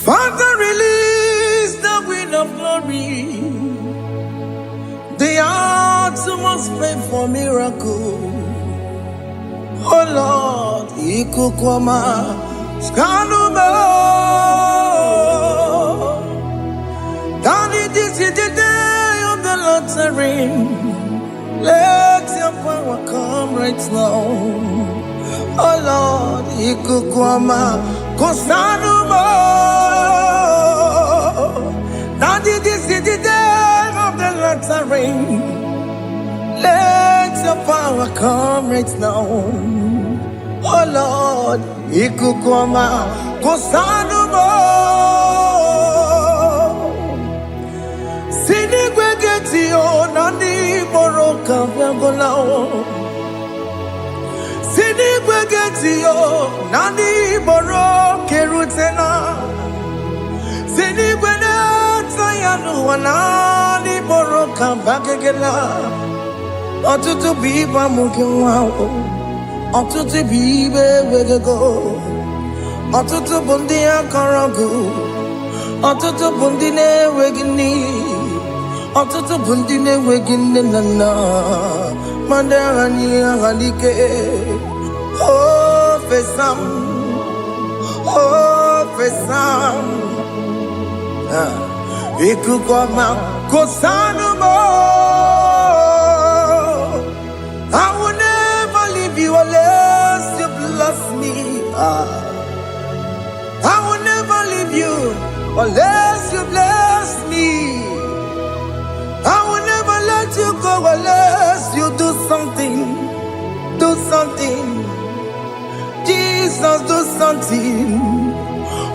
Father, release the wind of glory. The hearts must pray for miracle. Oh Lord, Ikukwama, Skanuma. Daddy, this is the day of the Lord's ring. Let your power come right now. Oh Lord, Ikukwama, Kosanuma. Daddy, this is the day of the Lord's ring. Let your power come right now. Oh Lord, Ikukwama, Kosanuma. Sinigwegetio, Nani Moroka, Vangolao. Sinigwegetio, Nani Moroke Rutena. Sinigwena, Tayanu, Nani Moroka, Bagagela. Otutu biba mukiwao, otutu bibe wegego, otutu bundi akaragu, otutu bundi ne wegini, otutu bundi ne wegini nana, mandarani halike, oh fesam, Ikukwama kosanuma. I will never leave you unless you bless me. I will never leave you unless you bless me. I will never let you go unless you do something. Do something. Jesus, do something.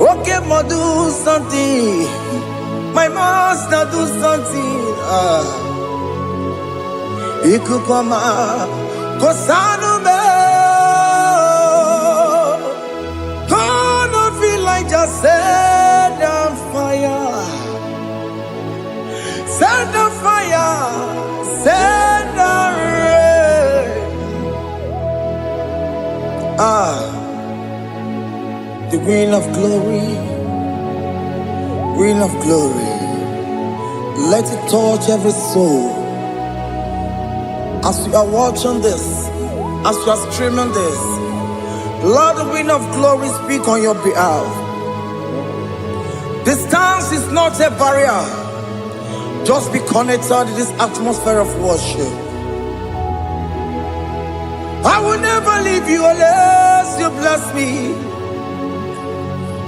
Okay, ma, do something. My master, do something. Ikukwama, Kosanume. Gonna feel like just set on fire. Set on fire. Set on rain. The wind of glory. Wind of glory. Let it touch every soul. As you are watching this, as you are streaming this, Lord, the wind of glory speak on your behalf. Distance is not a barrier. Just be connected to this atmosphere of worship. I will never leave you unless you bless me.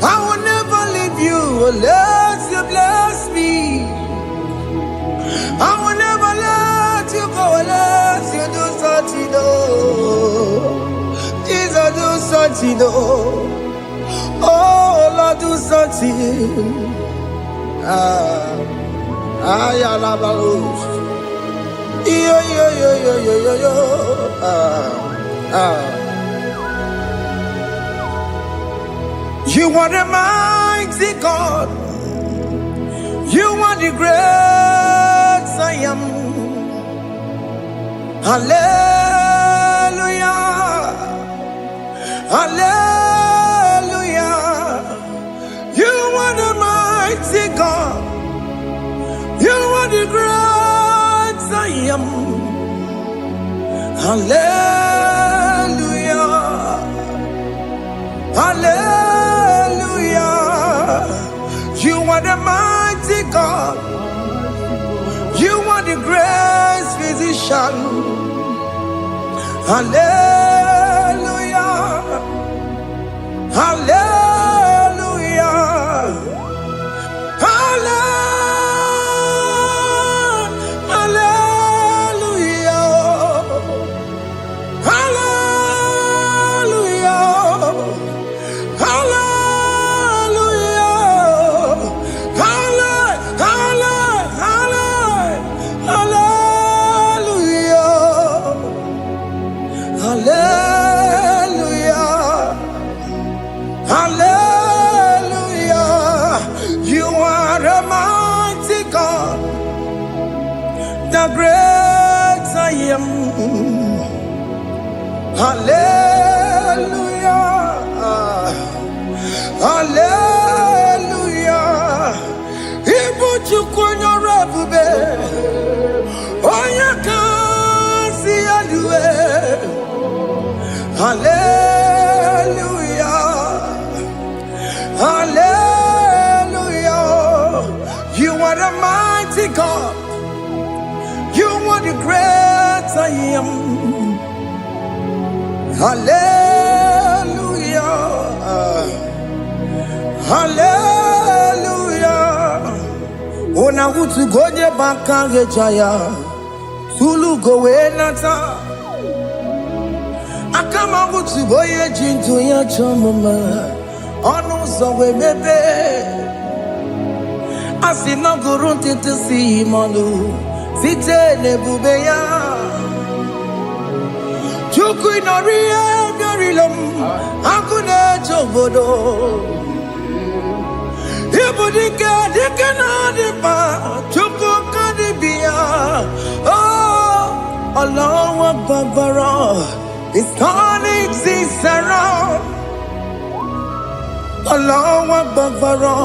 I will never leave you unless you bless me. I will never let you go unless you do something. Jesus, do something. Oh Lord, do something. Ayalabalos. Yo. You are the mighty God. You are the great I am. Hallelujah. Hallelujah. You are the mighty God. You are the great I am. Hallelujah. Hallelujah. You are the mighty God. You are the great physician. Hallelujah. Hallelujah. Hallelujah. The great I am. Hallelujah. Hallelujah. Hallelujah. Hallelujah. Ona utu goje bakange jaya. Sulu gowe nata. Akama utu boye jintu ya chomama. Onu zowe mebe. Asina gurunti tisi manu. Site nebubeya. Chuku inoria garilom. Akune chobodo. Ibudika dikana dipa. Chuku kadibia. Oh, Allah Babara. His turning exists around. Allah Babara.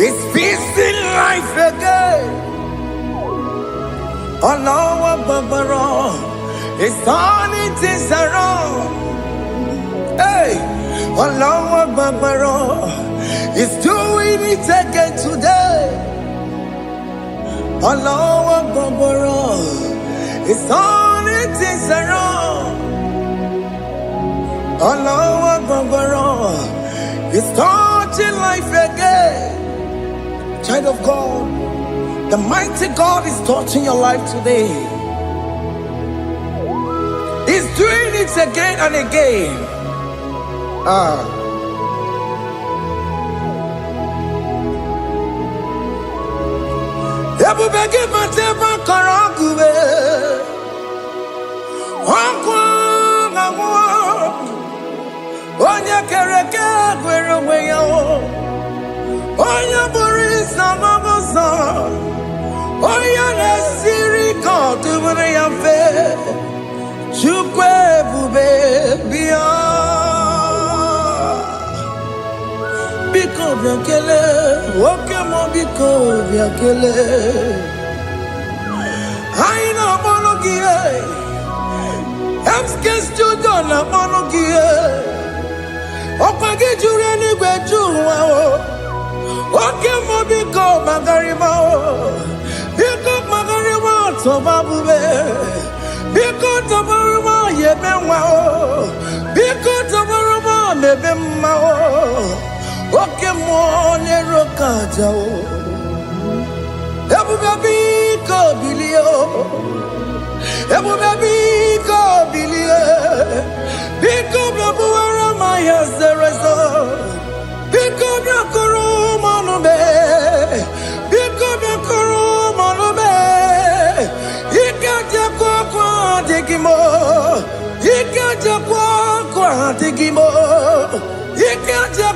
His peace in life again. Allah Babara. His turning things around. Hey, Allah Babara. He's doing it again today. Allah Babara. He's turning things around. Allah Babara. He's touching life again. Child of God, the mighty God is touching your life today. He's doing it again and again. Ebubege mateba karangube. Onya kereke gwerewe yo. Onya borisa mabosa. Onya nesiri kotubure yamfe. Chukwe bube biya. Biko biakele. Woke mo biko biakele. Aina monogie. Emskes judona monogie. Opage jure ni gwejuwa o. Oke mo biko magarima o. Biko magarima toba bube. Biko tobaruma yebenwa o. Biko tobaruma mebemma o. Oke mo nero kaja o. Ebube biko bilio. Ebube biko bilie. Biko bebuwara maya zerezo. Biko biakuru manube. Biko biakuru manube. Ikaja kwa digimo. Ikaja kwa digimo. Ikaja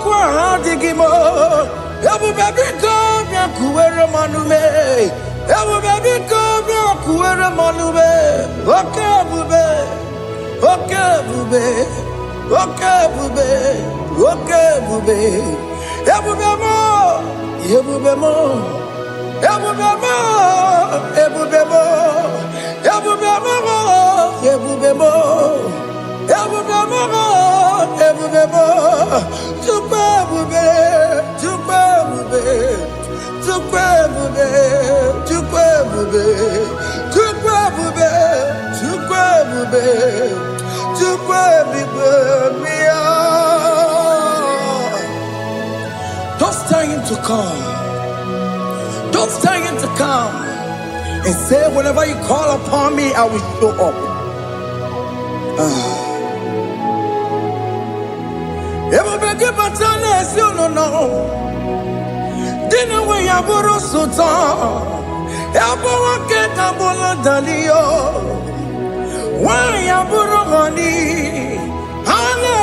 kwa digimo. Ebube biko biakuwere manume. Ebube biko biakuwere manume. Oke bube. Oke bube. Oke bube. Oke bube. Ebube mo. Ebube mo. Ebube mo. Ebube mo. Ebube mo. Ebube mo. Ebube mo. Ebube mo. Tukwe bube. Tukwe bube. Tukwe bube. Tukwe bube. Tukwe bube. Tukwe bube. Tukwe bube. Don't tell him to come. Don't tell him to come. And say, whenever you call upon me, I will show up. Ebubege batane si no. Dina we yaboro sultan. Yabo wake kabolo dalio. Wa yaboro gani. Ala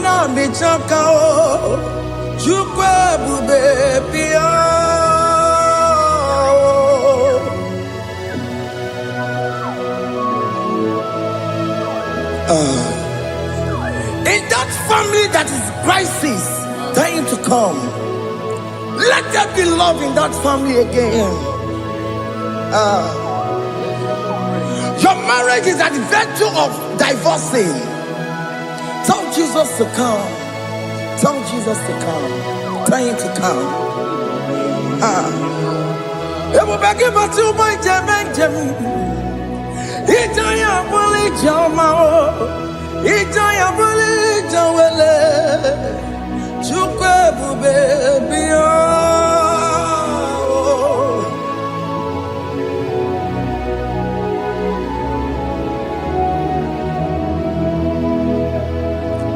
na michaka o. Chukwe bube pia. In that family that is crisis, trying to come, let there be love in that family again. Your marriage is at the verge of divorcing. Tell Jesus to come. Tell Jesus to come. Trying to come. It will be given to my Jim. Itaya Bully Jama. Ijaya buli jawele, chukwe bube biya.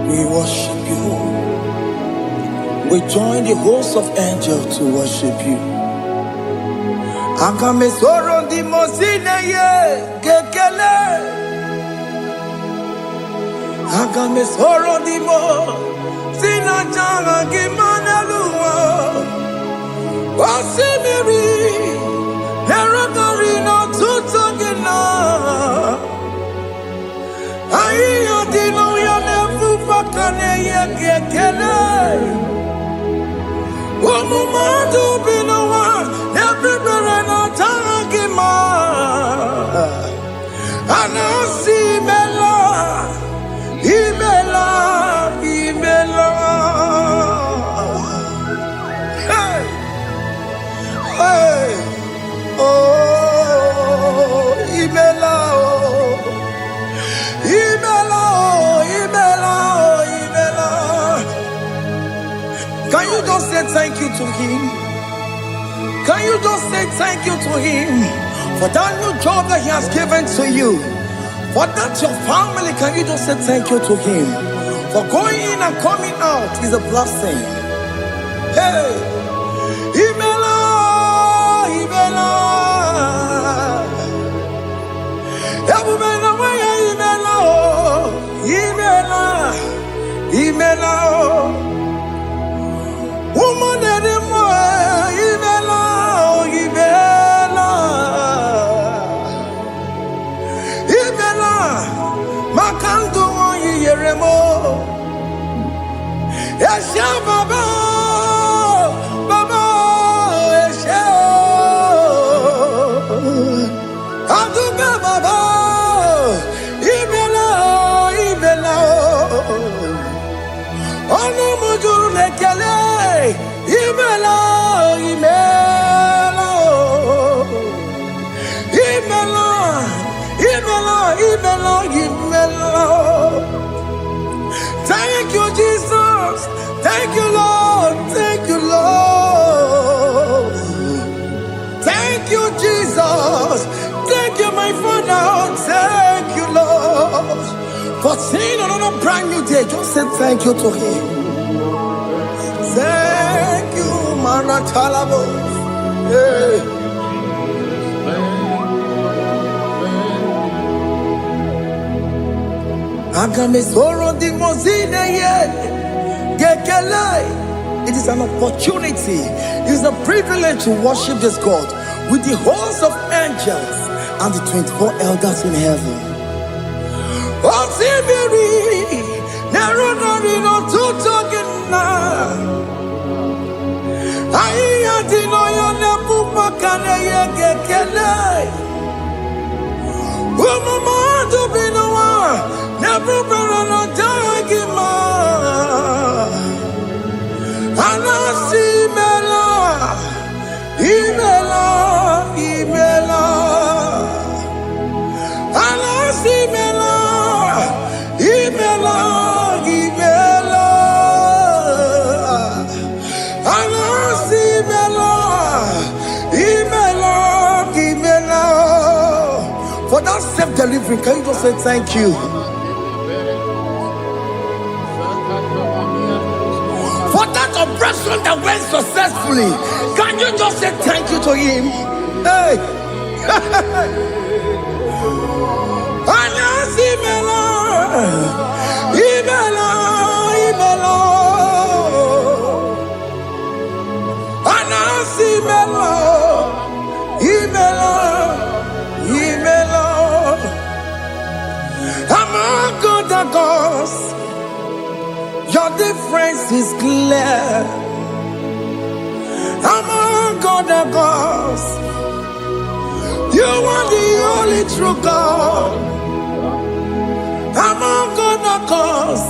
We worship you. We join the host of angels to worship you. Akame soro di mosine ye kekele. Akame soro di mo sina janga kimana luwa. Wasimiri nerotori no tutogina. Ayo dino ya nefu fakane ye kekele. Wamumadu binowa everybody no tangima. Anasi mela, imela, imela. Hey, hey, oh, imela, oh, imela, oh, imela, oh, imela. Can you just say thank you to him? Can you just say thank you to him for that new job that he has given to you? For that your family, can you just say thank you to him? For going in and coming out is a blessing. Hey, Imela, Imela, Imela, Imela, Imela, woman anymore, Imela, Imela, Imela, Makanto Yeremo, Yasha Baba, Baba, Yasha, Aduba Baba, Imela, Imela. Ono mujuru lekele, imela, imela, imela, imela, imela, imela. Thank you, Jesus. Thank you, Lord. Thank you, Lord. Thank you, Jesus. Thank you, my Father. Thank you, Lord. For seeing another brand new day, just say thank you to him. Thank you, Manatalabo. Yeah. Agame soro di mozine ye gekele. It is an opportunity, it is a privilege to worship this God with the host of angels and the 24 elders in heaven. Osimiri, neronari no tutogina. Aiya dino yo nebu makane ye gekele. Umumadu binowa, nebu berano jagima. Anasi mela, imela, imela. Anasi mela. Imela, Imela, Anasi Imela, Imela, Imela. For that self-delivery, can you just say thank you? For that operation that went successfully, can you just say thank you to him? Hey. Anasi Imela. Imela, Imela, Anasi Imela, Imela, Imela. Among other gods, your difference is clear. Among other gods, you are the only true God. Among other gods,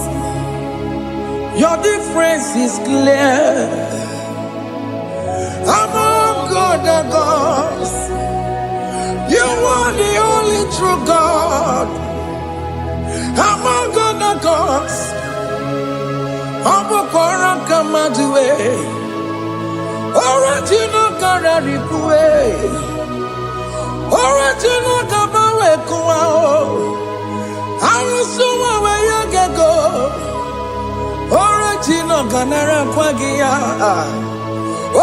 your difference is clear. Among other gods, you are the only true God. Among other gods. Abokora kamadue. Original kararipue. Original kabawe kuao. Arusuma we yagego. Original kanara kwagia.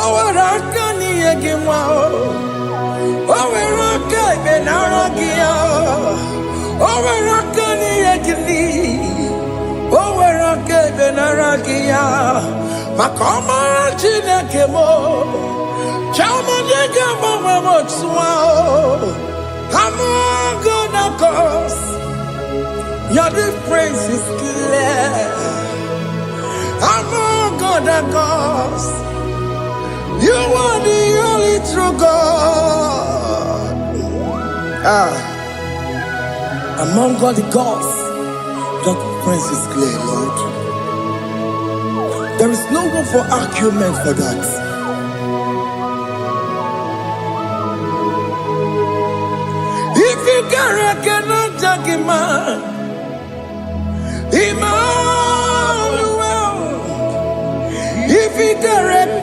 Owarakani yegimwao. Owaraka benaragia. Owarakani yegini. Owaraka benaragia. Makoma chinekemo. Chama nega mama motswao. I'm gonna cause. Your difference is clear. I'm gonna cause. You are the only true God. Among all the gods, your difference is clear, Lord. There is no room for argument for that. If you cannot judge a man, Emmanuel. If you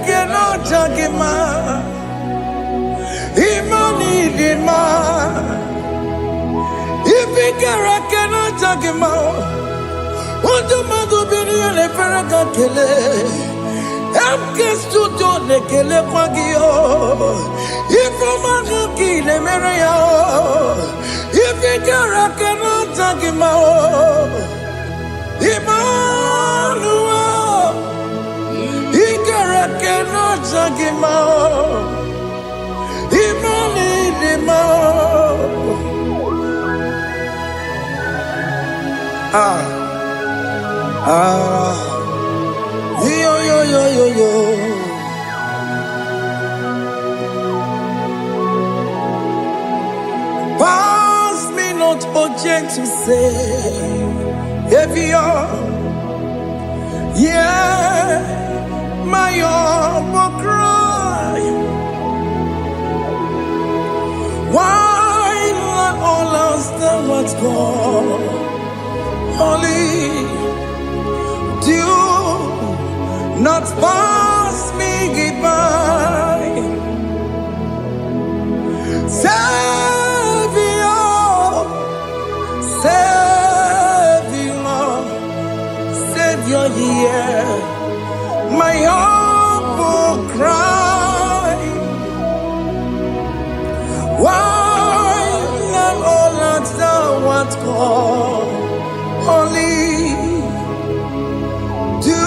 cannot judge a man, Emmanuel. If you cannot judge a man, what do you do? Be the Ferragakele. I'm just to do the Kele Pagio. If I'm not killing Maria, if you cannot judge a man, Emmanuel. If you cannot judge a man, Emmanuel. Yo. Pass me not, oh gentle Savior. Yeah, my humble cry. Why let all else than what's gone? Only do not pass me by. Savior, yeah, my humble cry. Why not all that thou art called? Only do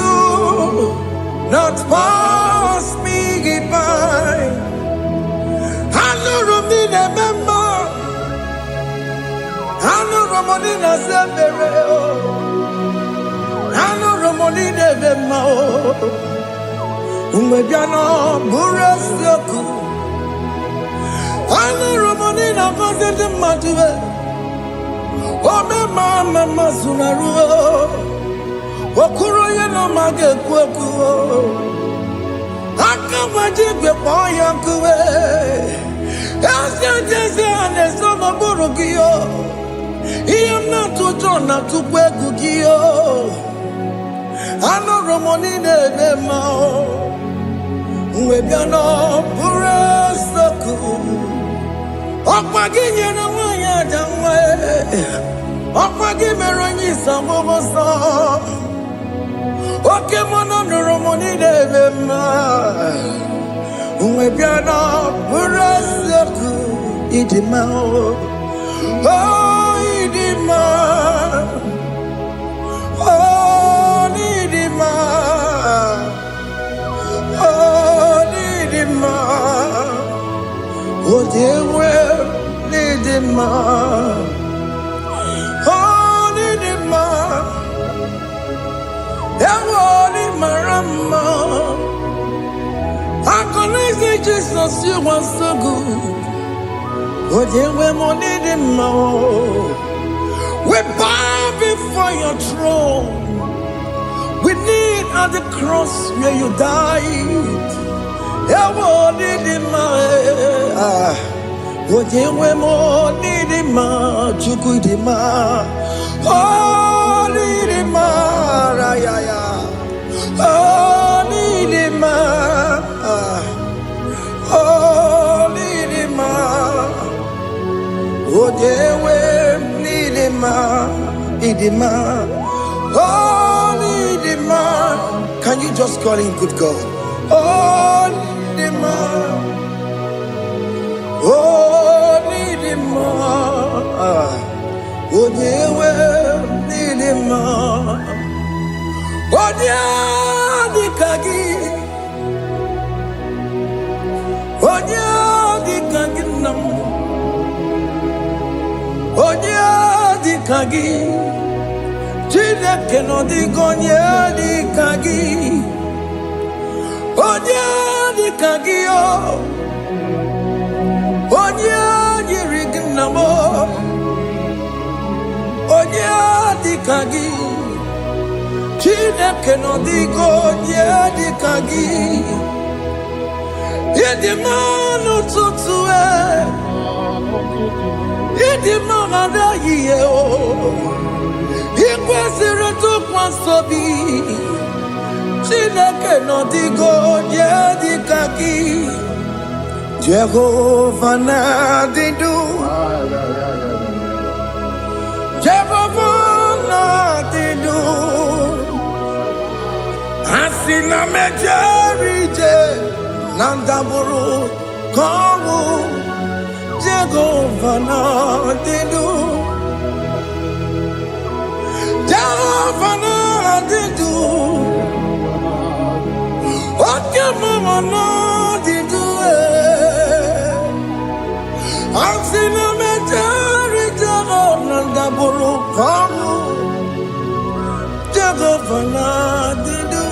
not pass me by. I know Romina member. I know Romonina Severeo. I know Romonina Vemao. Umebiano Burasioku. I know Romonina Vasete Matue. Oh, mama sunaru. Okuro ye no mage kweku. Akamaje gbe poyan kuwe. Ese jese ane sono burugiyo. Iyam na tuto na tukwegu giyo. Ano romoni nebe mao. Uwebiano pure soku. Okpagi nye na wanya jamwe. Okpagi meronyi samomoso. Oke mono romoni nebe mao. Uwebiano pure soku. Idimao. Oh, idima. Oh, idima. Oh, idima. Oh, they will need him. Oh, need him. They will need Marama. I can say Jesus, you are so good. Oh, they will need him. We bow before your throne. We need at the cross where you died. Oh, Nidima. Oh, Nidima. Oh, Dewe, Nidima. Nidima. Oh, Nidima. Can you just call him good God? Oh, Nidima. Oh, Nidima. Oh, Dewe, Nidima. Onya dikagi nam. Onya dikagi Chineke no digonye dikagi. Onya dikagi yo. Onya yirignamo. Onya dikagi Chineke no digonye dikagi. Yedimanu tutue. Yedimana yiye o. Ikwesiri tukwasobi. Chineke no digonye dikagi. Jehovah na didu. Jehovah na didu. Asina mejerije. Nandaburu Kawu Jehovah na didu. Jehovah na didu. Okemama na didu. Asina mejari Jehovah Nandaburu Kawu Jehovah na didu.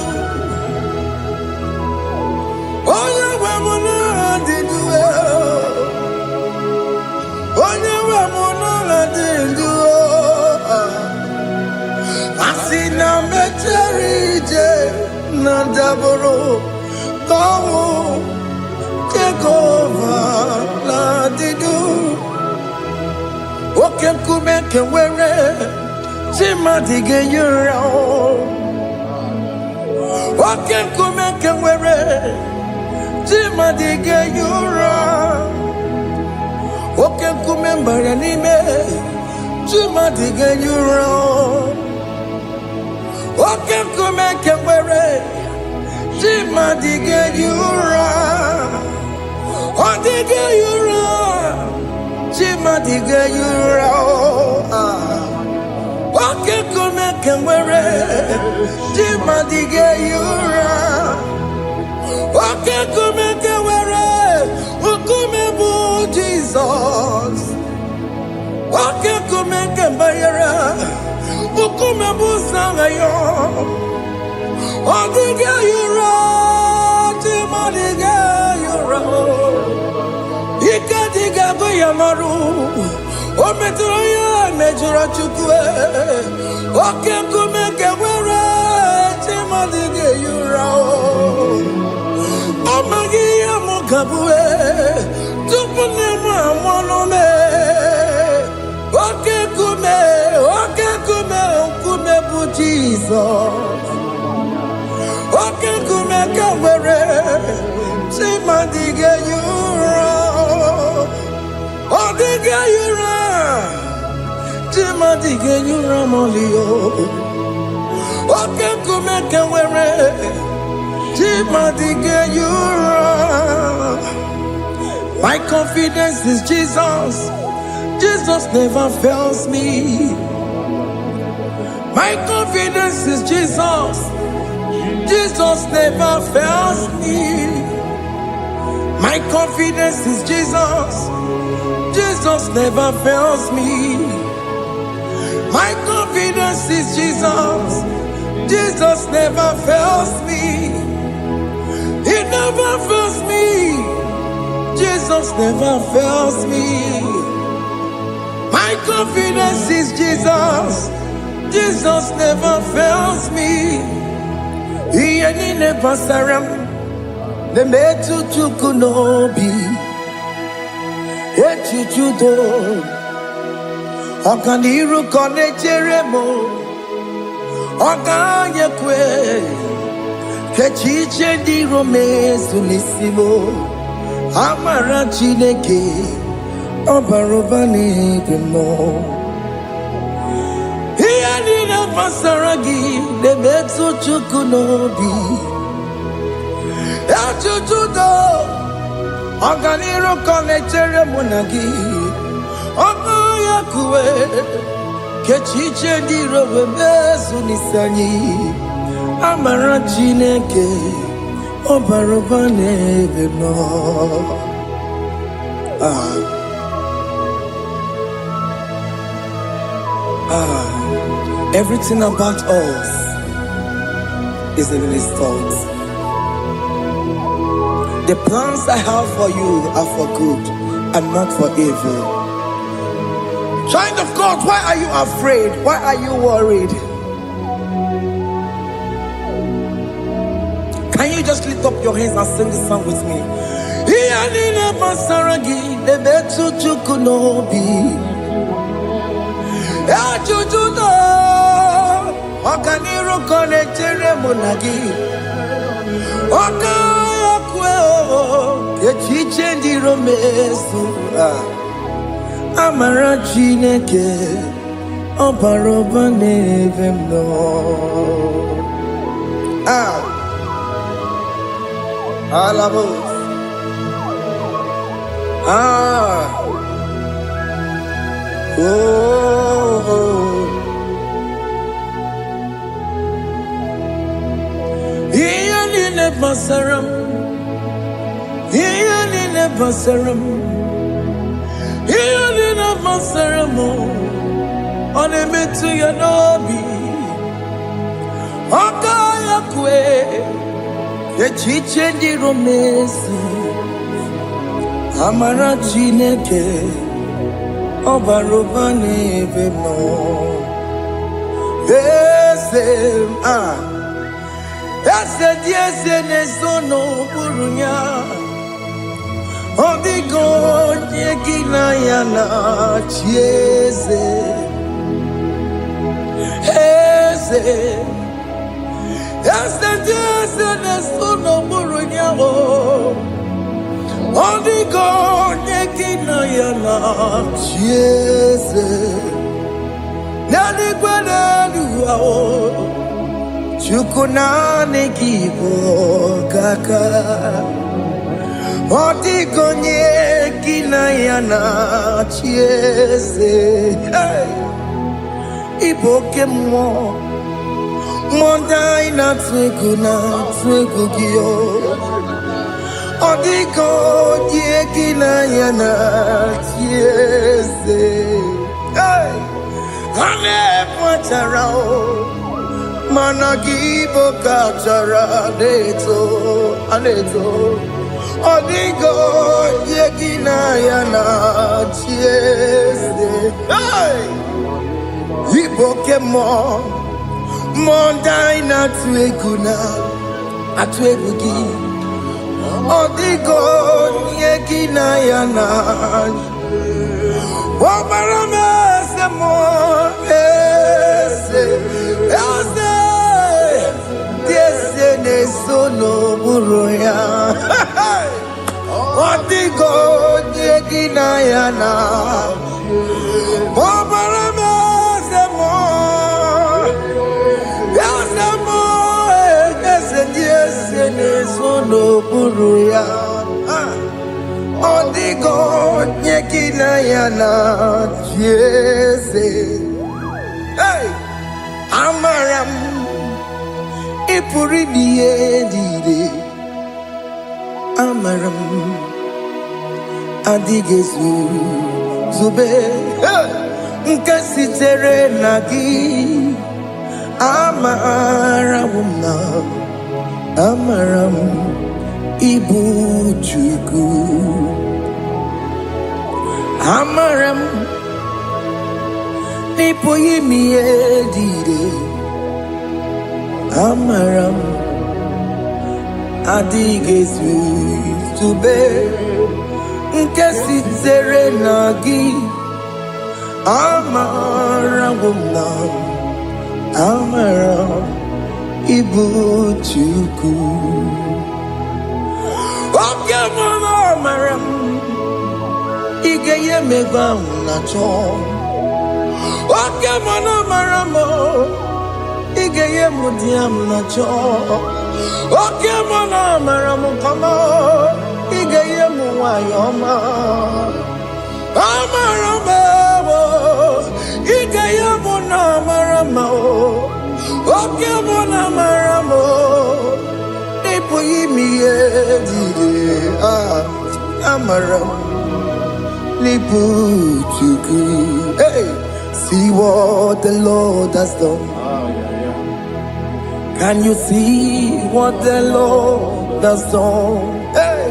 Onye we muna didu. Onye we muna didu. Asina mecherije Nandaburu Kawu Jehovah na didu. Oke kume kewere Chimadige yura. Oke kume kewere Chimadige yura. Oke kume mbaranime Chimadige yura. Oke kume kewere Chimadige yura. Odige yura. Chimadige yura. Oke kume kewere Chimadige yura. Oke kume kewere ukume bu Jesus. Oke kume kembayera ukume bu sangayo. Odige yura. Chimadige yura. Ikadiga goyamaru. Ometroya mejura chukwe. Oke kume kewere Chimadige yura. Omagi amukabue tupune mwamonome. Oke kume bu Jesus. Oke kume kewere Chimadige yura. Odige yura. Chimadige yura molio. Oke kume kewere Chimadige yura. My confidence is Jesus. Jesus never fails me. My confidence is Jesus. Jesus never fails me. My confidence is Jesus. Jesus never fails me. My confidence is Jesus. Jesus never fails me. He never fails me. Jesus never fails me. My confidence is Jesus. Jesus never fails me. He ain't never surrender. The metu tukunobi. Echuchudo. Okaniru kone cheremo. Oganye kwe kechiche di romezu nisimo amara Chineke obaroba n'ebimo ihe niile gbasara gị na-emetụ Chukwu n'obi ejujudo ọganiru ka ọ na-echere mụ na gị oganye kwe kechiche di romezu nisani amara Chineke obaroba n'ebimo. Everything about us is in His thoughts. The plans I have for you are for good and not for evil. Child of God, why are you afraid? Why are you worried? Can you just lift up your hands and sing this song with me? Ọganiru ka ọ na-echere mụ na gị Oganye kwe echiche ndị romezu amara Chineke obaroba n'ebe m nọ. Alabos. Ihe niile gbasara m, ihe niile gbasara m, ihe niile gbasara m, ọ na-emetụ ya n'obi. Oganye kwe echiche ndị romezu amara Chineke obaroba n'ebe m nọ. Eze dị eze na-ezo n'okpuru ya, ọ dịghị onye gị na ya na-achị eze. Eze dị eze na-ezo n'okpuru ya, ọ dịghị onye gị na ya na-achị eze. N'eluigwe n'elu ahụ Chukwu naanị gị bụ ọkaka, ọ dịghị onye gị na ya na-achị eze. Ị bụ oke mmụọ, mmụọ ndị anyị na-atụ egwu gị. Ọ dịghị onye gị na ya na-achị eze. Ha na-ekwetara mana gị bụ kachara na-eto. Ọ dịghị onye gị na ya na-achị eze. Ị bụ oke mmụọ, mmụọ ndị anyị na-atụ egwu gị. Ọ dịghị onye gị na ya na-achị. Ọbara m eze mmụọ, eze dị eze na-ezo n'okpuru ya. Ọ dịghị onye gị na ya na-achị. Ọbara m eze mmụọ, eze dị eze na-ezo n'okpuru ya. Ọ dịghị onye gị na ya na-achị eze. Amara m ị pụrụ ime ihe niile. Amara m adịghị zube nke sitere na gị. Amara m ịbụ Chukwu. Amara m n'ịpụghị ime ihe niile. Amara m adịghị zube nke sitere na gị. Amara m amara ibu chuku. Oke mama amara igeye meba unacho. Oke mama amara mo igeye mudiam nacho. Oke mama amara mo kama igeye muwayoma. Amara mo igeye muna amara mo. Oke mama amara mo ipo yimiye dide amara lipu chuku. Hey, see what the Lord has done. Can you see what the Lord has done? Hey,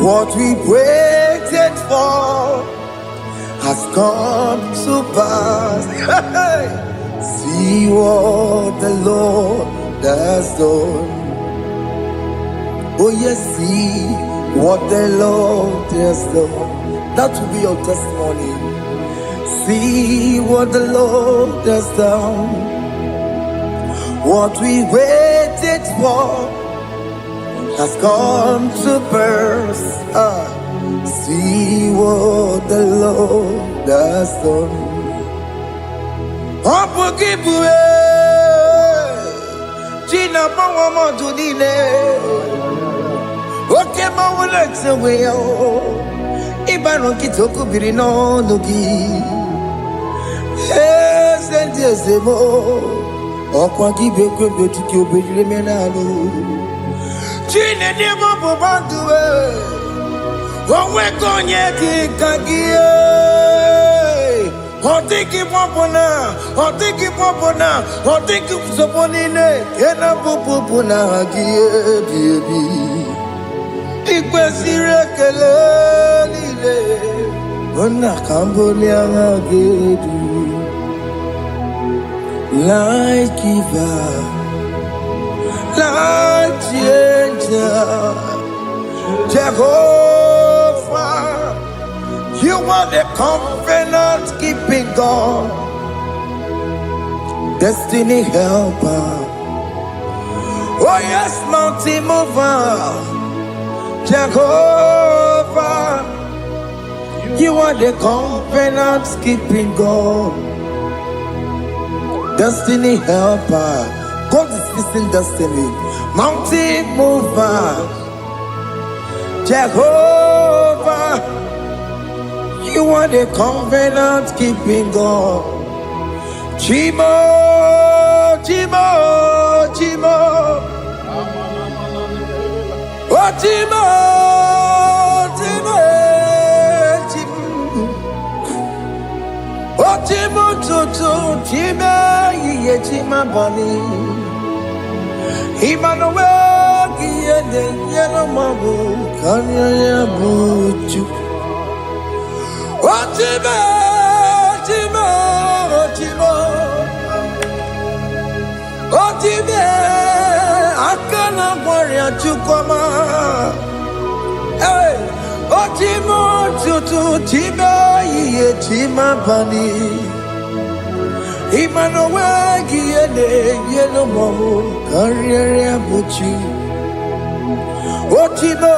what we waited for has come to pass. Hey, see what the Lord has done. Oh yes, see what the Lord has done. That will be your testimony. See what the Lord has done. What we waited for has come to pass. See what the Lord has done. Opukibue, Gina Pawamo Dunine, Okema Wulexaway, Ibano Kitoku Birino Nugi, yes, and yes, the more. Okwa gibe kwebe tuki obedile menalo. Chine demo bobanduwe. Wawe konye kikagie. Otiki popona. Otiki soponine. Kena popona gie biebi. Ikwe sirekele lile. Ona kambole angagedu. Light giver, light changer, Jehovah, you are the covenant keeping God, destiny helper. Oh yes, mountain mover, Jehovah, you are the covenant keeping God. Destiny helper, God is fixing destiny. Mountain mover, Jehovah, you are the covenant keeping God. Chimo, oh Chimo. Otimututu time yiye tima bani Emmanuel giyene yeno mabu kanya ya buchu Otime akana kwaria chukoma Hey, Otimututu time yiye tima bani Emmanuel giyene yeno mabu kanya ya buchu Otimo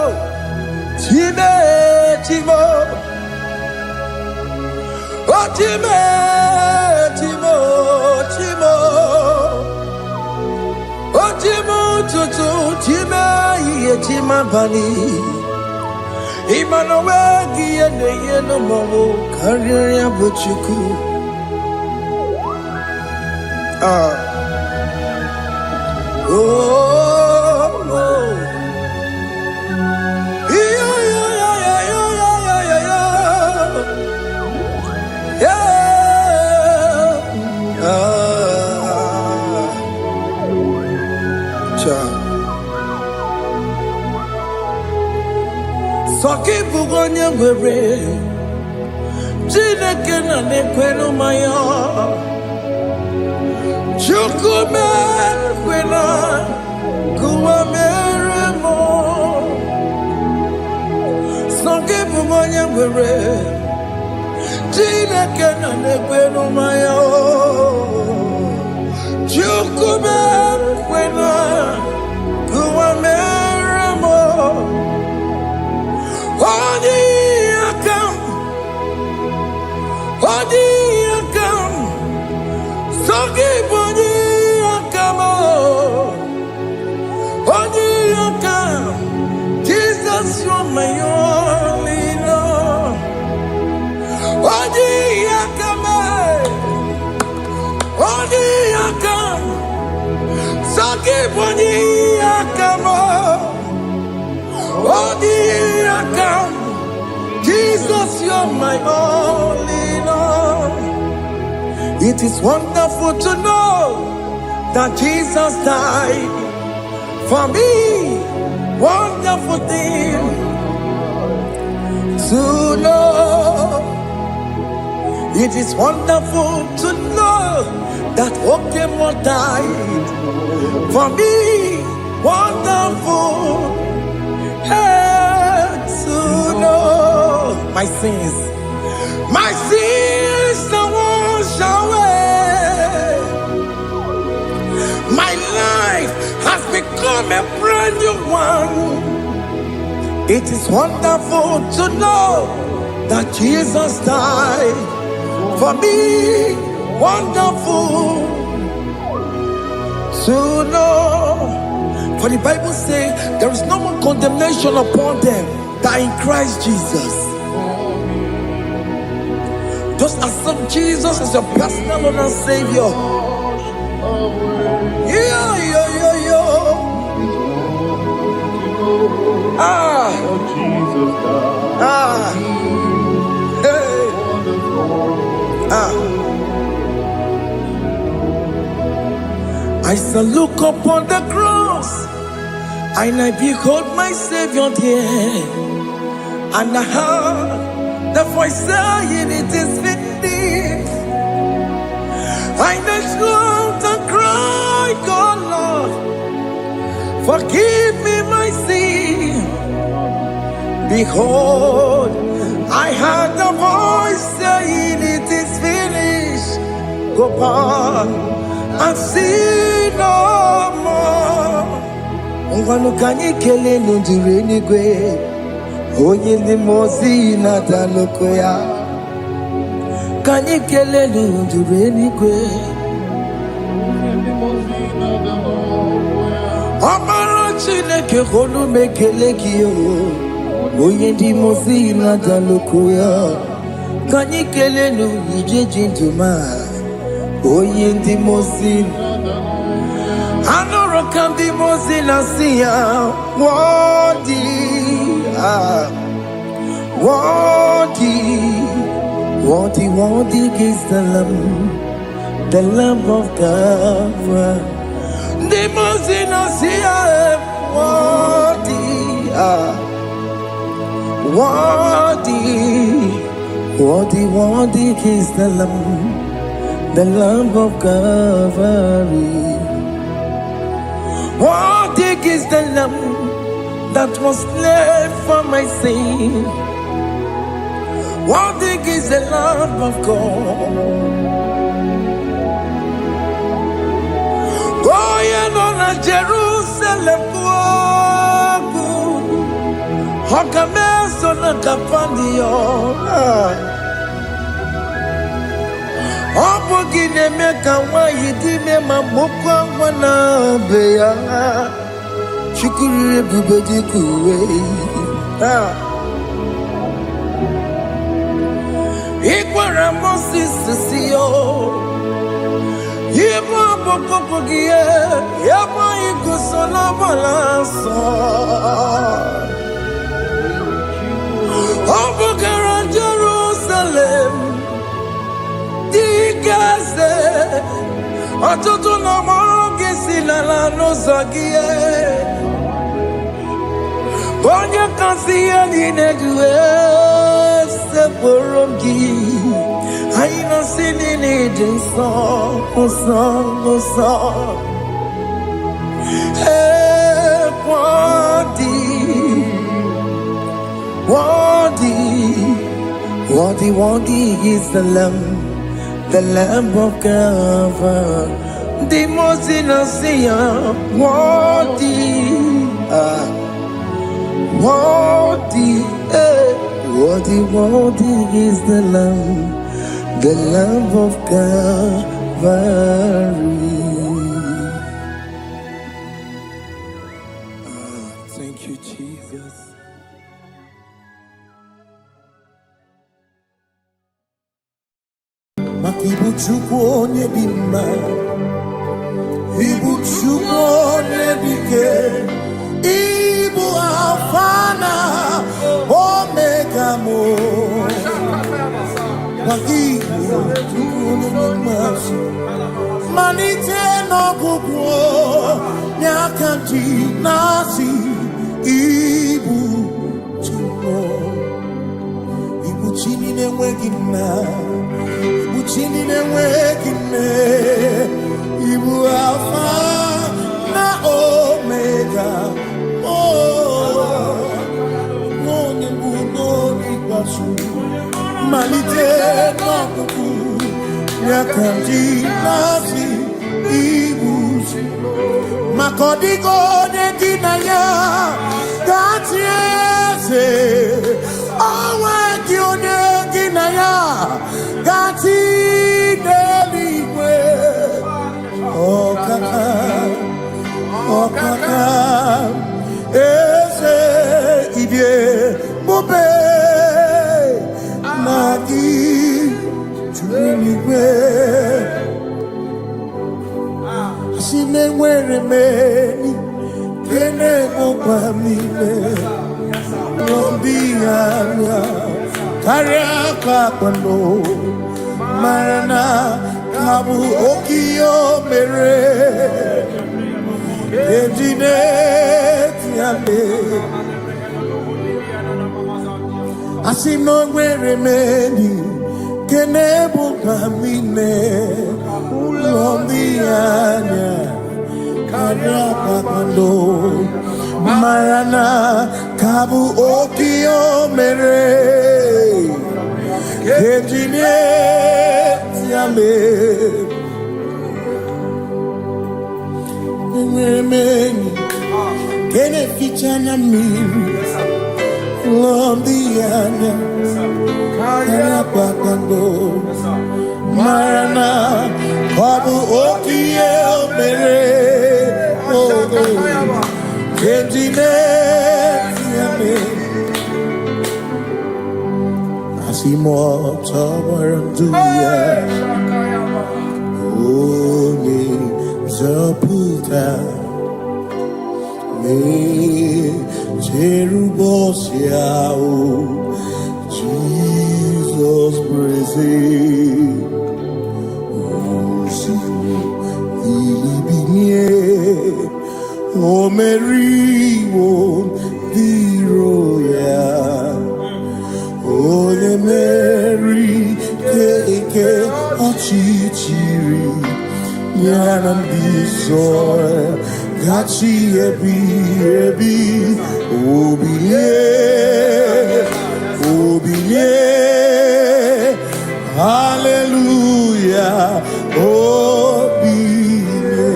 tutu time yiye tima bani Emmanuel giyene yeno mabu kanya ya buchu Soki bugonye gwere Chineke na nekwenu maya Chukume kwena Kuwa mere mo Soki bugonye gwere Chineke na nekwenu maya Jesus, you're my only Lord. Odi Yakame, Odi Yakam, Saki Odi Yakamo, Odi Yakam. Jesus, you're my only Lord. It is wonderful to know that Jesus died for me. Wonderful thing to know. It is wonderful to know that Okemo died for me. Wonderful to know my sins are washed away. My life has become a brand new one. It is wonderful to know that Jesus died for me. Wonderful to know. For the Bible says there is no more condemnation upon them that in Christ Jesus. Just accept Jesus as your personal Lord and Savior. I shall look upon the cross, and I behold my Savior there, and I heard the voice saying, "It is finished." I knelt and cried, "God, Lord, forgive me my sin." Behold, I heard the voice saying, "It is finished. Go back and sin no more." Ungwanu kanyi kele nundure nigwe, onye ndi mozi na daloko ya. Kanyi kele nundure nigwe, Amara Chineke honu mekele kiyo, onye ndi mozi na daloko ya. Kanyi kele nu ije jintuma, onye ndi mozi. Anoro kandi mozi na siya, worthy, worthy, worthy is the Lamb of God. The mozi na siya, worthy, worthy is the Lamb of Calvary. Worthy is the Lamb that was slain for my sin. Worthy is the Lamb of God. Going on a Jerusalem, Hokames on a Capandio. Obogine meka wa yidime mamokwa wana beya. Shukuri bubeji kuwe. Ikwara Moses siyo. Yeba bokopogie. Yeba ikusola balanso. Obogara Jerusalem. Digaze. Atutu na mogi silala no zagie. Bonya kansiya ninedue se borongi. Aina sini ni jinso, song. Hey, worthy is the Lamb of God. The most innocent, worthy is the Lamb of Calvary. Thank you, Jesus. Ibu Chukwu onye dị mma, Ibu Chukwu onye dị ike, Ibu Alfa na Omega mo. Ibu Chukwu onye dị mma, malite n'ọgwụgwụ n'aka ndị na-asị Ibu Chukwu. Ibu Chini na-enweghị nna, Ibu Chini na-enweghị nne, Ibu Alfa na Omega. Onye mbụ n'oge ikpeazụ, malite n'ọgwụgwụ n'aka ndị na-asị Ibu Chukwu. Maka ọ dịghị onye gị na ya ga-achị eze, onweghị onye gị na ya ga-achị n'eluigwe. Ọkaka, ọkaka, eze ibie bube na gị juru n'igwe. Si na-enwere meni kene mụkwa niile n'obi anya karịa ka kwano, mara na ka bụ oke ihe o mere ejide tiale. Asị na o nwere meni kene mụkwa niile n'obi anya karịa ka kwano, mara na ka bụ oke ihe o mere ejide tiale. Enwere m enyi nke na-eficha anya mmiri n'obi anya karịa kpakpando, mara na ọ bụ oke ihe o mere ejide tiale. Asị m ọtọ gbara ndụ ya, onye nzọpụta na-echere ụbọchị ahụ Jizọs breze ozugbo ibinie. O meriwo ndị iro ya, onye meri ike ọchịchịrị ya na ndị nsọ gachi ebi ebi. Obilie, obilie, hallelujah, obilie.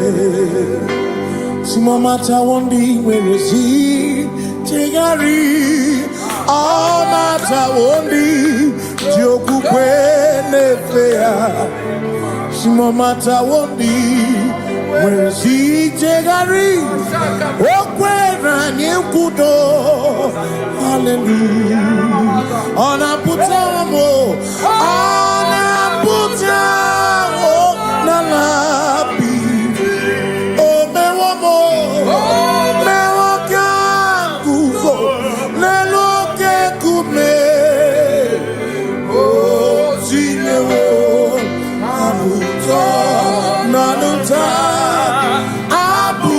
Simomata wondi nwere si chegari, ọmata wondi ji okwukwe na-efe ya. Simomata wondi nwere si chegari, o kwere anyị nkwudo. Hallelujah, ọ na-apụta m, ọ na-apụta n'ala bi. O mewo m, mewo ka nguzo n'elu oke nkume. O tinyewo anụtọ n'anụta abụ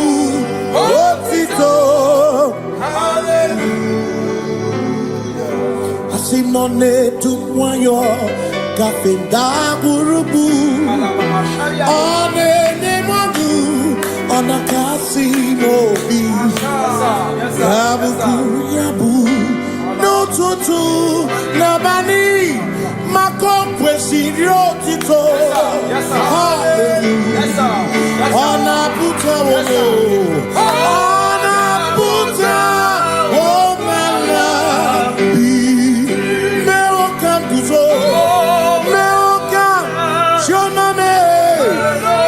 otito. Asị nọ na-etu nwayọ gafe ndagwurugwu, ọ na-enye mmadụ, ọ na-akasị n'obi. Ya bụkwuru ya bụ n'ụtụtụ n'abalị, maka o kwesịrị otito. Hallelujah, ọ na-apụta onye, ọ na-apụta omela bi. Mewo ka nguzo, mewo ka shioname,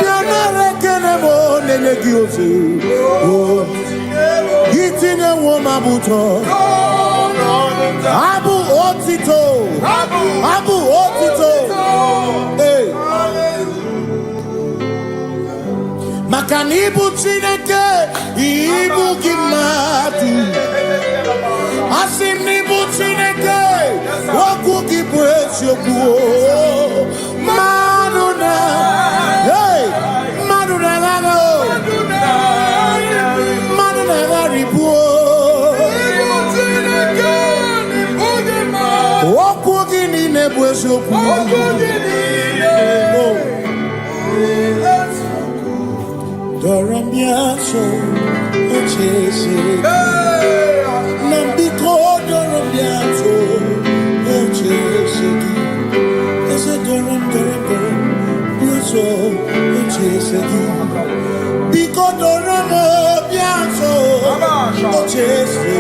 bịanara ekele m onene gị ozi. Itinye nwo mabuto, abụ otito, abụ otito. Hey. Makanibu Chineke, Ibu Kimatu. Asinibu Chineke, Waku Kibwes Yoku. Maduna, hey, Maduna Lano, Maduna Laribu. Waku Gini Nebwes Yoku. Doramiaso, Ochese, Nambiko Doramiaso, Ochese, there's a Doram, Biaso, Ochese, Biko Doramiaso, Ochese,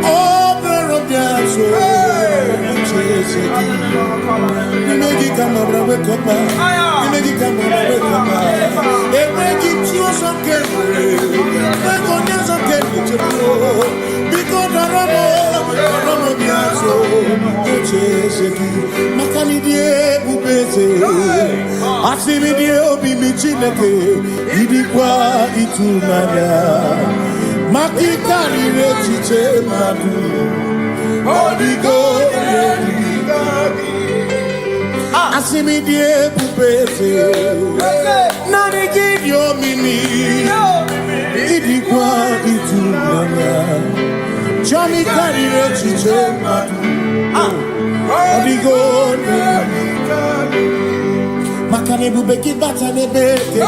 Oh, Doramiaso, Ochese, you make it come over with Copa. Make it come over. They make it you some carefully. They go down some carefully. Because I'm Biaso, Ocheseki, Makalidie, Bubese, Asimidie, Obimichineke, Idikwa, Itunada, Makikari, Rechiche, Madu, Odigo, Asimidie pupese, nani kidio mimi, idikwa itunanya, chami karire chiche matu, odigo makane bubeki bata nebeke,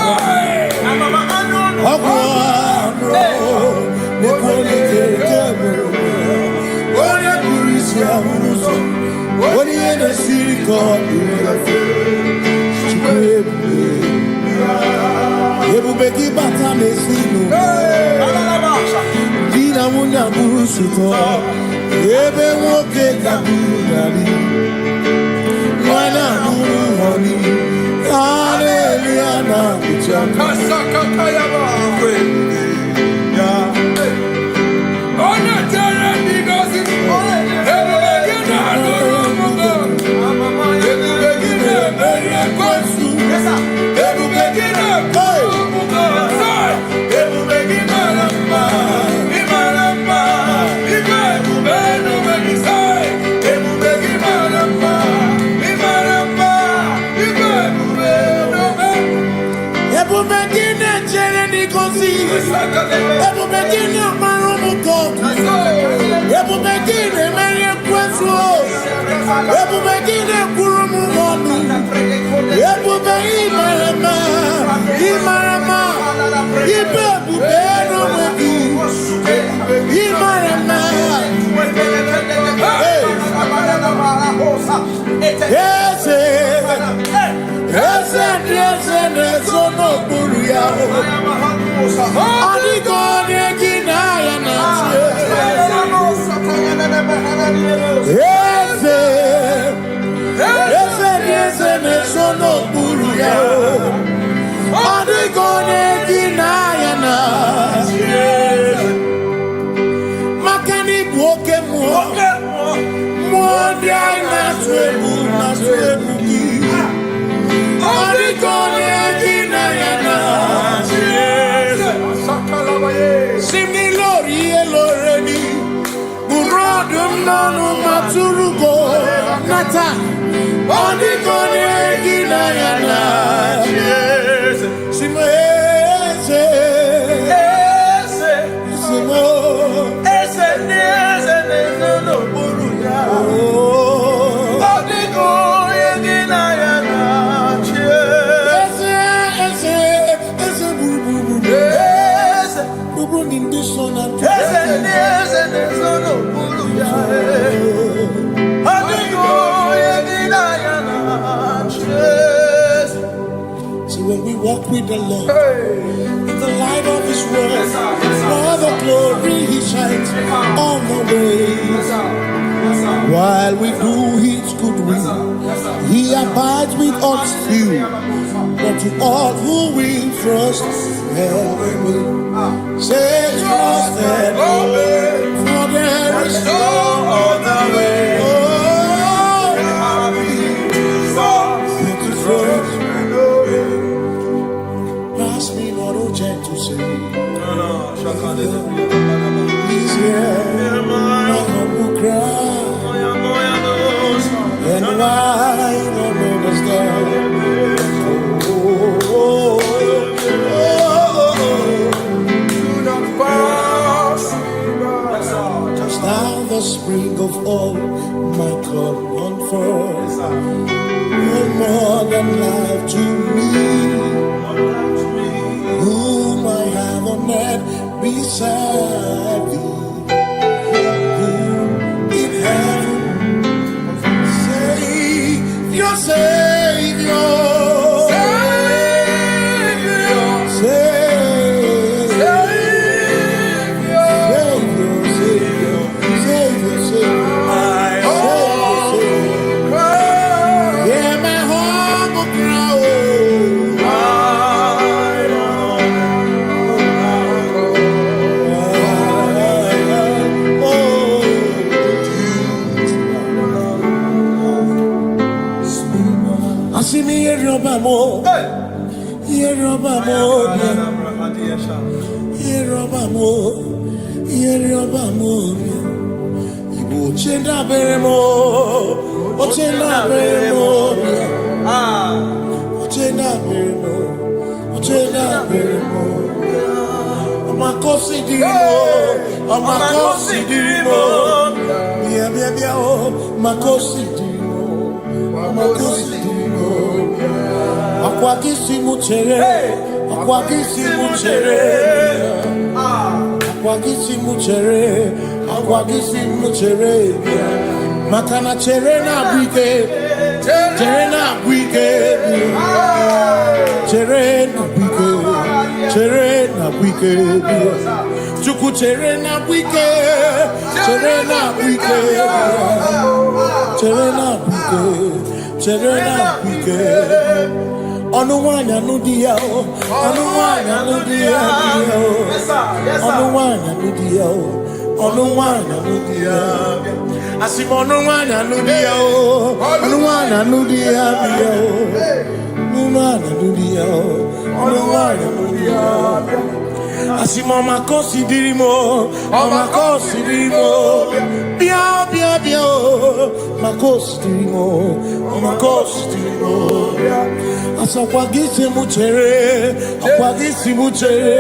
okwa nekone kekebe, one kurisi ya unuso. What you in the city called Ebubeki Batame Sinu Dina Muna Busuto Ebe Woke Kabunani Wana Muru Honi Hallelujah Kasaka Kayaba with the Lord, in the light of His word, for the glory He shines on the way. While we do His good will, He abides with us still. But to all who will trust and will say trust and obey, for there is no other way. Please hear my humble cry. And why you don't understand? Do not pass. Just now the spring of all my God won first. No more than life to me. Whom I have on earth beside thee. In heaven, Savior, Savior, Makana cherena bwike, cherena bwike, cherena bwike, cherena bwike, chuku cherena bwike, cherena bwike, cherena bwike, cherena bwike. Onuwanya nudia, onuwanya nudia, onuwanya nudia, onuwanya nudia. Asim onuwanya nudia, onuwanya nudia, onuwanya nudia, onuwanya nudia. Asim omakosi dirimo, omakosi dirimo, bia bia bia, makosi dirimo, omakosi dirimo. Asakwagisi muchere, akwagisi muchere,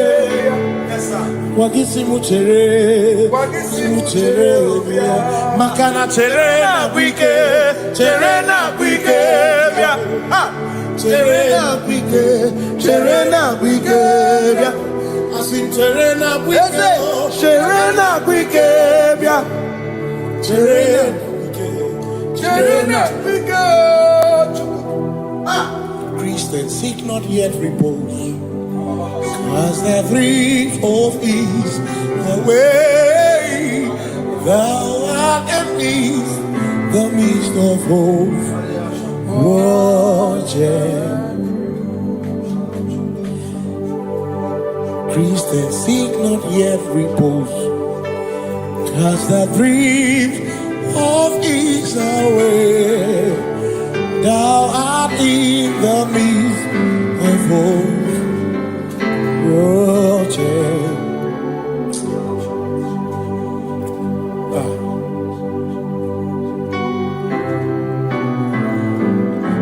akwagisi muchere, muchere. Makana chere na bwike, chere na bwike, chere na bwike, chere na bwike. Asim chere na bwike, chere na bwike, chere na bwike, chere na bwike. Christians seek not yet repose, as the thrift of ease, the way thou art empties, the midst of hope, watching. Christians seek not yet repose, as the thrift of ease, the way thou art in the midst of hope, watching.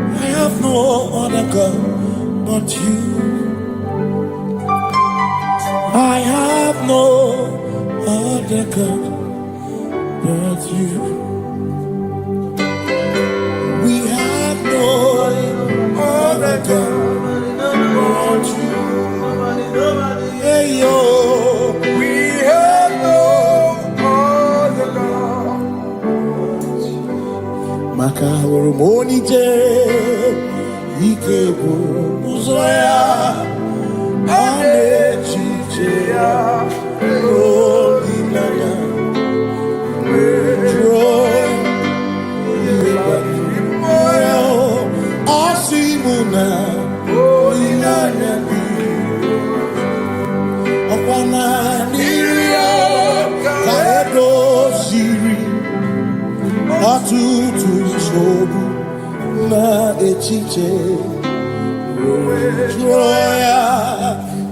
I have no other God but you. I have no other God but you. We have no other God but you. Hey yo, we have no other God. Makahoro monite, ikebu uzoya, anechicheya, rolinana, joy. Asimuna, Olinana, Okwana, Niria, Kaedo, Siri, Atutu, Sobu, Na Echiche, Joya,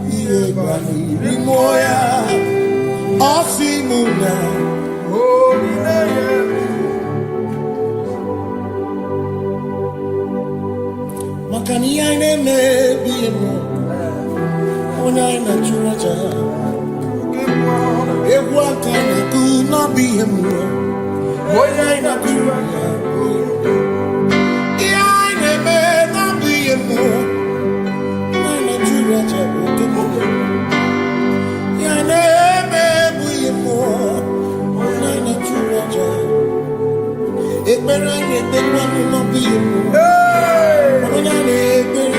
Iebani, Rimoya, muna. Holy name. Makani aine me biemo. Ona ina churaja. Ewa kana ku na biemo. Ona ina churaja. Aine me na biemo. Ona churaja. Aine me biemo. Ona ina churaja. Ekbera ne tekwa na biemo. Ona ne ekbera.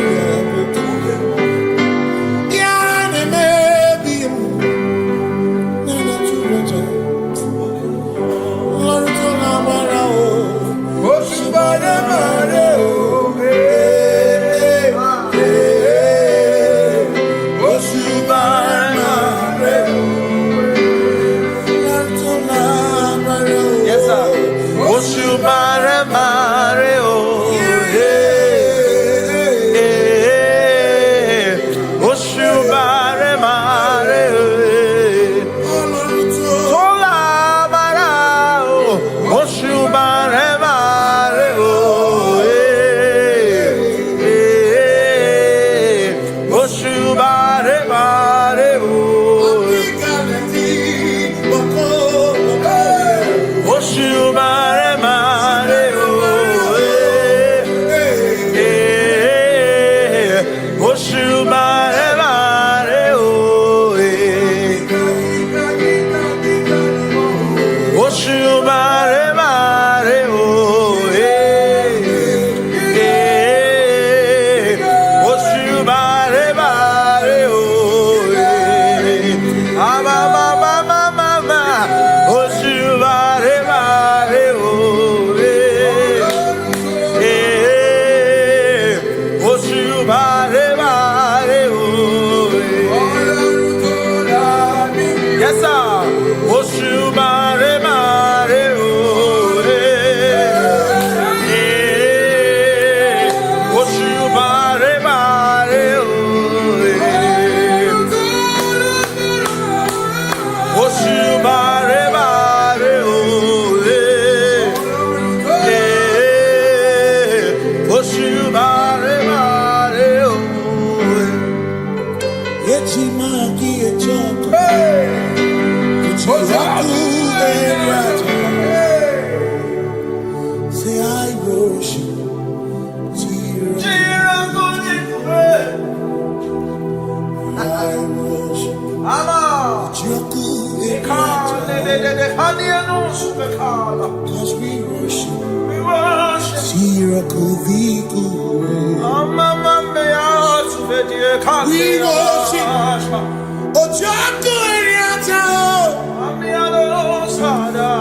Cause we worship. We worship.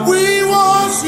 We worship.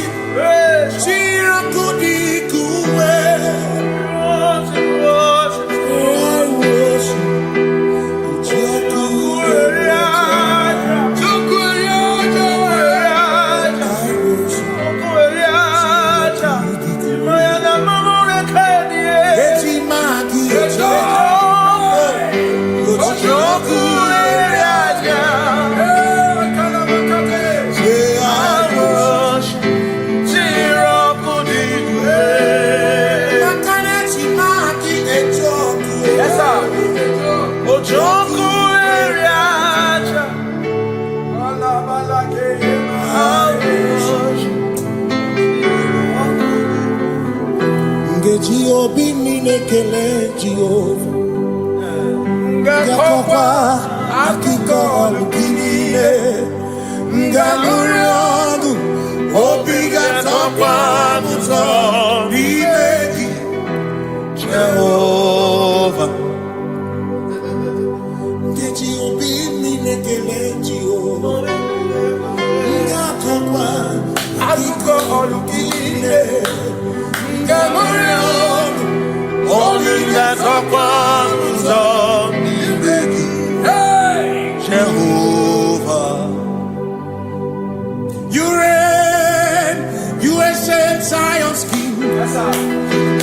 Jehovah minekele Jehovah Ngakopa akiko alukile Ngamuriagu obiga topa muto Bimeki Jehovah Jehovah minekele Jehovah Ngakopa akiko alukile Jehovah, you reign, you ancient Zion's King.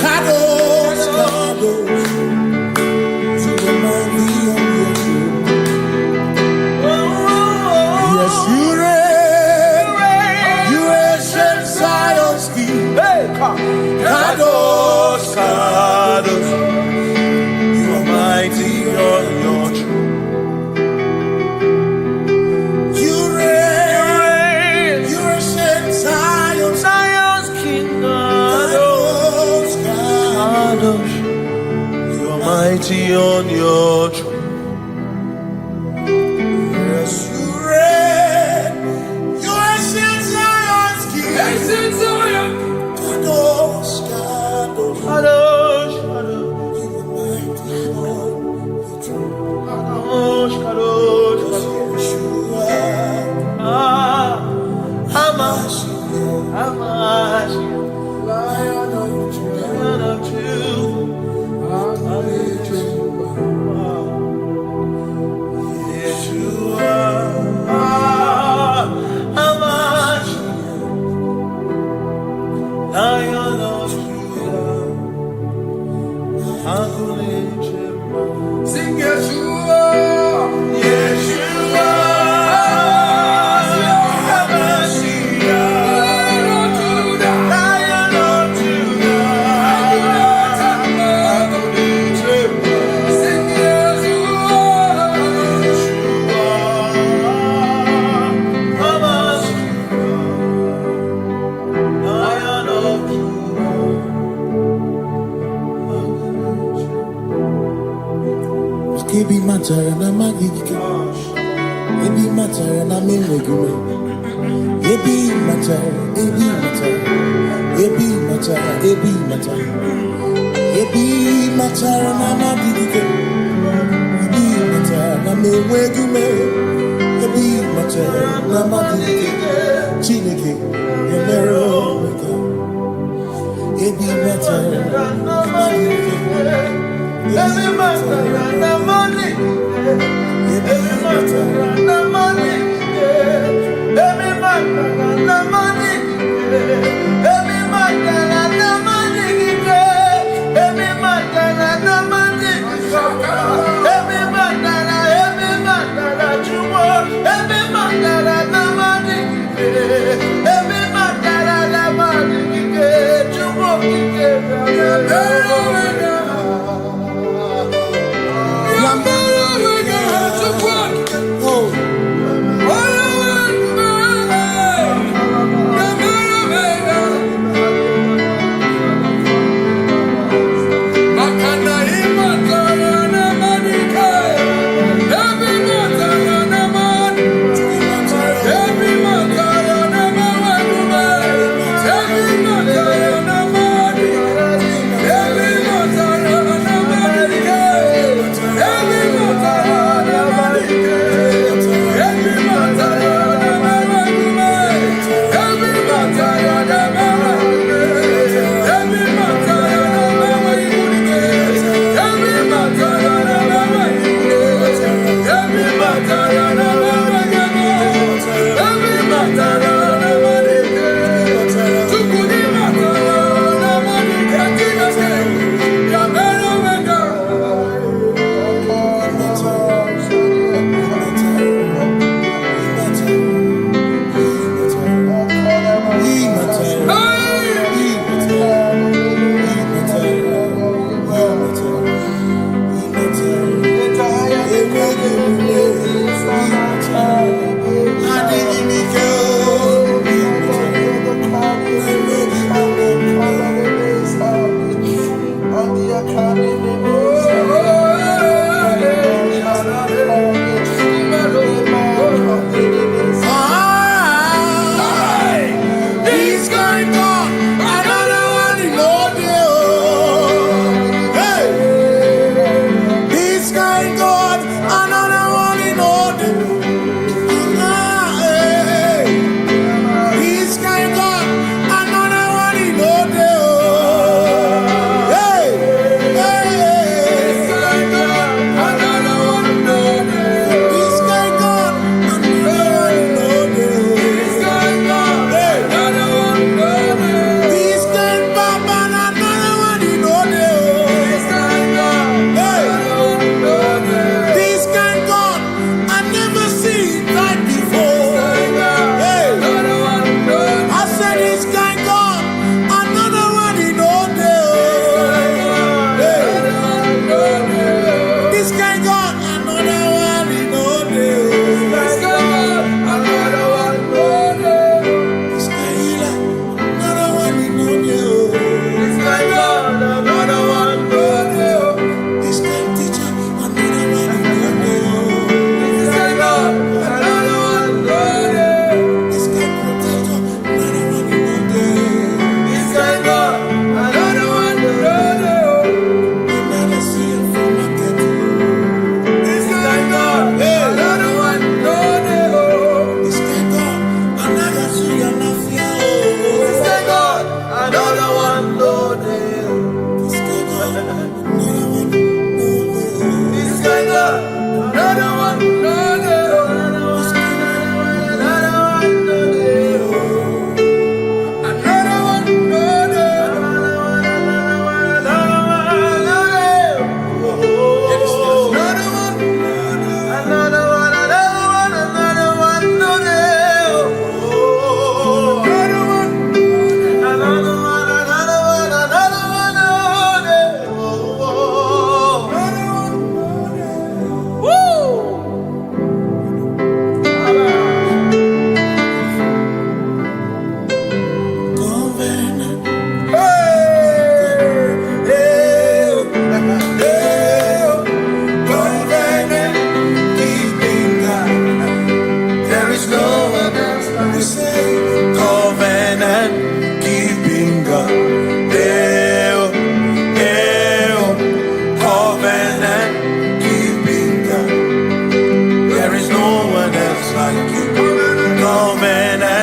Kadosh, Kadosh, to the mighty on your throne. Yes, you reign. mighty on your throne. Yes, you reign. You ancient Zion's king. Ancient Zion. Kadosh, Kadosh, Kadosh, Kadosh. You are mighty on your throne. Kadosh, Kadosh, Kadosh. Hamash, Lion of Judah. Sing Yeshua, Yeshua, Lion of Judah, sing Lion of Judah. Ebi matara na magike, ebi matara na mewegume, ebi matara, ebi matara, ebi matara, ebi matara, ebi matara na magike, ebi matara na mewegume, ebi matara na magike, Chineke yemero wega, ebi matara na magike. Every matter and money, every matter and money, every matter and money, every matter and money, every matter and money, every matter you want, every matter and money, every matter and money, you want.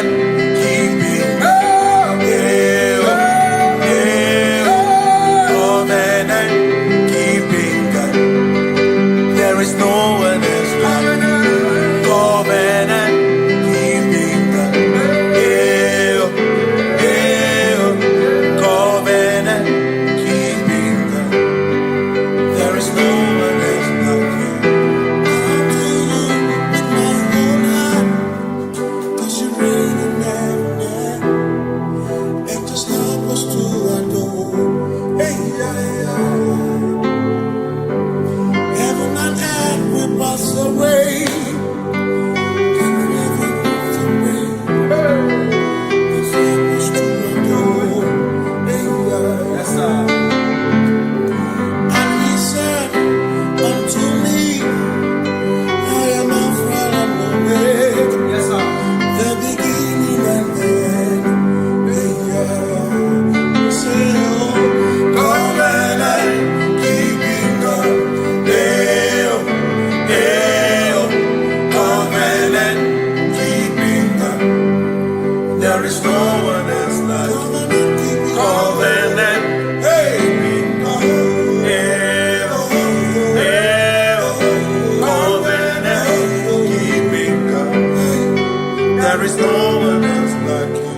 covenant keeping God. Covenant keeping God. There is no one else like covenant keeping God. Covenant keeping God. There is no one else like you. Come to you with my whole heart, 'cause you reign in heaven, and just help us to adore. Hey, yeah, yeah. Heaven and earth will pass away, and never pass away. Just help us to adore. Hey, yeah. Yes, sir. And he said unto me, I am Alpha and Omega. Yes, sir. The beginning and the end. Hey, yeah. He said, oh, covenant keeping God. Covenant keeping God. There is no one else like covenant keeping God. Covenant keeping God. There is no one else like you.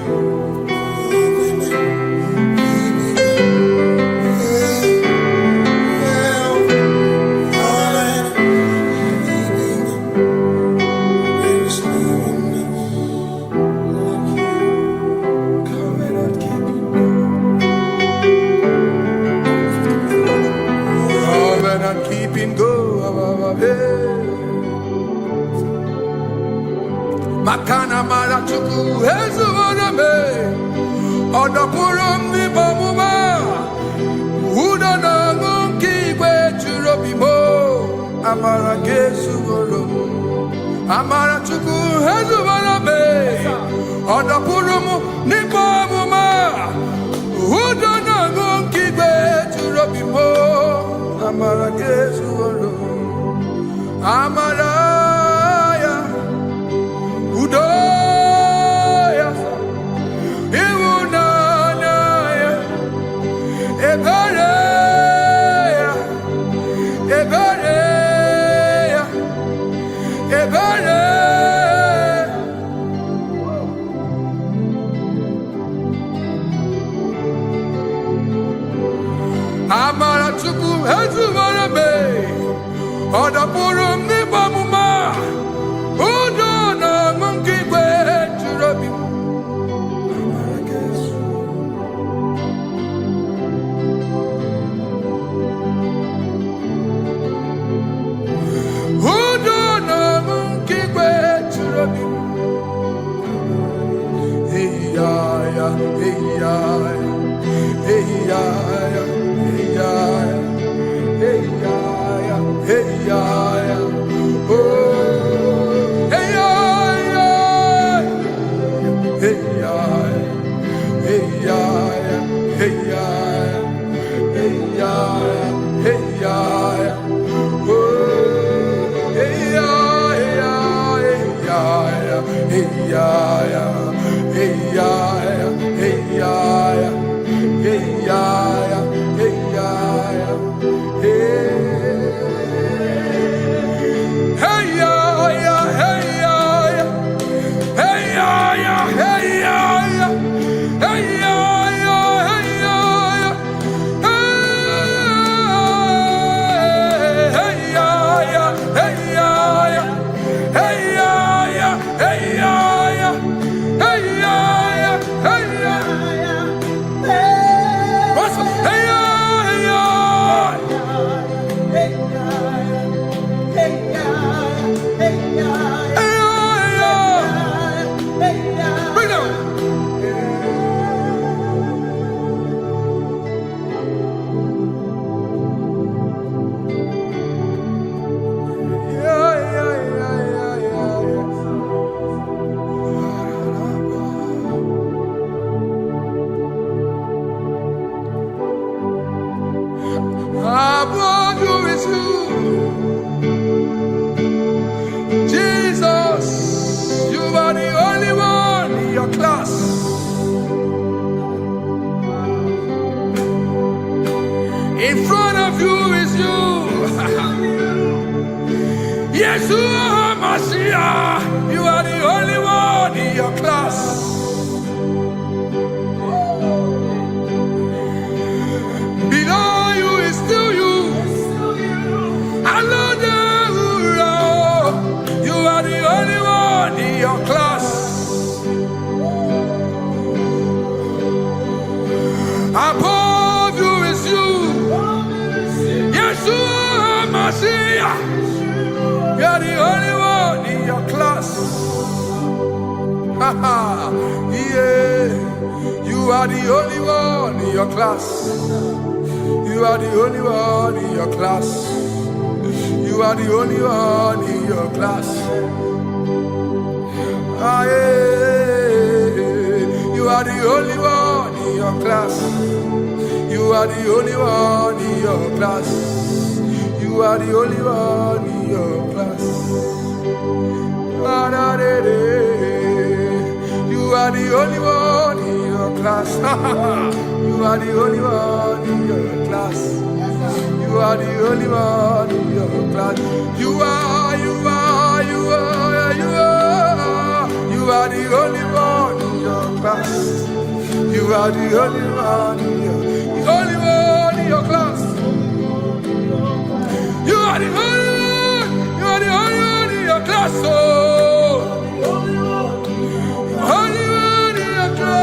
Covenant keeping God. Makana mara chuku hezu waname odapurum ni bamuma uda na ngunki kwe churobimo amara kesu woro amara chuku hezu waname odapurum ni bamuma uda na ngunki kwe churobimo amara kesu woro amara Udoya, Iwunanaya, Ebereya, Ebereya, Ebereya. Amara chuku hezu warabe, odapurum ni bamuma. your class. Below you is still you. Another you are the only one in your class. Above you is you. Yeshua Mashiach. You are the only one in your class. Yeah. You are the only one in your class. You are the only one in your class. You are the only one in your class. Ah, yeah. You are the only one in your class. You are the only one in your class. You are the only one in your class. Ah, da, da, da. You are the only one in your class. You are the only one in your class. You are the only one in your class. You are the only one in your class. You are the only one in your class. You are the only one in your class. Oh, only one in your class.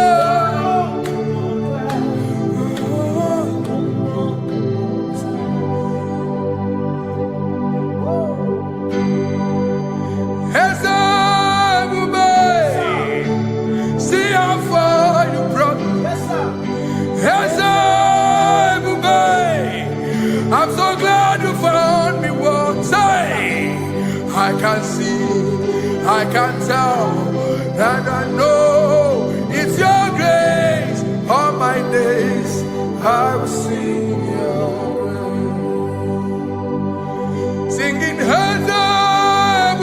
I'm so glad you found me once. I can see, I can tell, and I know it's your grace. All my days I will sing your praise. Singing, hands up,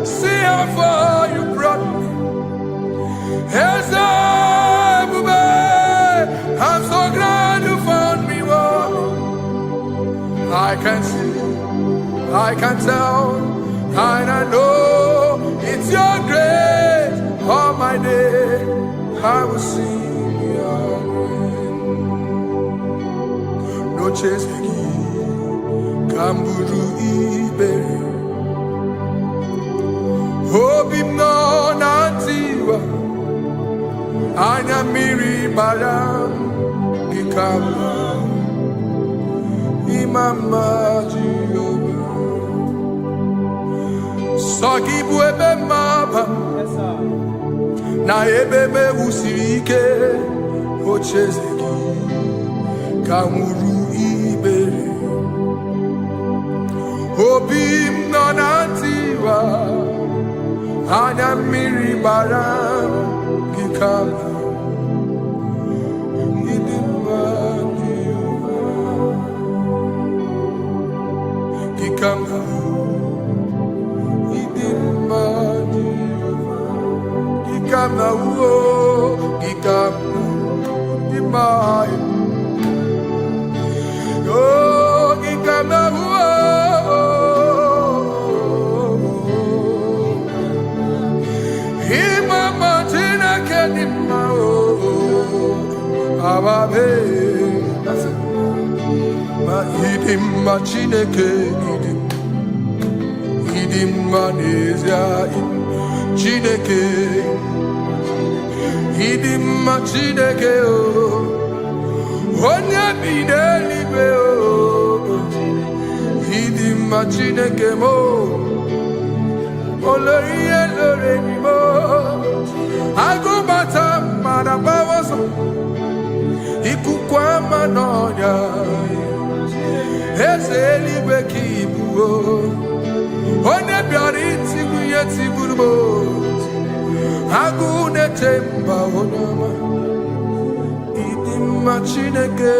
see how far you brought me. Hands up, I'm so glad you found me. I can see, I can tell, and I know it's your grace. All my day I will sing your name. No chase again, Kamburu Ibe. Hobim no Nantiwa, Anya Miri Baram, Ikama. Mama Jehovah, Saki buebe mama, na ebebe usirike, ochezeki, kamuru ibere, obim nonantiwa, anya miri baram, gikama. Chineke idim manezia Chineke idim Chineke o onye bidelibe o idim Chineke mo oloriye lore ni mo agubata marabawoso ikukwa manonya Ezelibe kibuo, one biari tiguye tigubo, agune temba onama. Idimma Chineke,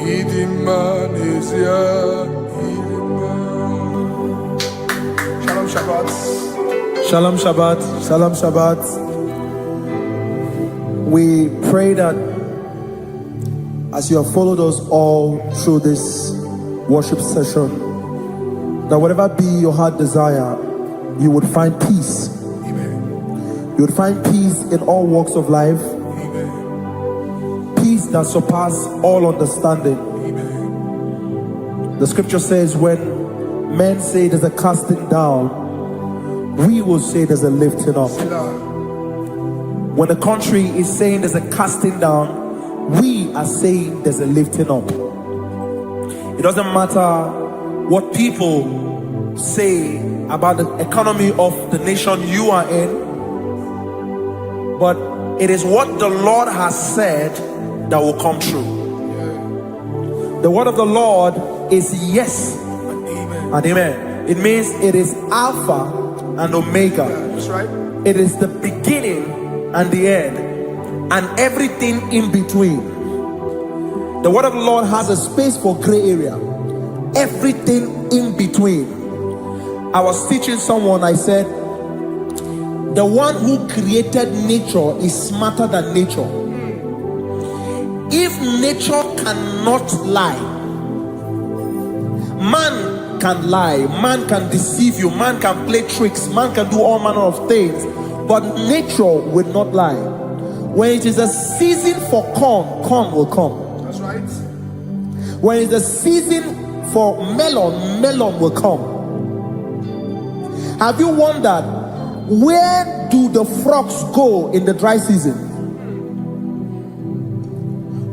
idimma nezia, idimma. Shalom Shabbat. Shalom Shabbat. Shalom Shabbat. We pray that as you have followed us all through this worship session, that whatever be your heart desire, you would find peace. Amen. You would find peace in all walks of life. Amen. Peace that surpasses all understanding. Amen. The scripture says when men say there's a casting down, we will say there's a lifting up. When the country is saying there's a casting down, we are saying there's a lifting up. It doesn't matter what people say about the economy of the nation you are in, but it is what the Lord has said that will come true. The word of the Lord is yes and amen. It means it is Alpha and Omega. That's right. It is the beginning and the end, and everything in between. The word of the Lord has a space for gray area. Everything in between. I was teaching someone, I said, the one who created nature is smarter than nature. If nature cannot lie, man can lie, man can deceive you, man can play tricks, man can do all manner of things, but nature will not lie. When it is a season for corn, corn will come. That's right. When it's a season for melon, melon will come. Have you wondered, where do the frogs go in the dry season?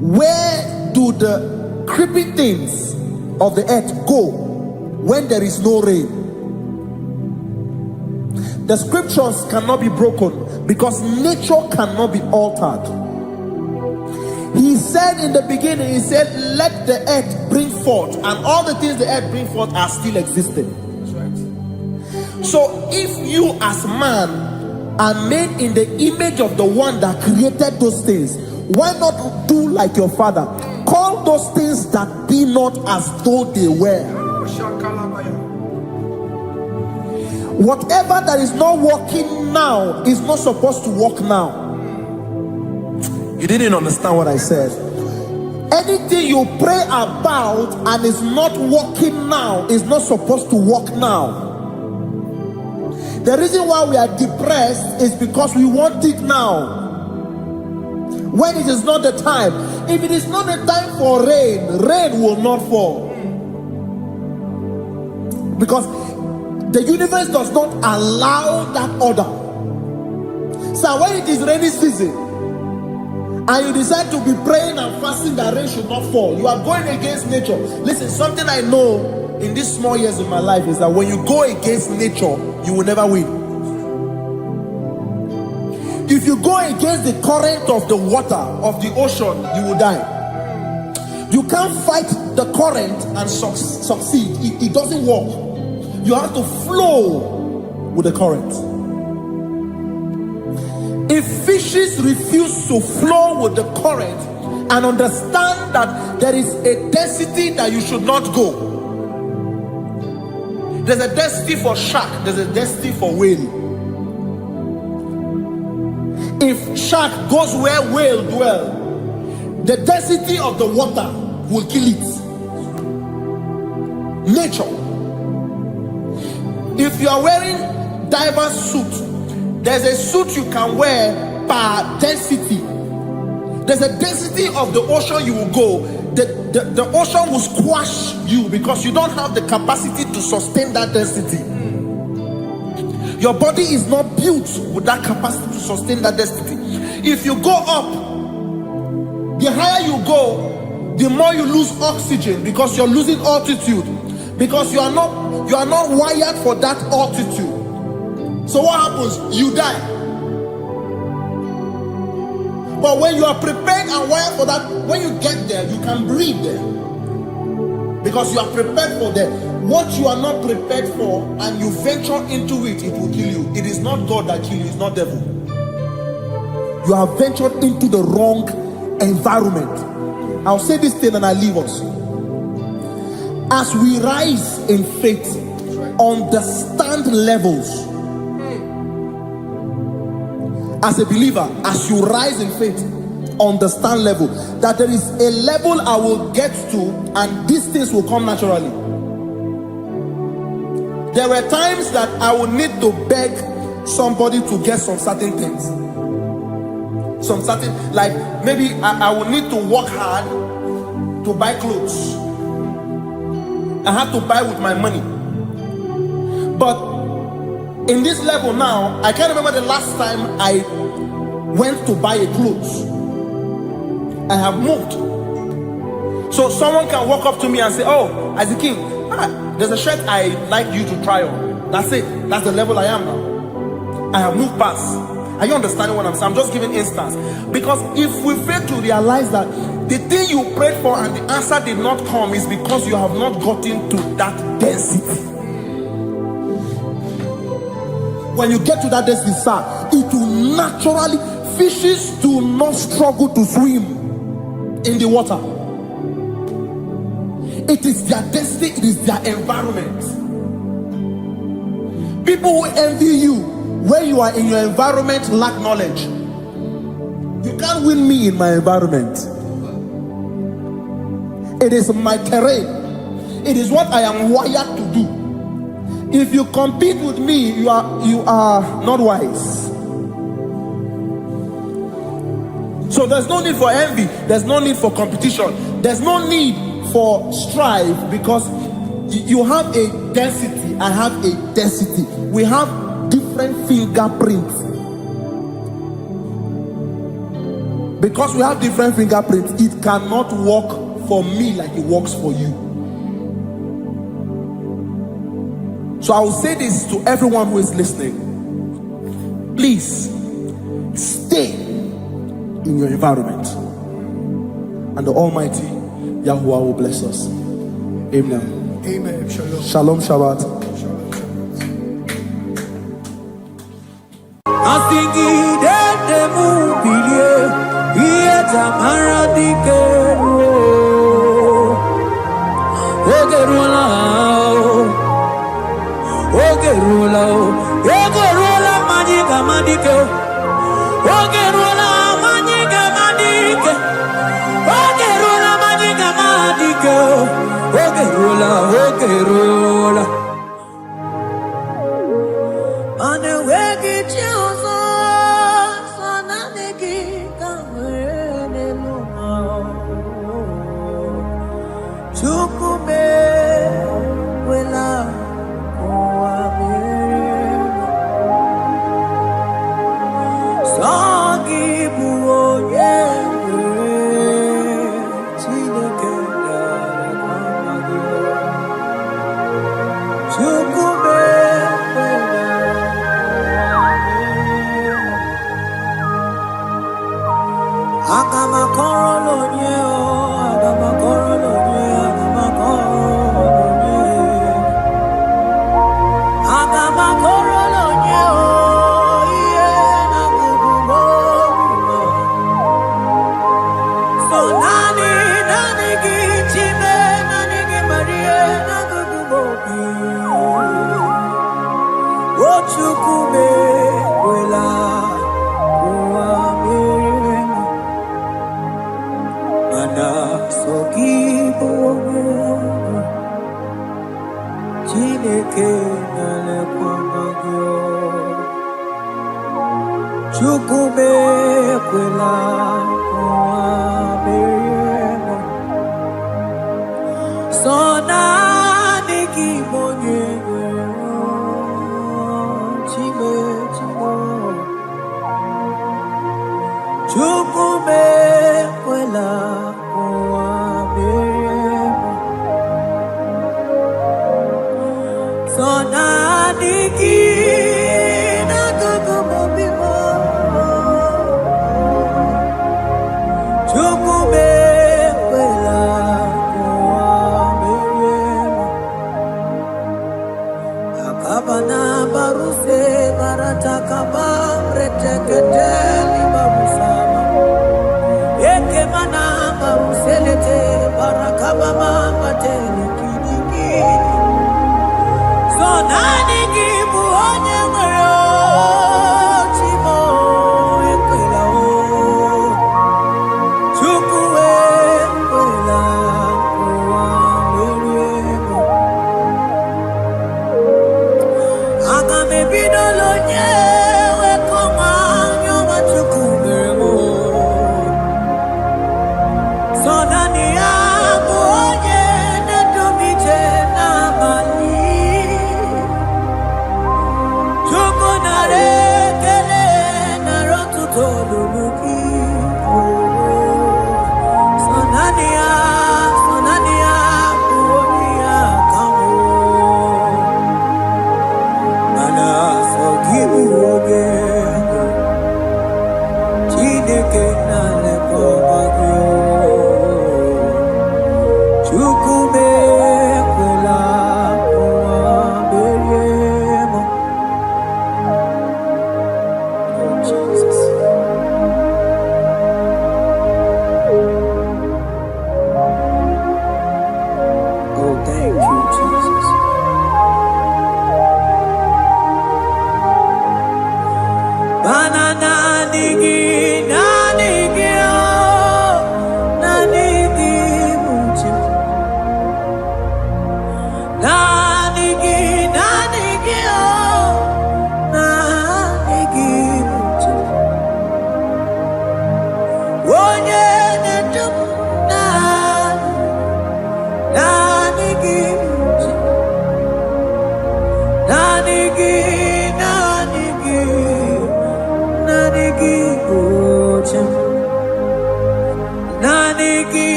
Where do the creeping things of the earth go when there is no rain? The scriptures cannot be broken because nature cannot be altered. He said in the beginning, he said, let the earth bring forth, and all the things the earth bring forth are still existing. That's right. So if you as man are made in the image of the one that created those things, why not do like your father? Call those things that be not as though they were. Whatever that is not working now is not supposed to work now. You didn't understand what I said. Anything you pray about and is not working now is not supposed to work now. The reason why we are depressed is because we want it now, when it is not the time. If it is not the time for rain, rain will not fall, because the universe does not allow that order. So when it is rainy season and you decide to be praying and fasting that rain should not fall, you are going against nature. Listen, something I know in these small years of my life is that when you go against nature, you will never win. If you go against the current of the water of the ocean, you will die. You can't fight the current and succeed. It doesn't work. You have to flow with the current. If fishes refuse to flow with the current and understand that there is a density that you should not go, there's a density for shark, there's a density for whale. If shark goes where whale dwell, the density of the water will kill it. Nature. If you are wearing diver's suit, there's a suit you can wear per density. There's a density of the ocean you will go. The ocean will squash you because you don't have the capacity to sustain that density. Your body is not built with that capacity to sustain that density. If you go up, the higher you go, the more you lose oxygen because you're losing altitude, because you are not wired for that altitude. So what happens? You die. But when you are prepared and wired for that, when you get there, you can breathe there, because you are prepared for that. What you are not prepared for and you venture into it, it will kill you. It is not God that kills you, it's not devil. You have ventured into the wrong environment. I'll say this thing and I leave us. As we rise in faith, understand levels. As a believer, as you rise in faith, understand level. That there is a level I will get to and these things will come naturally. there were times that I would need to beg somebody to get some certain things. Some certain, like maybe I would need to work hard to buy clothes. I had to buy with my money. But in this level now, I can't remember the last time I went to buy a clothes. I have moved. So someone can walk up to me and say, oh, Isaac King, there's a shirt I like you to try on. That's it. That's the level I am now. I have moved past. Are you understanding what I'm saying? I'm just giving instance. Because if we fail to realize that the thing you prayed for and the answer did not come is because you have not gotten to that density. When you get to that density, sir, it will naturally, fishes do not struggle to swim in the water. It is their destiny, it is their environment. People who envy you when you are in your environment lack knowledge. You can't win me in my environment. It is my terrain. It is what I am wired to do. If you compete with me, you are not wise. So there's no need for envy. There's no need for competition. There's no need for strife, because you have a density. I have a density. We have different fingerprints. Because we have different fingerprints, it cannot work for me like it works for you. So I will say this to everyone who is listening. Please stay in your environment, and the Almighty Yahuwah will bless us. Amen. Amen. Shalom. Shalom Shabbat.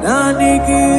Nanigi,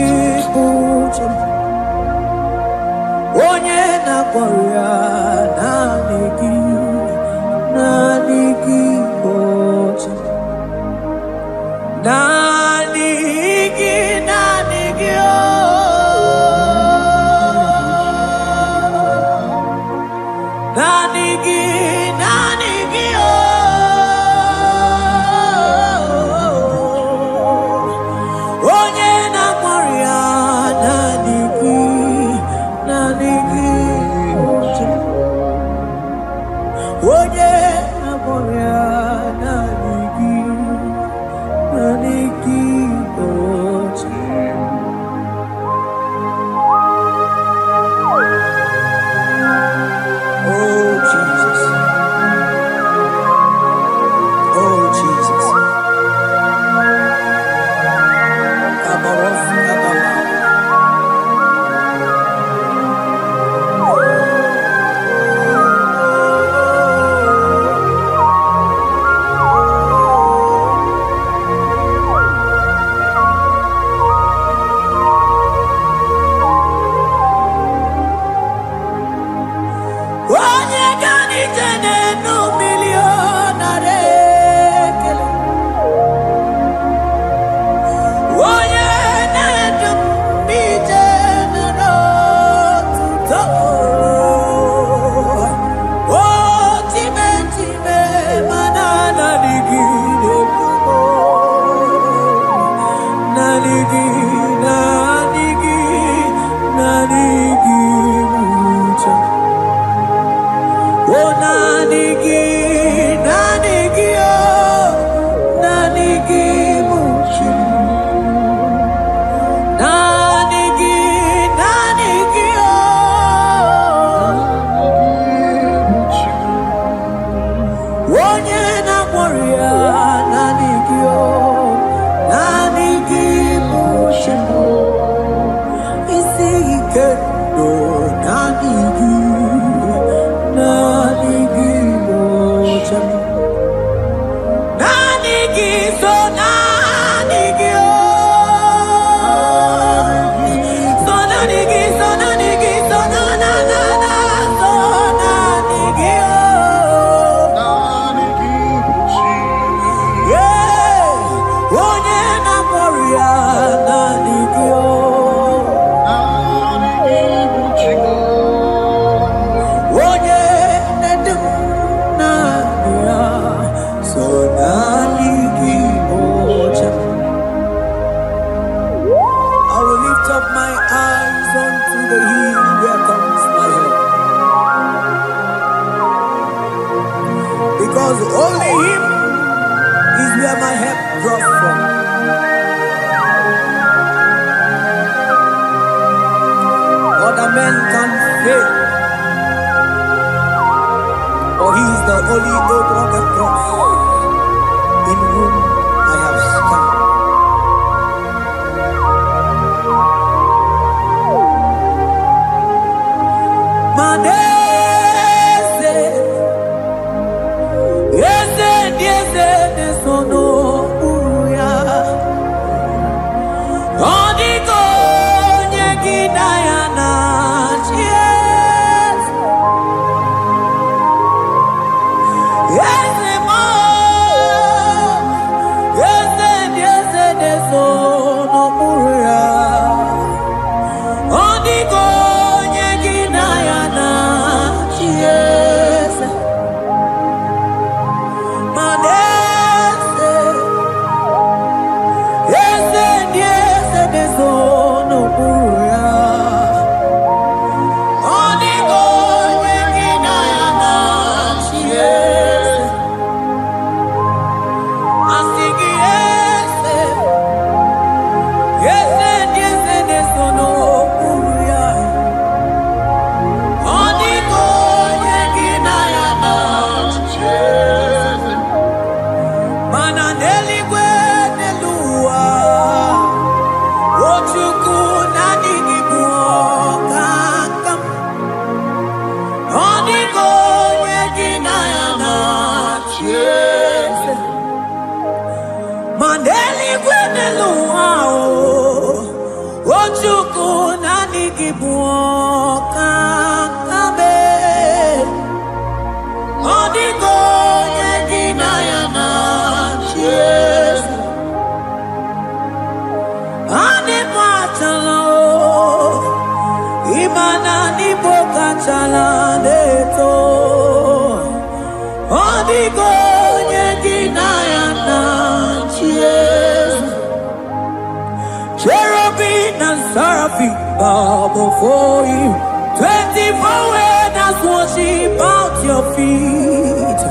Bow before you, 24 elders worship at your feet.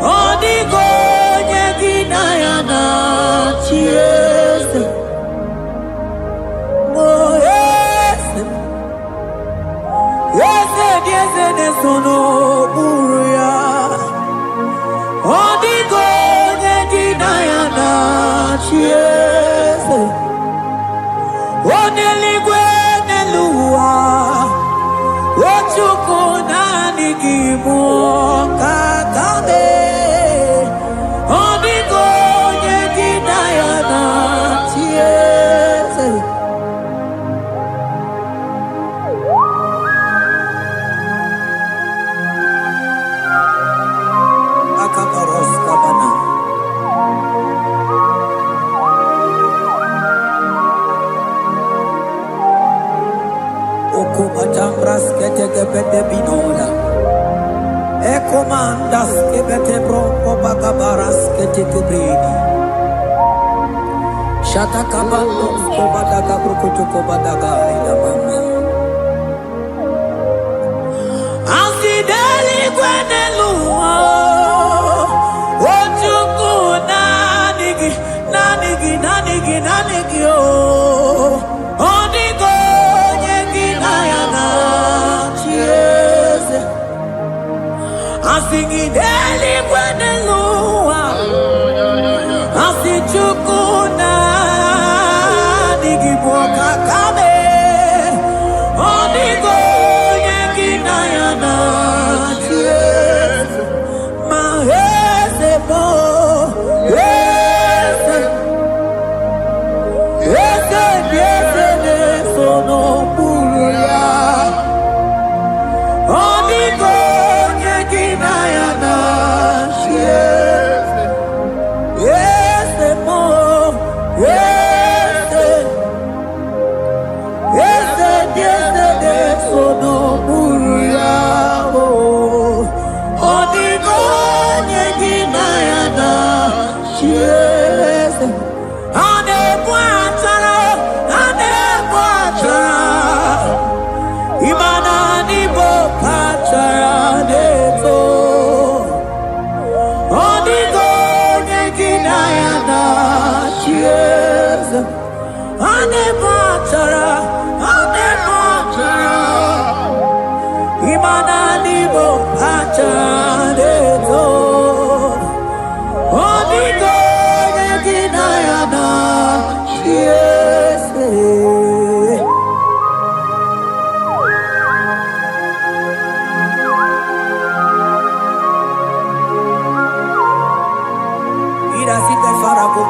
Odigonye ginayana cheers. Oh yes, yes, yes, yes, no buria. Odigonye ginayana cheers. Oneligwe comandas que vete bronco bagabaras que te cubridi. Shata kabandos ko badaga brukutu ko badaga ila mama. Asideli kwenelua. Ojuku nanigi oh. Onigo nyegi nayana chieze. Asigideli kwenelua. Asijuku nanigi boka kame. Onigo nyegi nayana chieze. Maheze mo.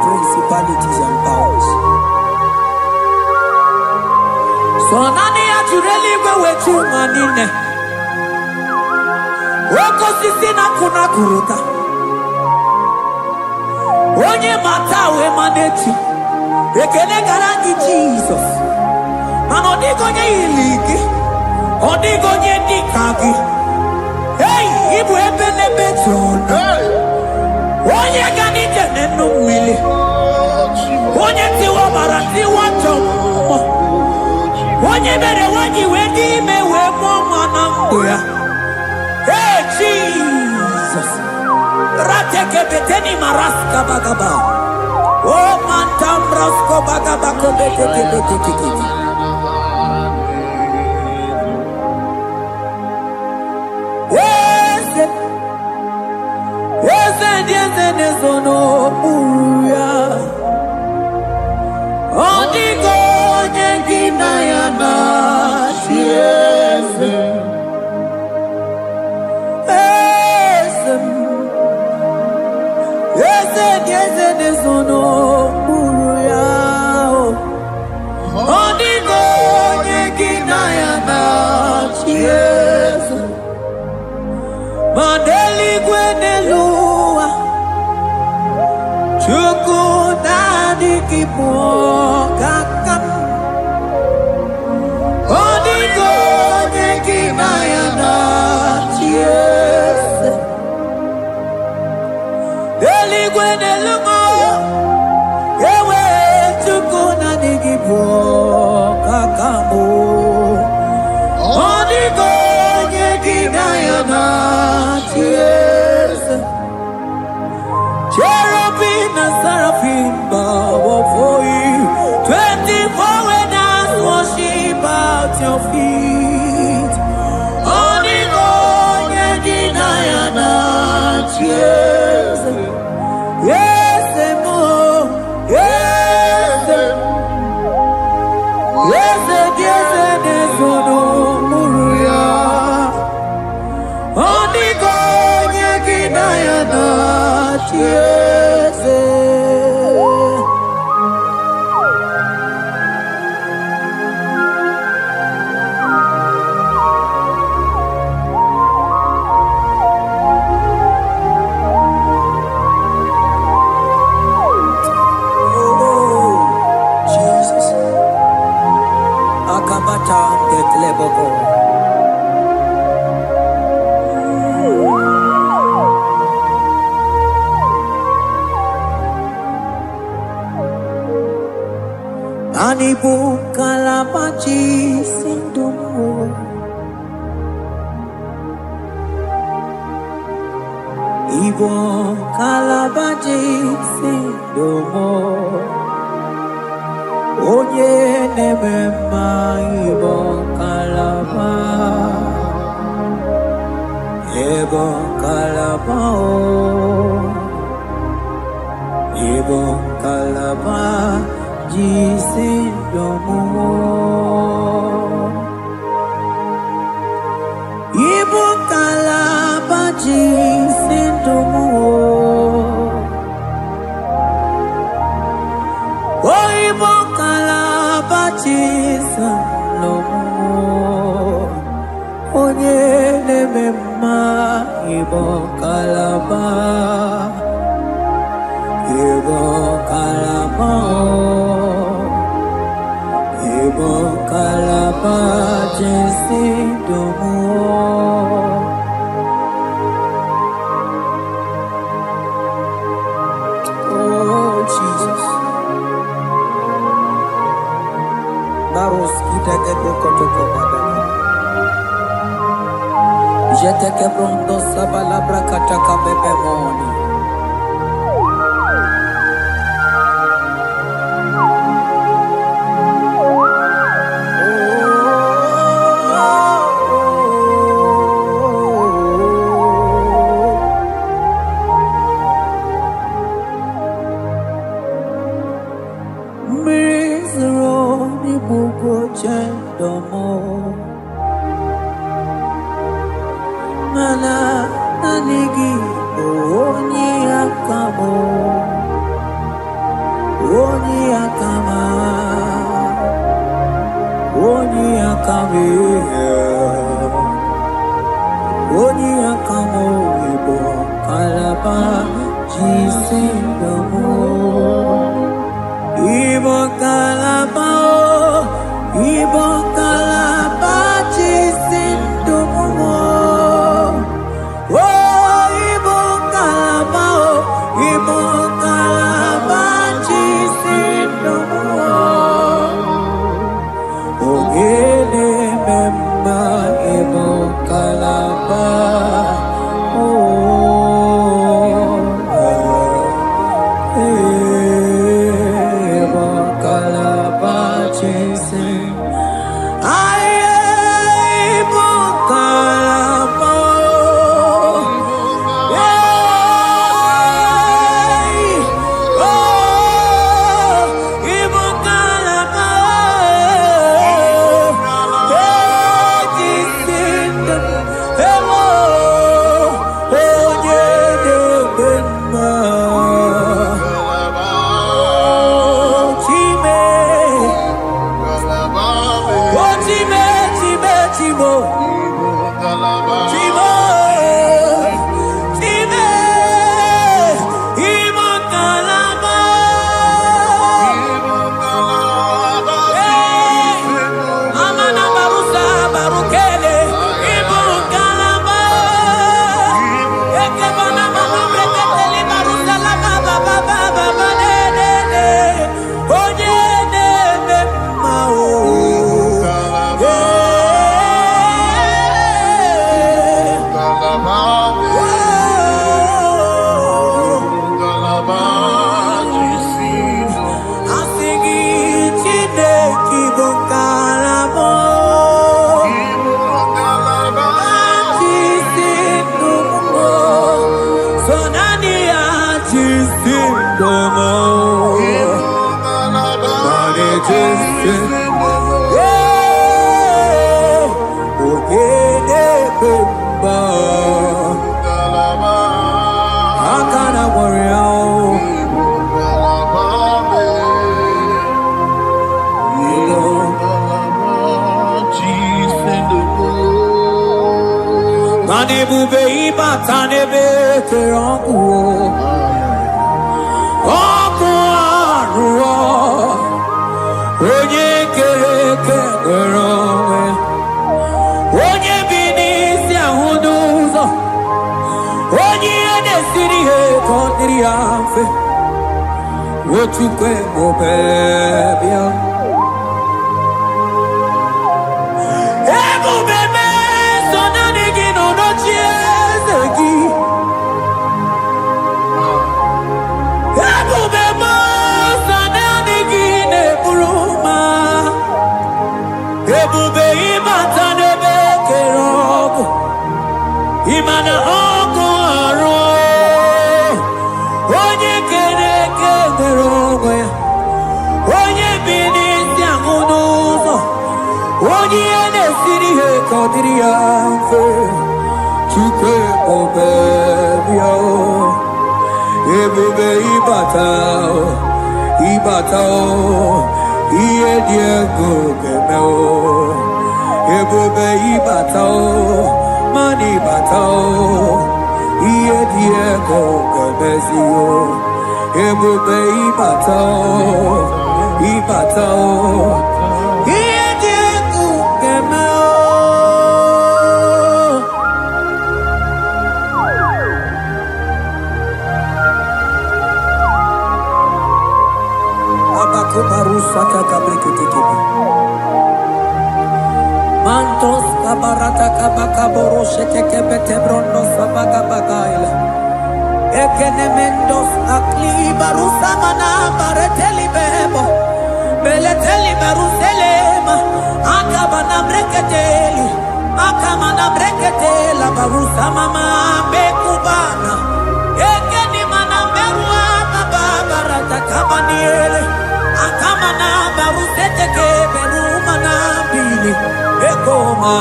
Principalities and powers. So nani actually go with you manine. Woko sisi na kuna kuruta. Onye matawe maneti. Ekele garangi Jesus. Mano digo nye iligi. Odigo nye dikagi. Hey, ibu ebele beton. Onye gani jene numili. Onye tiwa marati wachomo. Onye bere wanyi wedi mewe mwana mbuya. Hey Jesus. Rateke beteni maraska bagaba. Oh mantambrasko bagaba kobeteke beteke. Sono uya Odigo nyengina yana chieze Ese sono uya Odigo nyengina yana chieze Mandeli gwenelua Chukuna kipo kakam Odigo nyengina yana chiese Deli gwene lungo Ewe chukuna kipo kakamu Odigo nyengina yana chiese Cherubim and seraphim bow before you. 24 elders worship at your feet. Onigo nyengina yana chieze. Yes, mo. Yes, nesono muruya. Onigo nyengina yana chieze. Akabata de Tleboko. Manibu kalabachi sindumo. Ibo kalabachi sindumo. Oye nemema ibo kalaba. Ibo kalaba Ibo kalaba jisindomo. Ibo kalaba jisindomo. Oh, Ibo kalaba jisindomo. Onye nemema Ibo kalaba. Ibo kalaba, Ibo kalaba, jisindomo. Oh Jesus, baros kita ketoko badana. Jete kebrondo sabalabra kataka bebemoni. Mana nanigi oni akamo oni akama oni akame oni akamo ibo kalaba jisindomo. Ibo kalaba Ibo kalaba jisindomo. Oh, Ibo kalaba Ibo kalaba jisindomo. Ogele memba Ibo kalaba. Ibo kalaba jisindomo. Manebube ibatanebe terangu oku aruo onye kereke werowe onye binisi ahuduzo onye edesiri he kondiri afe wotukwe mobebia Imana ọkụ arụ onye kere eke nwere onwe ya, onye bi n'isi ahụ n'ụzọ, onye ihe na-esiri ihe ka ọ dịrị ya mfe. Chukwu ebube bịa o, ebube ịbata o, ịbata o, ihe dị egwu ga-eme o. Ebube ịbata o, mana ịbata o, ihe dị egwu ga-emezi o. Ebube ịbata o, ịbata o, ihe dị egwu ga-eme o. Abakubarusa kabreketekebe mantos kabarata kabakaboroshe tekebete brondo sabagabagaila ekenemendos aklibarusa mana bareteli bebo beleteli baruselema akabana breketeli akamana breketela barusa mama bekubana ekeni mana berua babarata kabaniele akamana barusete keberumana bili ekoma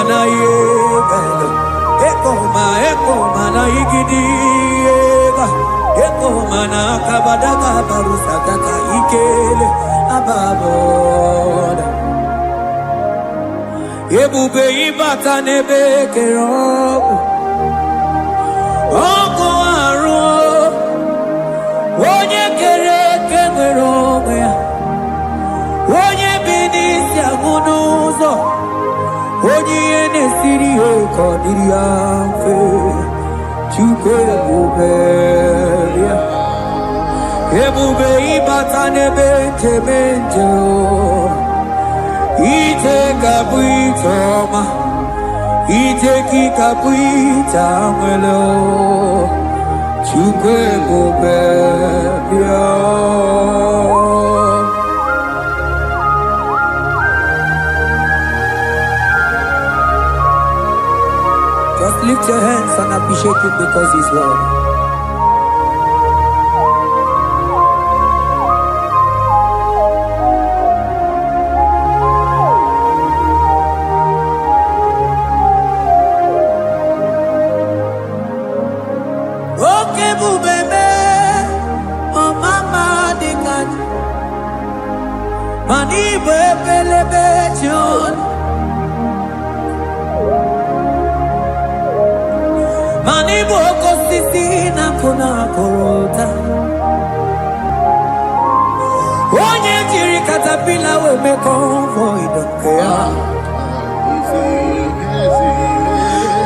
na yegalo ekoma na igidiega ekoma na kabadaga barusata ka ikele ababoda ebube ibata nebe kerobu oko aru onye kere eke nwere onwe ya, onye bi n'isi ahụ n'ụzọ, onye ihe na-esiri ihe ka ọ dịrị ya mfe. Chukwu ebube ya, ebube ịbata n'ebe nchebe nje o. Ije ga-abụ ije ọma, ije gị ga-abụ ije anwele o. Chukwu ebube bịa. Just lift your hands and appreciate him because he's worthy. Okay, bubebe, oh mama dikat, mani bebelebe John. Mani boko sisi na kuna korota. Onye jiri katapila we me convoy don't care.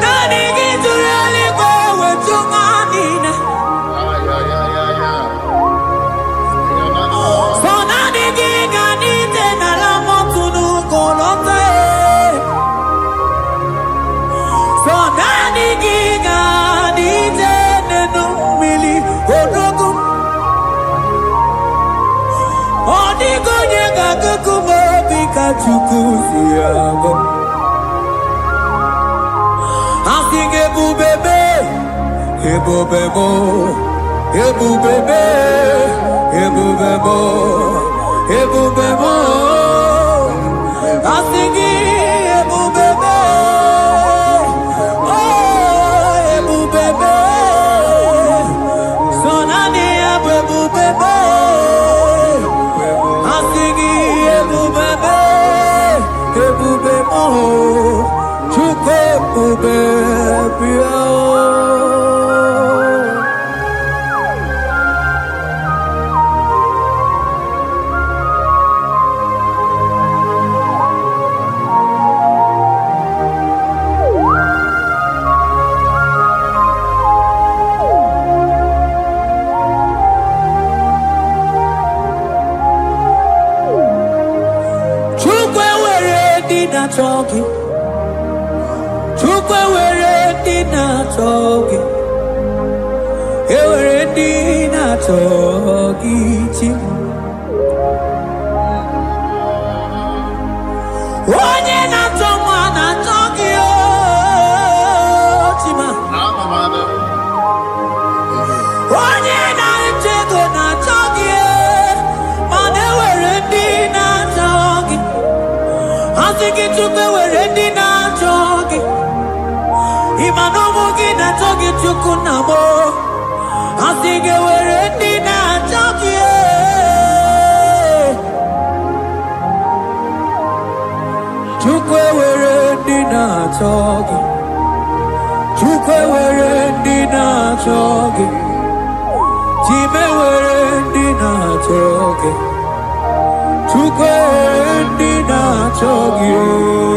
Nani gidurali go we chumanina. So nani gigani te na la motunu kolota. So nani gigani te no mili odogu. Odigo nyega kukumo bika chukuziago. Asing ebubebe, ebubebo, ebubebe, ebubebo, ebubebo. Asing ebubebe, oh ebubebe. Sonani ebubebe, asing ebubebe, ebubebo. Chukwu ebube bịa. Chukwu ewere dị na-achọ gị. Chukwu ewere ndị na-achọ gị. Ewere ndị na-achọ gị chi. Onye na-achọ nwa na-achọ gị o. Asigi chukwe weredi na chogi. Imanomo gina chogi chukunamo. Asigi weredi na chogi. Chukwe weredi na chogi. Chukwe weredi na chogi. Chime weredi na chogi. Chukwe weredi na chogi.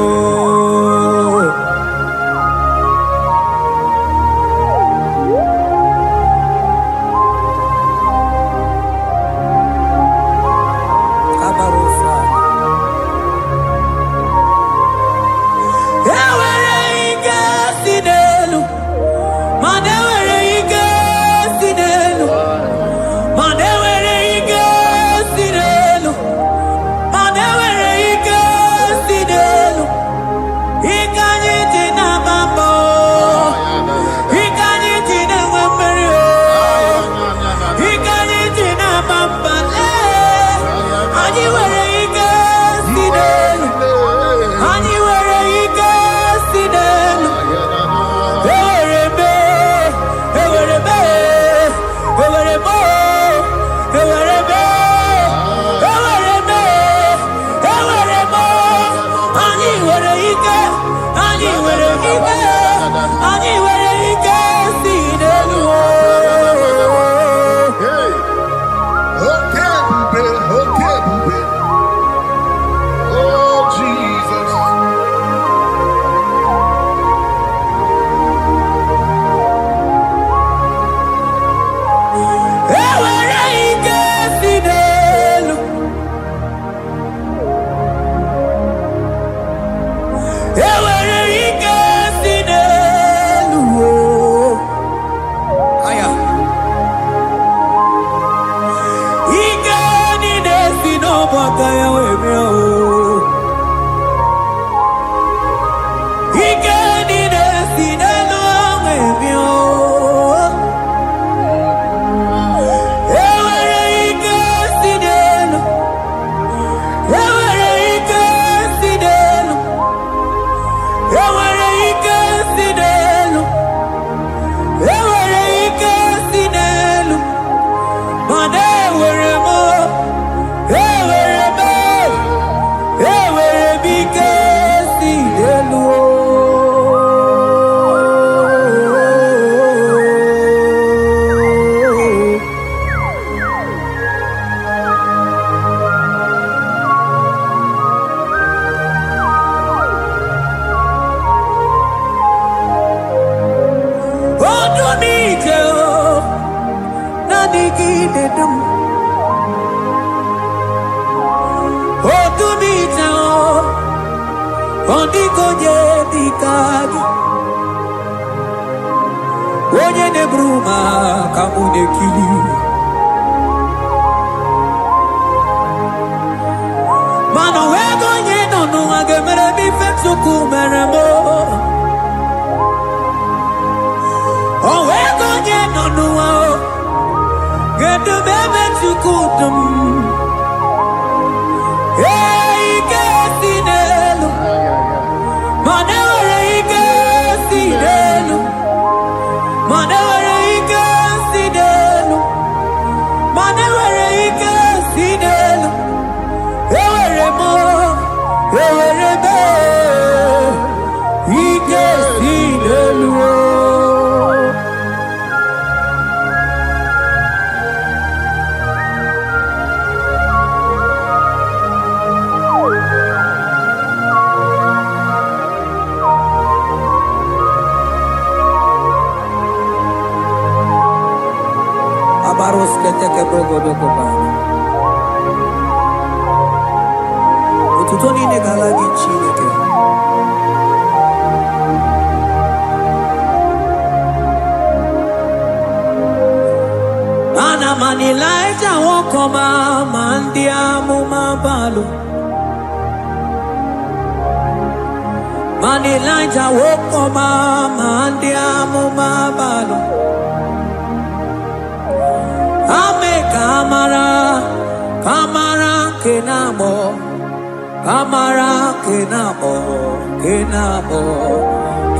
Amara kenabo,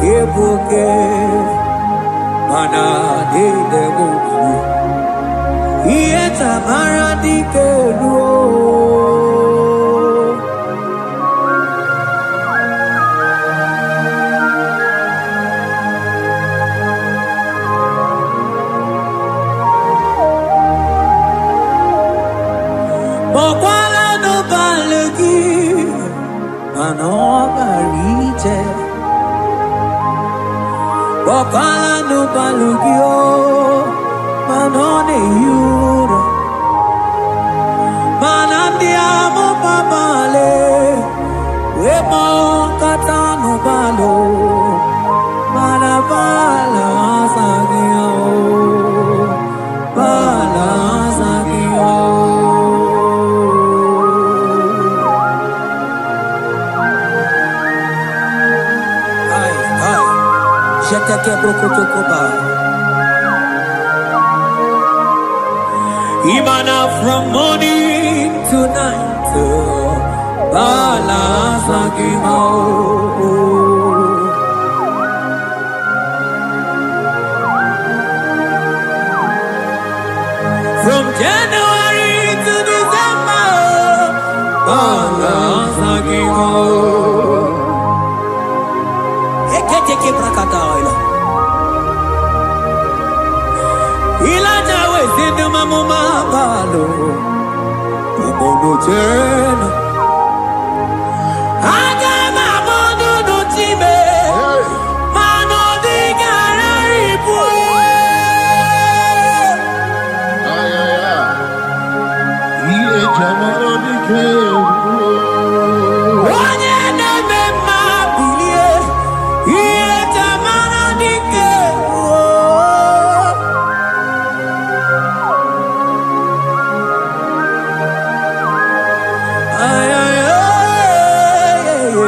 kebuke, mana de debu. Ieta mara di keduo. Mokwala no balegi, mano barite. Mokwala no balugio, mano ne yuro. Manandiamo babale, we mo katano balo, manabala sagio, bala sagio. Jete quebro kutukuba. Imana from morning to night, balance agimo. From January to December, balance agimo. Ekete brakadaila. Ilaja we zindu mamuma balo. Umono tena. Aga mamono no time. Mano di gararipu. Ay, ay, ay. Ile jamaro di kebu. Onye neme mabilie. Iye tamana di kebu. Ay, ay, ay, ay, ay.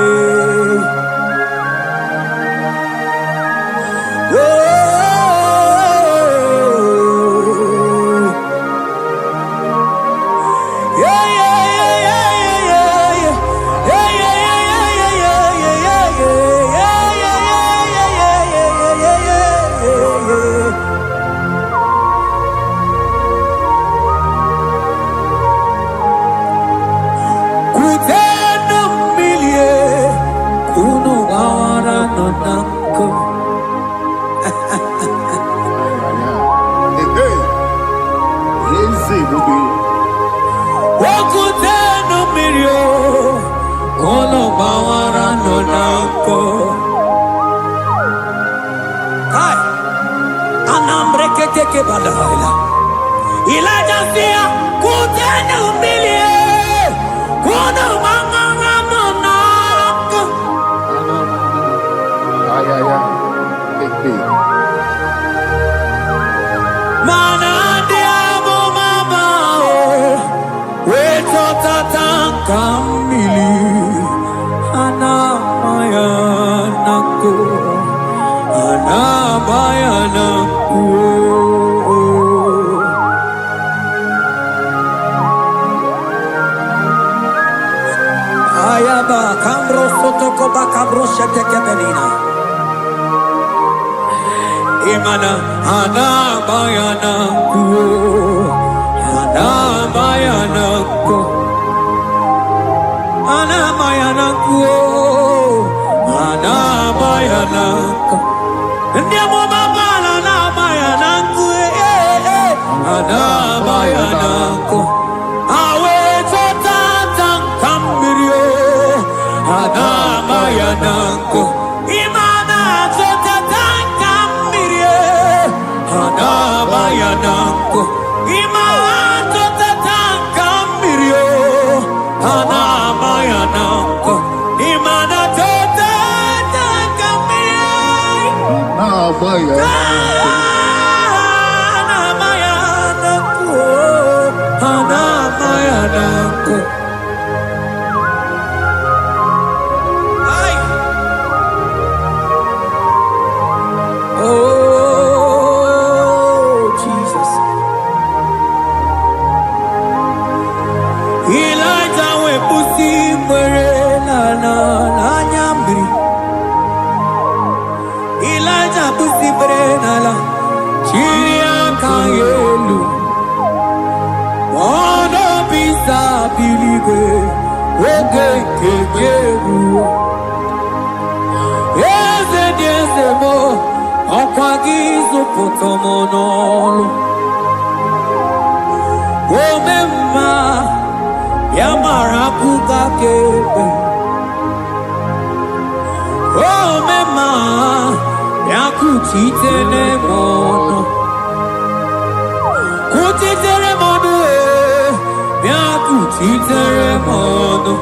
Elijah sia kutena umilie kuno mama nako Ay, ay, ay. mana diamo mama we tata kamili ana maya nako Ayaba kambro sotoko bakabro sheteke belina. Imana ana bayana kuo, ana bayana kuo, ana bayana kuo, ana bayana kuo. Ndiamo mabala na bayana kuo, ana bayana kuo. Awe tata kambirio. Anabayanako Imana Totatankambirie Anabayanako Imana Totatankambirie Anabayanako Imana Totatankambirie Anabayanako Anabayanako Elijah we pusi mwere busibrenala chiria kayelu ono bisa biligwe oge kejeru eze diezemo ọkwa gị zụpụta m n'ọlụ ome mma ya mara akụkọ aka ekpe ome mma ya kụchitere m ọnụ kụchitere m ọnụ ya kụchitere m ọnụ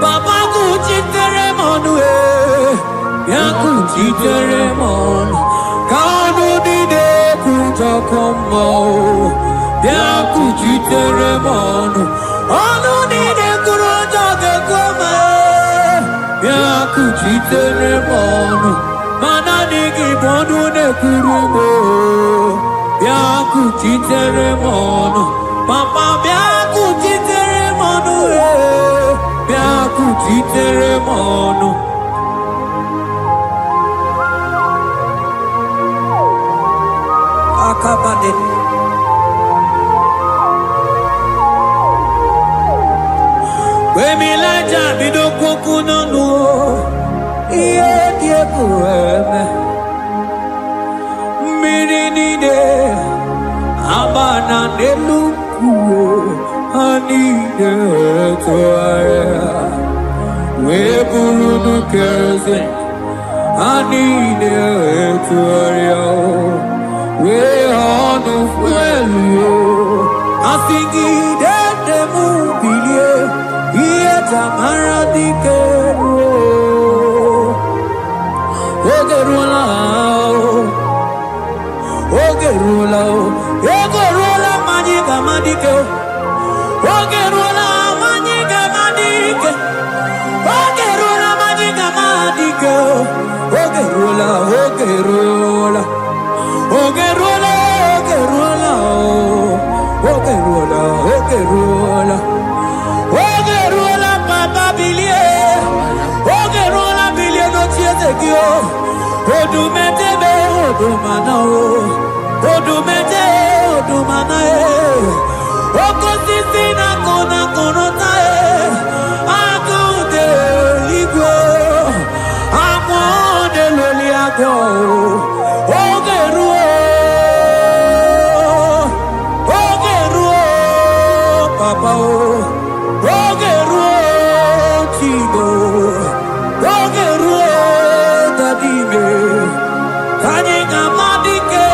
papa kụchitere m ọnụ ya kụchitere m ọnụ ka ọnụ niile kwujọkọ mma ya kụchitere m ọnụ ọnụ niile kwuru ụjọ ga-ekwe ma ya kụchitere m ọnụ mana n'ihi bụ ọnụ na-ekwuru m ya kụchitere m ọnụ papa bịa kụchitere m ọnụ bịa kụchitere m ọnụ akabade wemilaja bidokwoku n'ọnụ ihe dị egwu eme mmiri niile agbana n'elu kwuo ha niile tụgharịa wee bụrụ n'ukeze ha niile tụgharịa wee ọnụ fuelu asị gị dede m bilie ihe tamara dike oge ruola oge ruola ego ruola mmanya ga-ama dike oge ruola mmanya ga-ama dike oge ruola mmanya ga-ama dike oge ruola oge ruola oge ruola oge ruola oge ruola oge ruola oge ruola papa bilie oge ruola bilie n'ochieze gị odumetebe odumana odumete odumana okosisi na kona konota agụde igwe agwọ deloli agwọ oge ruo papa oge ruo chigo oge ruo dadime kanye gamadike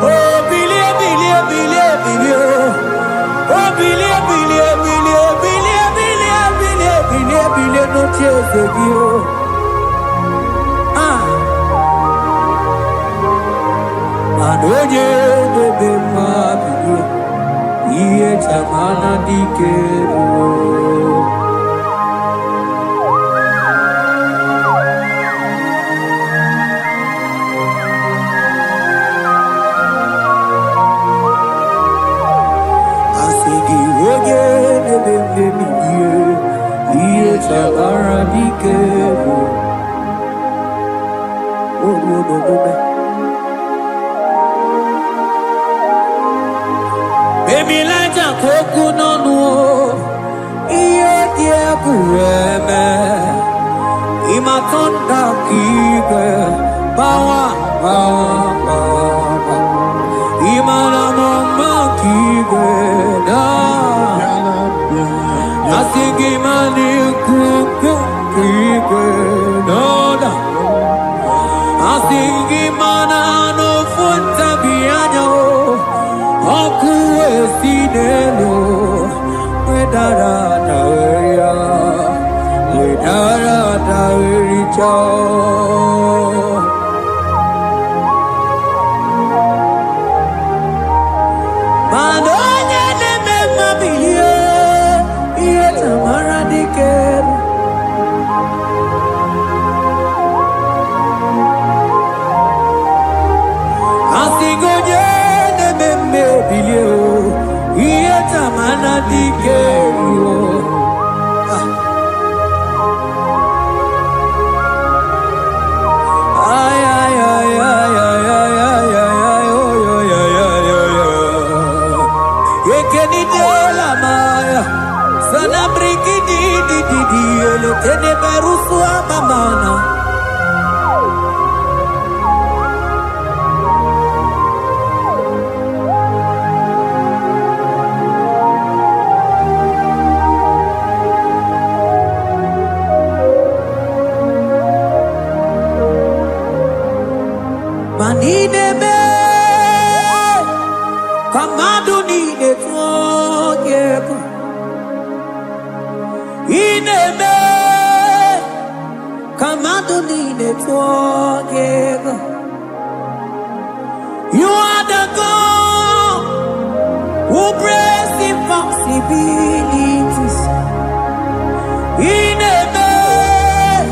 o bilie bilie bilie bilie o bilie bilie bilie bilie bilie bilie bilie bilie no chieze bio adoje bebe ma bilie iye tamana dike asigi oge bebe iye tamana dike Emilaja koku n'ọnụ ihe dị egwu eme ịmatọnda ka igwe bawa ịmara mma ka igwe na asị gị ma n'ikuku ka igwe n'ọda asị gị ma na n'ofu ntabi anya ọkụ esi n'elu wedara dawericha mana onye na-eme mmabi ihe tamara dike asị gị onye bilie ihe tamana dike o together. You are the God who breaks impossibilities. In a man,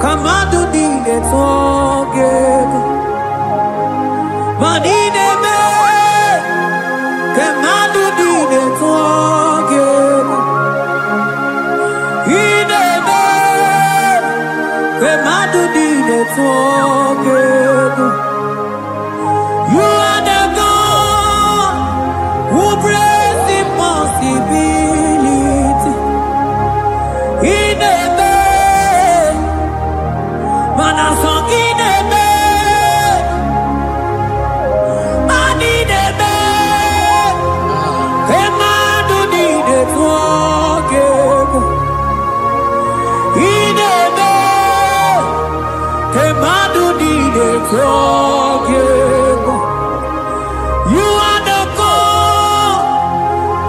come on to do it together. But in a man, come on to do it together. In a man, come on to do it together. You are the God who breaks impossibility. In a man, man a song in a man, man in a man, a man who need it together. In a man, a man who need it together. You are the God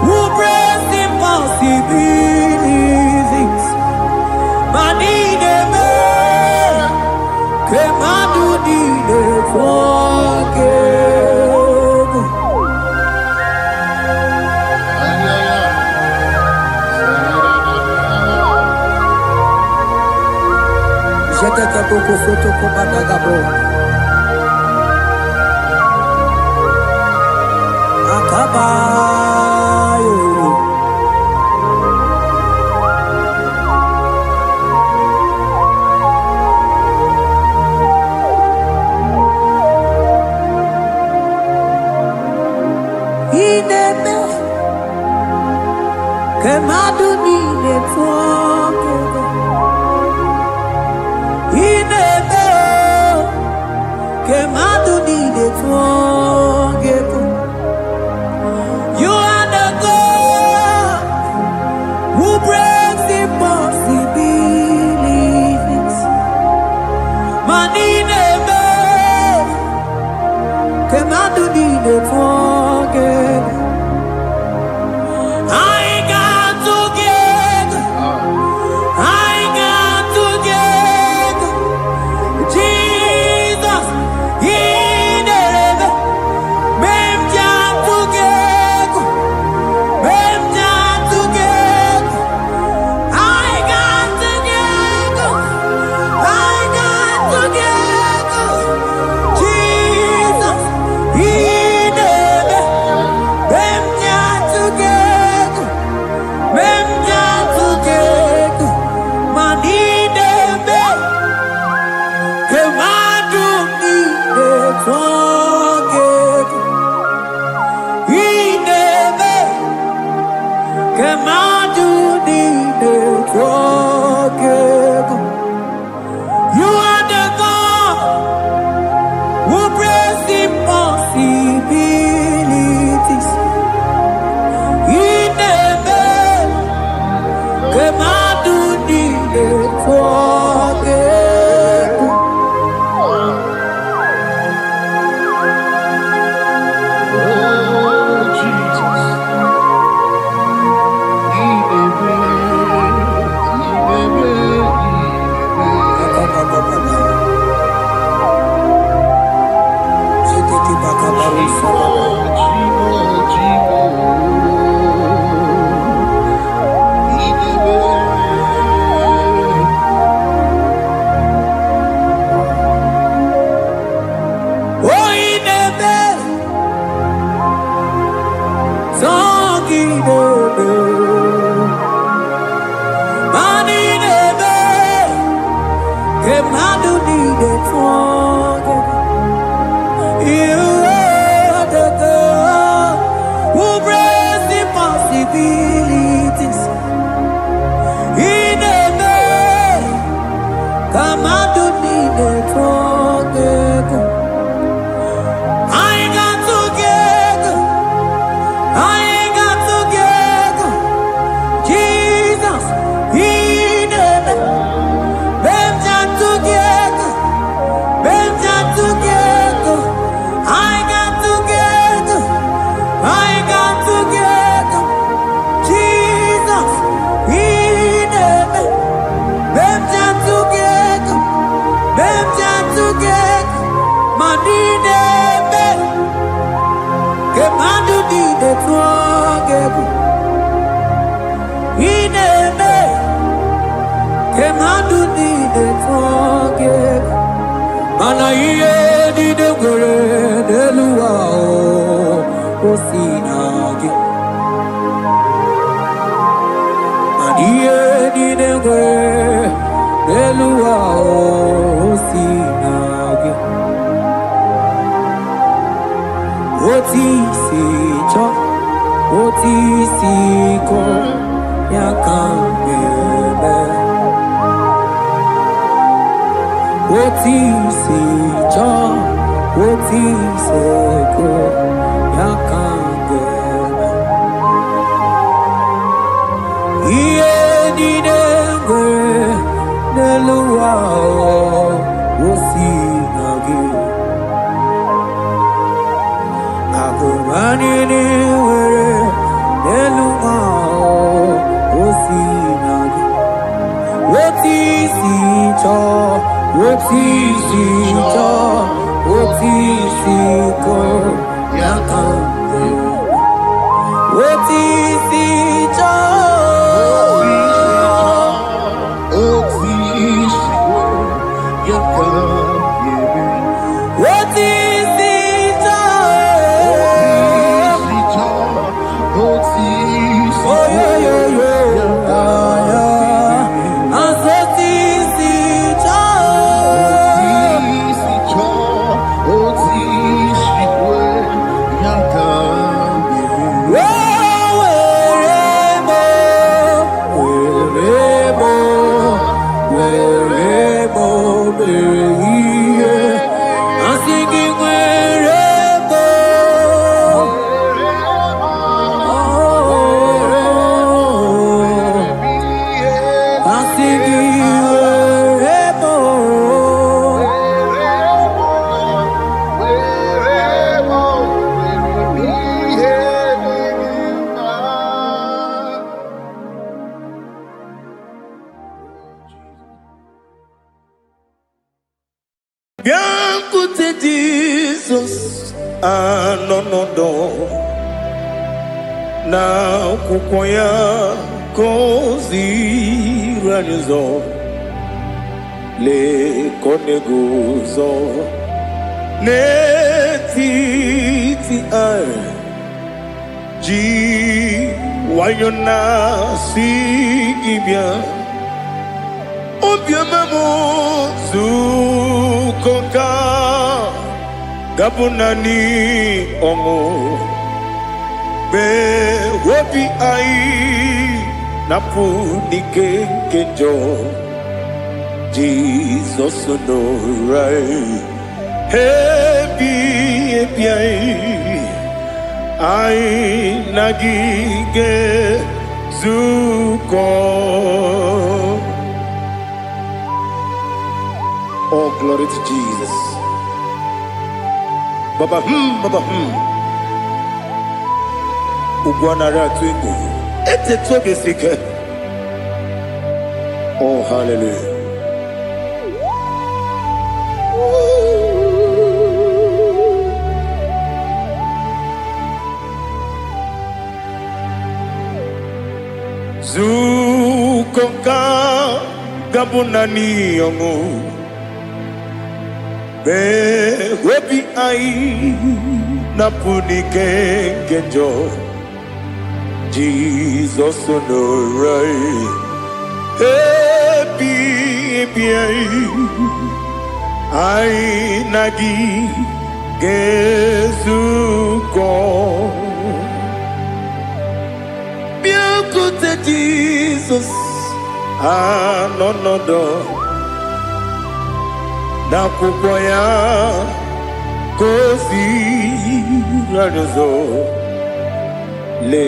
who breaks impossibilities. Man in a man, came out to need it together. J'étais beaucoup photo comme un vagabond. Akabayo. Inebe kemaduni netwakego. Inebe kemaduni netwakego. You are the God who breaks impossibilities. Maninebe, kemaduni netwakego. I got together, I got together. Jesus, Inebe, mem jam together. You are the God who breaks impossibilities. Ben get Madine be Ke madu di de tuagebu Ine be Ke madu di de tuagebu Mana iye di de gore de luwa o sinage Iye di de gore de luwa o sinage Oti si cho Oti si ko yakambebe Oti si cho Oti se ko yakambebe Iye di dengwe Neluwa o sinage Akumani ni were Neluwa o sinage Oti si cho Oti si cho Oti si ko yakambebe Oti si cho Biancote Jesus anonodo na kukoya kozi ranizo le koneguzo ne titi ai ji wayona sigibia obiamamo zukoka gabunani omo be wobi ai napu nikenjo Jesus no right happy ai nagige zuko. Oh, glory to Jesus. Baba Baba Ugwanara twingu. Ete toge sike. Oh, hallelujah. Zukonka gabunani yongu. Be webi ai napuni kenjo Jesus no right happy ai nagi gezuko biancote Jesus anonodo na kukoya kozi ranizo le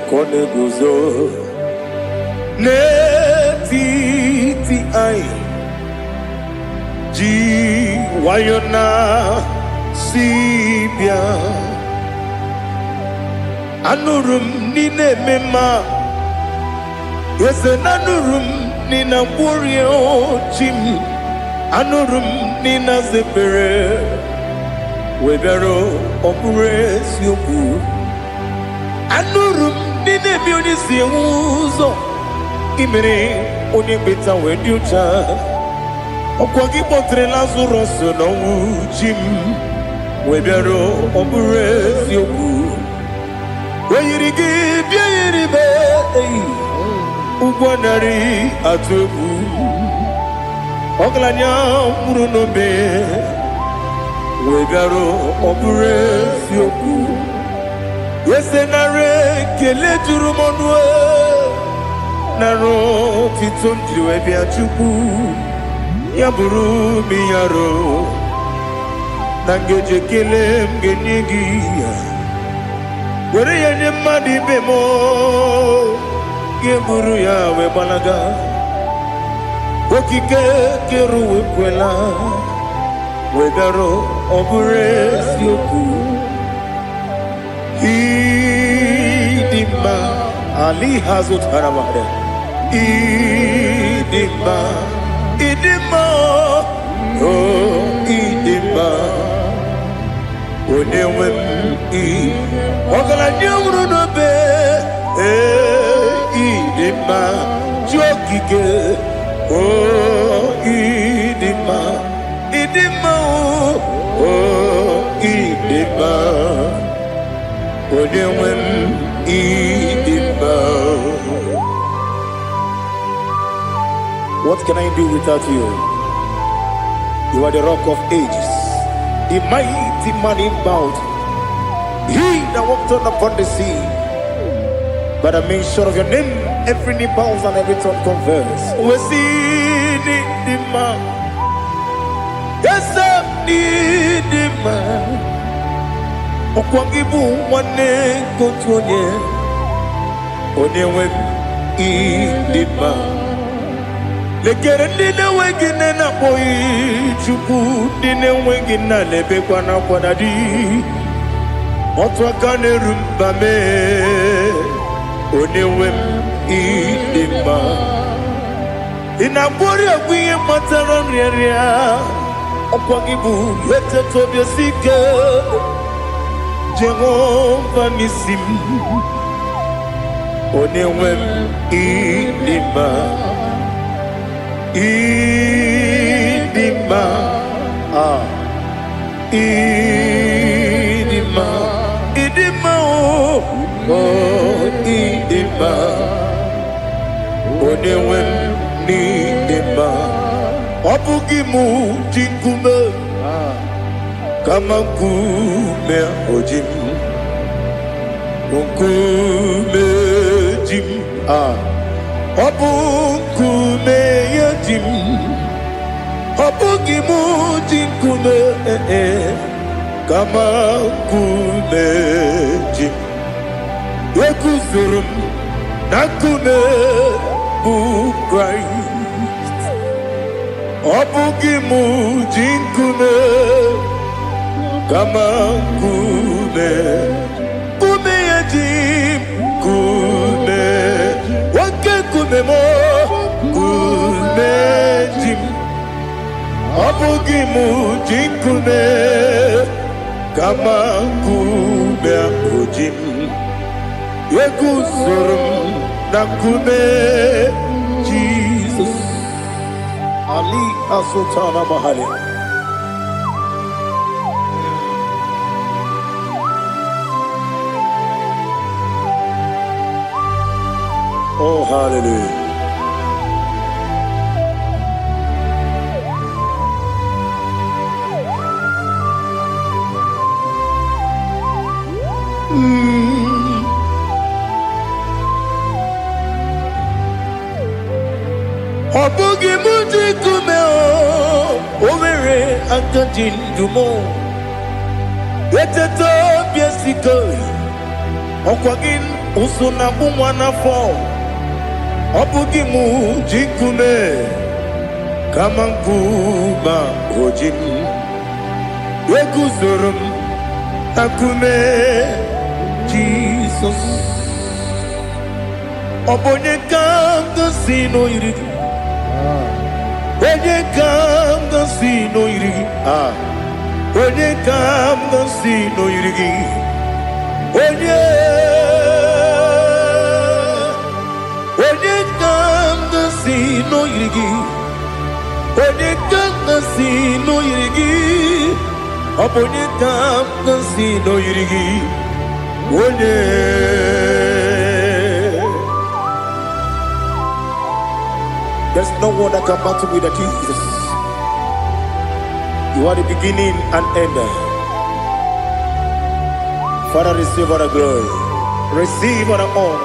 koneguzo ne titi ai ji wayona sibia anurum nine mema yese nanurum nina burio chim Anurum nina zepere webero opure sioku. Anurum nina bioni siuzo imere oni beta wediucha. Okwagi potre Lazarus no jim webero opure sioku. Weyirigi biayiribe ugwanari atubu. Oglanya murunobe wegaro opure sioku. Yesenare kele jurumonwe naro titondriwe biachuku. Yaburu miyaro nangeje kele mgenyigi. Were yenye madi bemo geburu ya webalaga. Okike keru wekwela wegaro obure sioku. Idima Ali Hazut Haramade. Idima oh Idima Onewem Ogala nyamru no be Idima Jokike oh Idima oh Idima Onewem Idima. What can I do without you? You are the rock of ages, the mighty man in battle. He that walked on upon the sea. By the mention of your name, every knee bows and every tongue confesses. We see the man. Yes, I need the man. Okwangibu wane kotonye. Onyewe idima. Lekere nine wengine na boyi chuku. Nine wengine lebe kwa na kwa dadi. Otwakane rumbame. Onyewe idima. Inabori agwiye matara nyeria. Okwangibu yete tobye sike. Jehovah Nisim. Onewem idima. Idima. Idima. Idima. Oh, idima. Onewem idima. Obugimu jinkume. Kama kume ojim, kume jim, obu kume yajim, obu gimu jim kume, kama kume jim, yekuzurum nakume bu Christ, obu gimu jim kume. Kama kume yajim kume wake kume mo kume jim abugi mujim kume kama kume akujim yekuzurum na kume Jesus Ali Asutana Mahali. Oh, hallelujah. Obugi muji kume omere akajin dumo. Yeteto biesiko okwagin usuna bumwana fo. Obugi muji kume kama kuba ojim. Yekuzurum akume Jesus. Obonye kanto sino iridi. Onye kam gasi no yirigi. Onye kam gasi no yirigi. Onye kam gasi no yirigi. Onye kam gasi no yirigi. Onye kam gasi no yirigi. Onye. There's no one that can battle with Jesus. You are the beginning and end. Father, receive all the glory. Receive all the honor.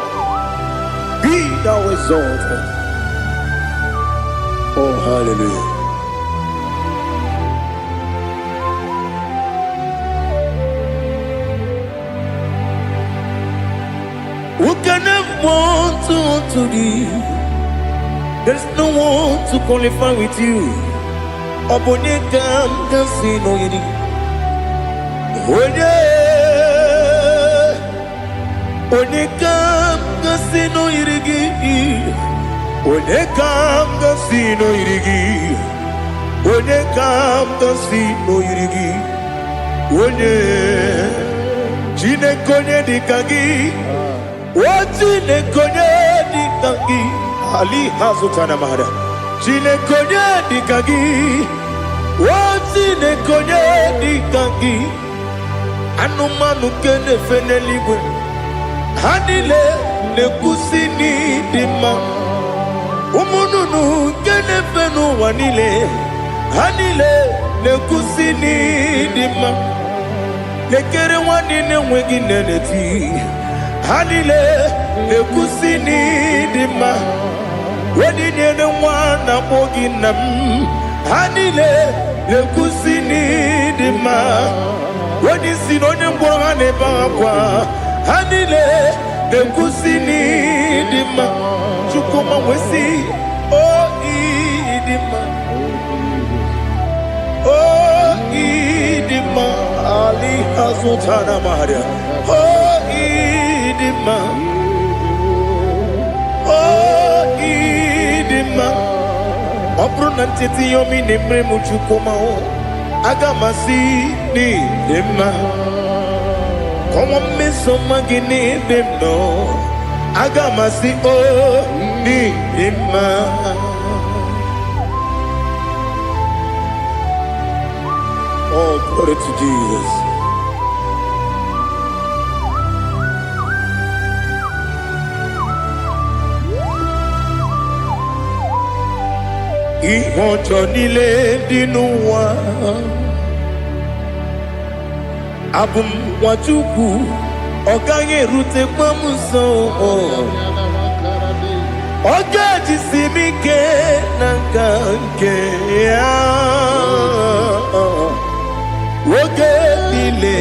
Be thou exalted. Oh, hallelujah. Who can have one to thee? There's no one to qualify with you. Onye kam gasi no yirigi. Onye kam gasi no yirigi. Onye kam gasi no yirigi. Onye kam gasi no yirigi. Onye Chineke onye dịka gị. Chineke onye dịka gị. Ali hazutana mahada. Chineke onye dịka gị. Chineke onye dịka gị. Anụmanụ nke na-efe n'eluigwe ha niile na-ekwusi n'ịdị mma. Ụmụ nnụnụ nke na-efe n'ụwa niile ha niile na-ekwusi n'ịdị mma. Lekere nwanne na-enweghị nne n'eti ha niile na-ekwusi n'ịdị mma. Wedinyere nwa na-akpọ gị nna m ha niile na-ekwusi n'ịdị mma. Wedisi na onye mkpọrọ ha na-ebe akwa ha niile na-ekwusi n'ịdị mma. Chukwuma wesi o ịdị mma. O ịdị mma. Ali hazutana Maria. O ịdị mma. O ịdị mma. Ọ bụrụ na ncheta ihe omi na-emere m Chukwuma aga m asị n'ịdị mma. Kọnwa mmeso mma gị n'ebe m nọ aga m asị o n'ịdị mma. Oh, glory to Jesus. Ihe ọjọọ niile dị n'ụwa abụ m nwa Chukwu ọ gaghị erutekwa m nso. Ọ ga-ejisi m ike na nka nke ya oge niile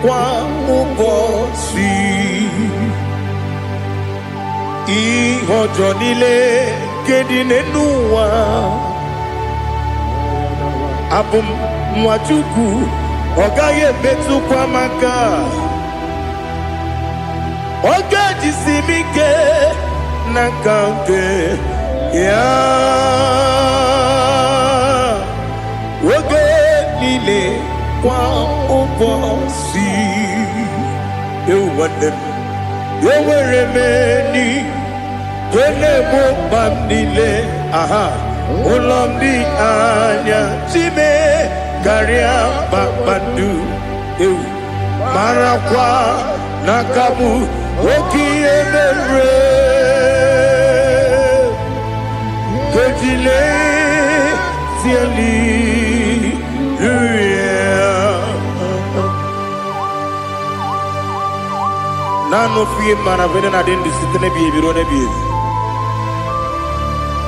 kwa ụbọchị. Ihe ọjọọ niile nke dị n'ụwa abụ m nwa Chukwu ọ gaghị emetụkwa m aka. Ọ ga-ejisi m ike na nka nke ya oge niile kwa ụbọchị. Ewu nwanne m enwere m enyi na-egbo mkpa m niile. Ụlọ m dị anya chime karịa kpakpando. Ewu marakwa n'aka m oke ihe mere kejile tieli nano fiye mana vene na den disite ne biye biro ne biye.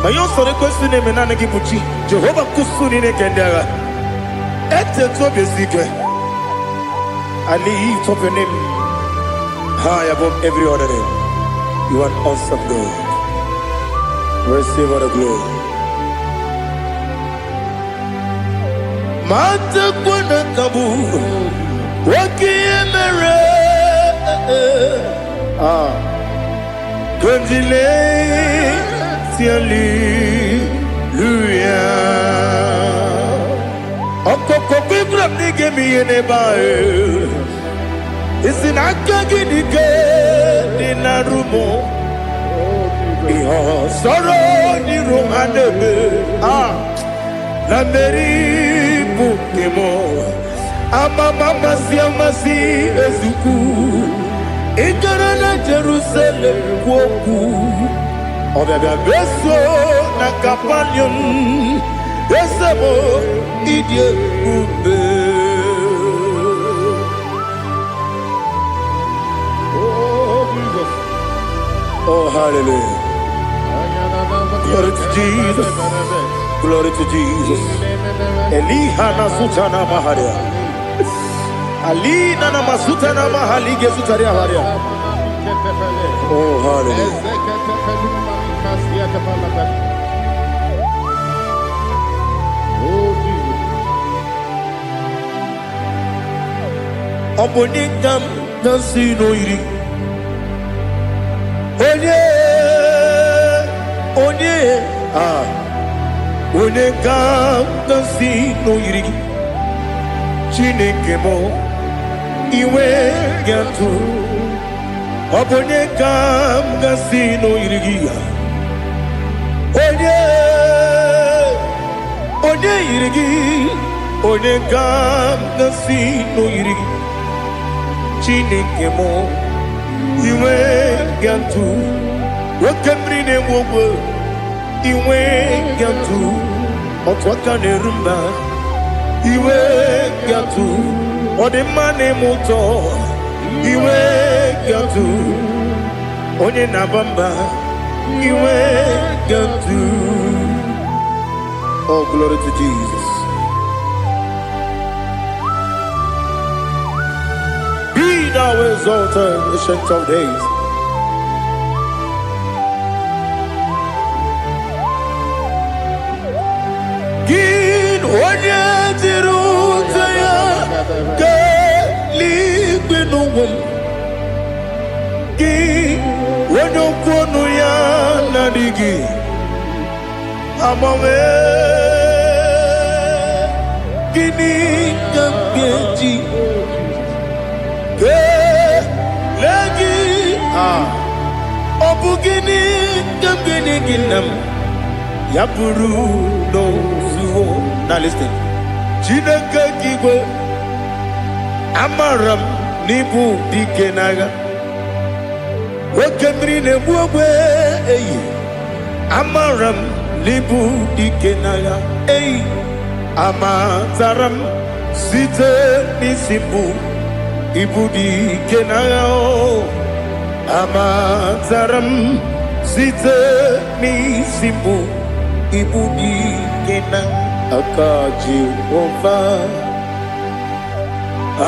Ma yo sore kwesi ne menane ki buchi Jehova kusuni ne kendaga ete to besike. I lift up your name high above every other name. You are awesome God. Receive all the glory. Mata kuna kabu waki emere Kundile tiali Okokokikram nige mi enebae. Isinaka nige dinarumo. Iho soro ni romanebe. La meri bukemo. Mama siamasi ezuku. Ikarana Jerusalem woku. Obebe beso na kapanium. Besamo idie ube. Oh Jesus. Oh hallelujah. Glory to Jesus. Glory to Jesus. Elihana sutana maharia. Alina na masuta na mahali gesutaria haria. Oh hallelujah. Oh Jesus. Obonikam dansino iri. Onye Onekam dansino iri. Chineke mo iwe gatu. Obonekam dansino iri. Onye irigi, onekam dansino iri. Chineke mo iwe gatu. Wakemri ne wogo iwe gatu. Otwaka ne rumba iwe gatu. Odemane moto iwe gatu. Onye nabamba iwe gatu. Oh, glory to Jesus. Be thou exalted, ancient of days. Gin onye tirutaya ke ligbinugum. Gin onye kwonu ya nadigi. Amame gini kamgeji ke lagi obu gini kamgini ginam yapuru no zuo. Now listen. Chineke kigwe amaram nibu dikenaga wakemri ne buogwe eyi amaram libu dikenaya amataram site nisibu ibu dikenaya amataram site nisibu ibu dikenaya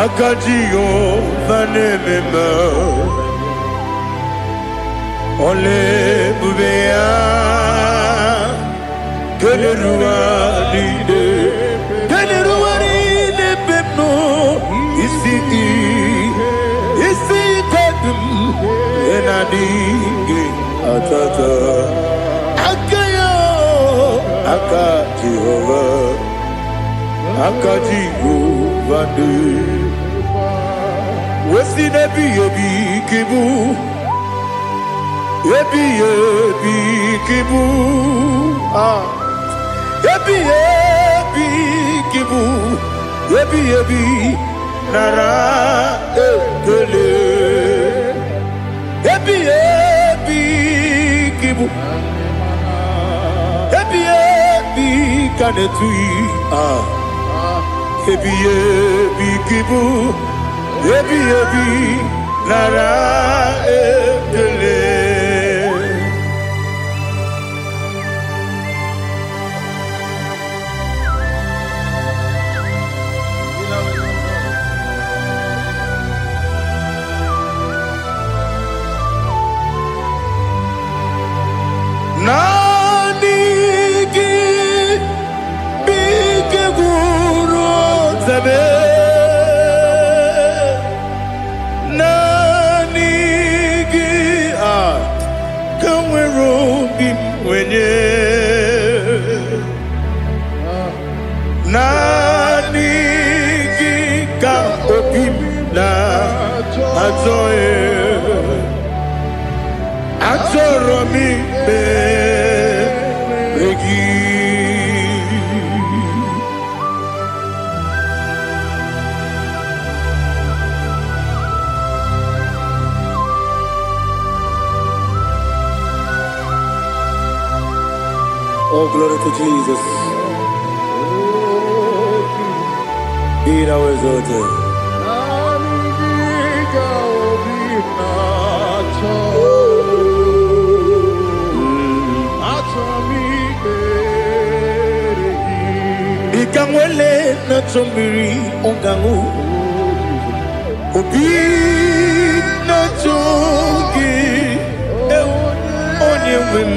akaji ova nemema ole bubea Keleruaride bebno isi kodum enadinge atata akayo Jehova de wesi nebi kibu ebi kibu Ebi kibu, ebi nara ekele. Ebi kibu, ebi kanetui. Ebi kibu, ebi nara ekele. Nanigi bike guru zabe nanigi Achoro mi beregi. Oh, glory to Jesus. Be thou exalted. Ikangwele na chombiri ongangu. Obi na chogi. Onye wim.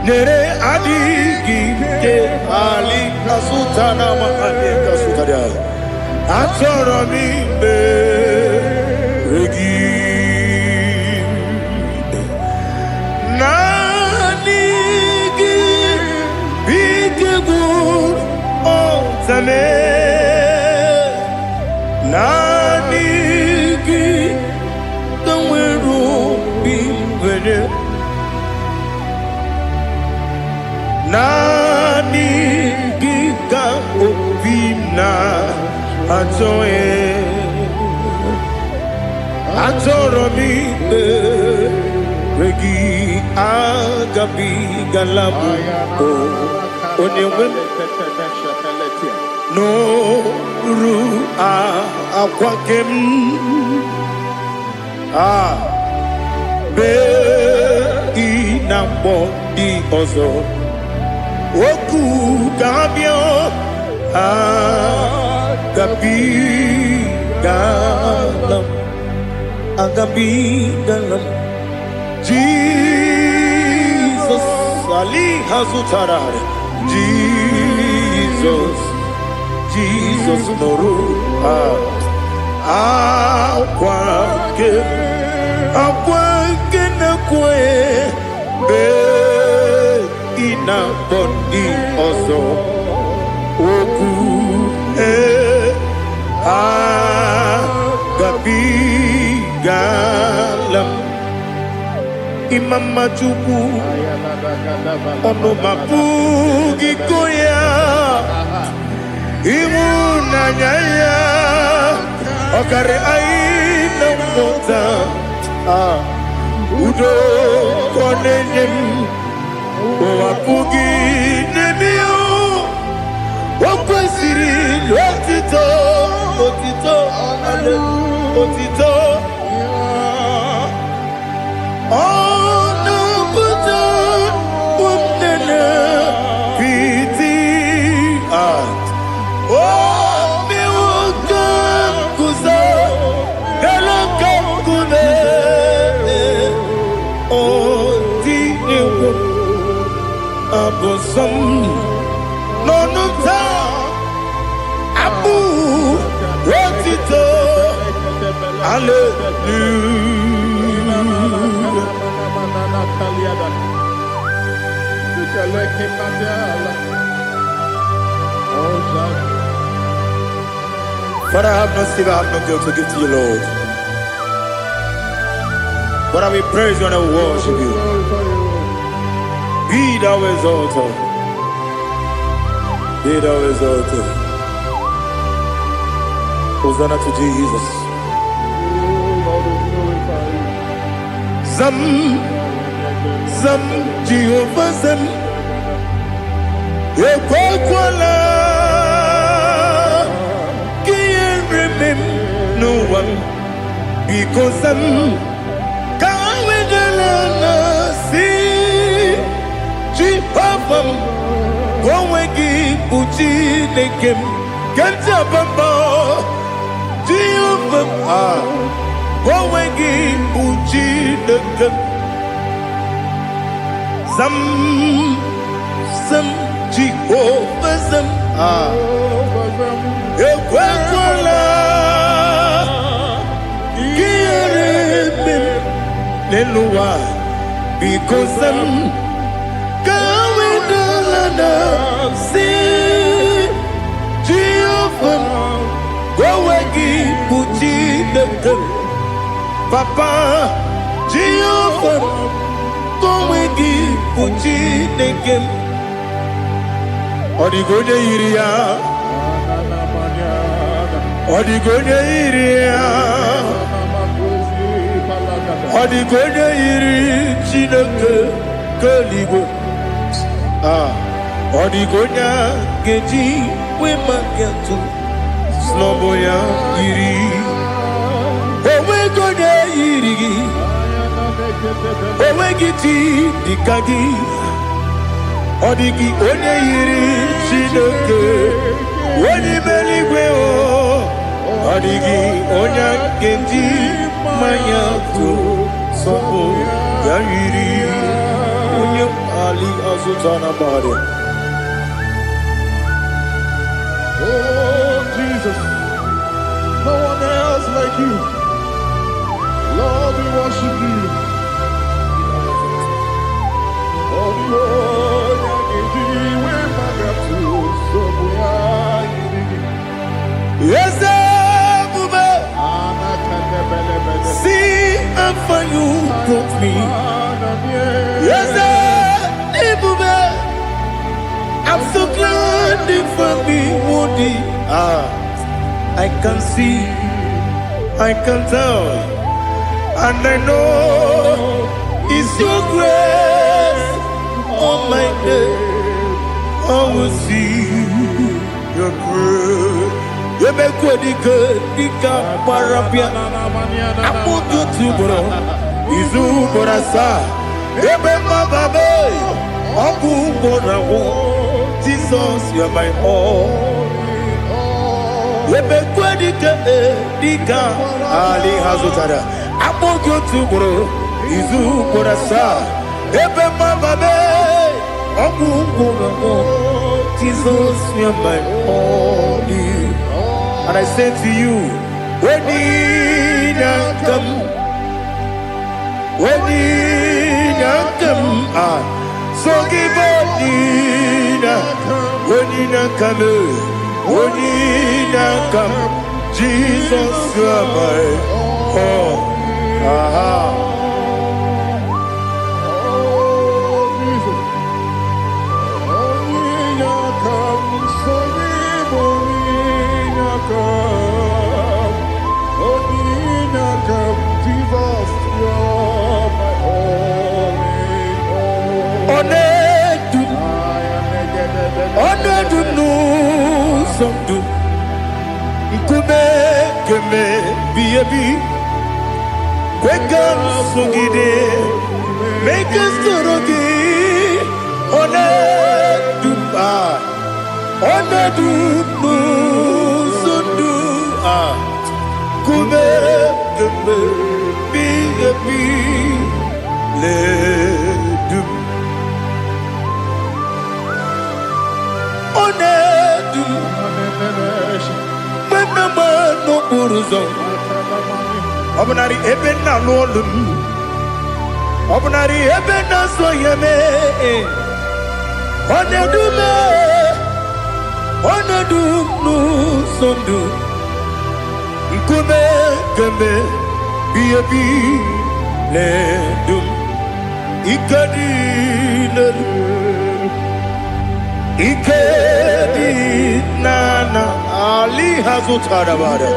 Nere adigi ke ali kasutana mahane kasutaria. Achoro mi beregi. Nanigi bitigur ontame. Nanigi kamweru bimvene. Nani giga obina atoe atoro mi regi agabi galabu onyewe no ru akwakem be inambo di ozo Oku gabio agabi galam Jesus Ali Hazutarare Jesus Noru akwake na kwe be ina bondi ozo oku gabi galam imam majuku ono mapugi koya imuna nyaya okare aina mota udo konenyem Wapugi nemio Wakwesiri Lotito Otito Ono puto Umnene Piti Miwaka Kuza Galaka Kune Abosam Nonuta Abu Rotito But I have no silver, I have no gold to give to you, Lord. But I will praise you and I will worship you. Be thou exalted. Be thou exalted. Hosanna to Jesus. Zam Jehovah Zam Ekwakwala Can't remember no one because Zam Kawedalana see Jehovah Gowegi Puchi Nekem Ganja Bamba Jehovah Gowegi Puchi Nekem Zam Jehovah Zam Ekwakwala Kieremim Nelua because Zam Kawedalana see Jehovah Gowegi Puchi Nekem Papa Jehovah, come again, Uchi Nekem. Odigonya Iria, Odigonya Iria, Odigonya Iri, Chineke, Kaligo. Odigonya Geji, Wemaketu, Sloboya Iri. Owegonya Iri, Owegiti, Dikagi. Odigi onye yiri Chineke onye meligwe o Odigi onye nkeji manya to sopo ya yiri onye ali azutana bari. Oh Jesus, no one else like you. Lord, we worship you. Yes, see how far you brought me. Yes, I'm so glad you found me worthy. I can see, I can tell, and I know it's your grace. On my day, I will see your grace. You make what you could, you can't parapia. I'm not good to bro. Izu Borasa, Ebema Babe, Abu Bonawo, Jesus, you're my all. You make what you could, Ali Hazutada. I'm not good to bro. Izu Borasa, Ebema Babe. Jesus, you're my only. And I say to you, when you come, so give up, when you come, Jesus, you're my all. Make us Obnari ebena lolum Obnari ebena soyeme Onedu nu sondu Nkume kembe Biebi ledum Ikadi Ikedi nana Ali Hazutada bada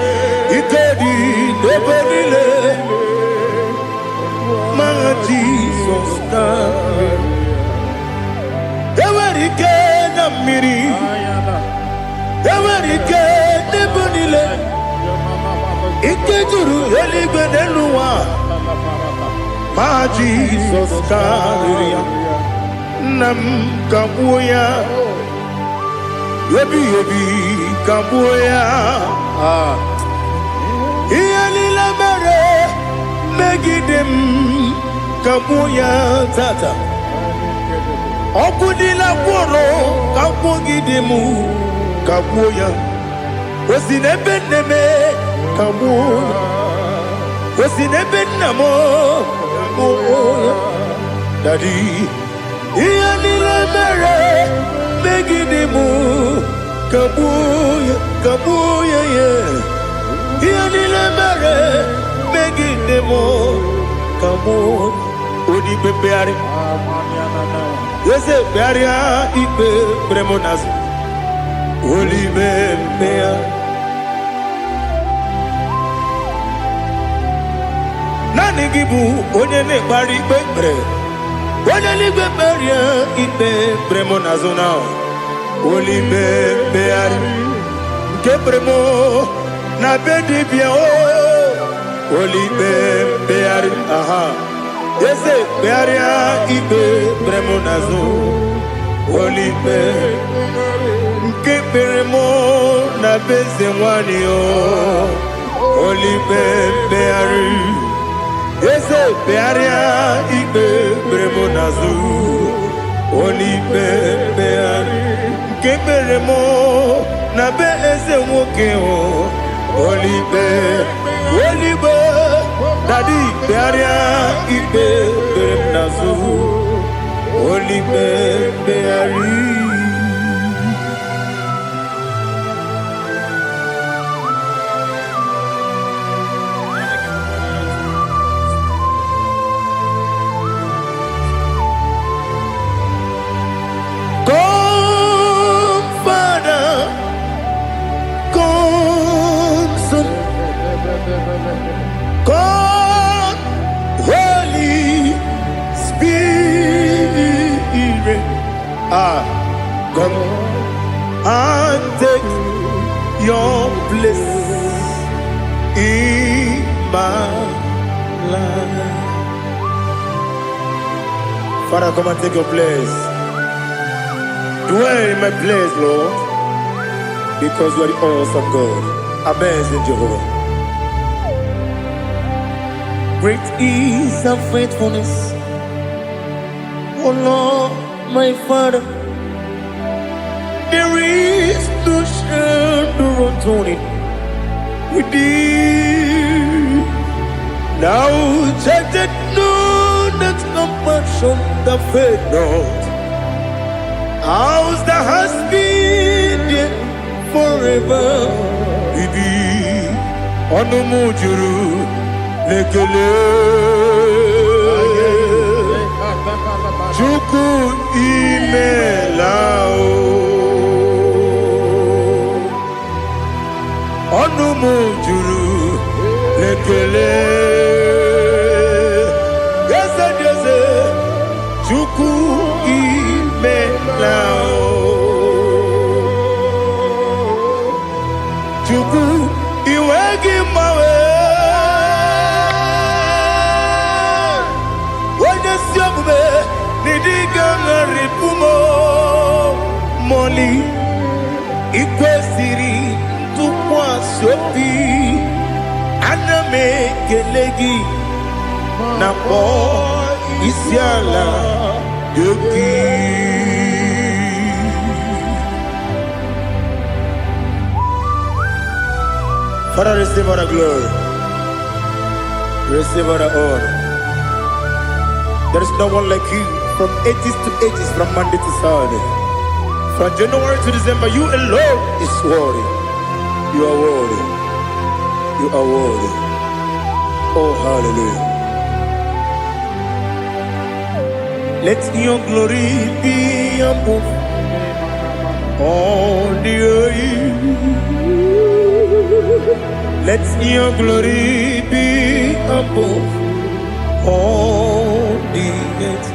Ikedi nebenile Ma Jesus kame Ewerike na miri Ewerike nebenile Ikejuru eligwe nenuwa Ma Jesus kame Nam kabuya Yebi kabuya Iyalila mere Megidem kabuya tata Okudila kworo kabugidemu kabuya Osinebenneme kabuya Osinebennamo kabuya Daddy Iyalila mere Megidemu kabuya yeah Iyalila mere Megidemu kamo odi bebeare yese bearia ipe premonas oli bebea nani gibu onye ne bari bebre onye ni beberia ipe premonas na oli bebeare ke premo na bedi bia o oli bebeare aha yese bearia ibe bremonazo oli be ke premo na beze mwani o oli bebeare yese bearia ibe bremonazo oli bebeare ke premo na beze mwoke o Olibe, Daddy, Bearia, Ibe, Bernazu, Olibe, Beari. God, Holy Spirit, come and take your place in my life. Father, come and take your place. Dwell in my place, Lord, because you are the awesome God. Amazing Jehovah. Great is thy faithfulness, O Lord, my Father. There is no shadow of turning with thee. Now judged know that compassion that faith not. Ours that has been there forever with thee. Onomujuru. Lekele Chuku imelao Onumujuru Lekele Yese yese Chuku imelao Chuku iwegi mawe Nidigangaripumo Moli Ikwesiri Tukwa Sopi Aname Kelegi Napo Isiala Yoki Father, receive all the glory, receive all the honor. There is no one like you. From ages to ages, from Monday to Saturday, from January to December, you alone is worthy. You are worthy. You are worthy. Oh, hallelujah. Let your glory be above all the earth. Let your glory be above all the earth.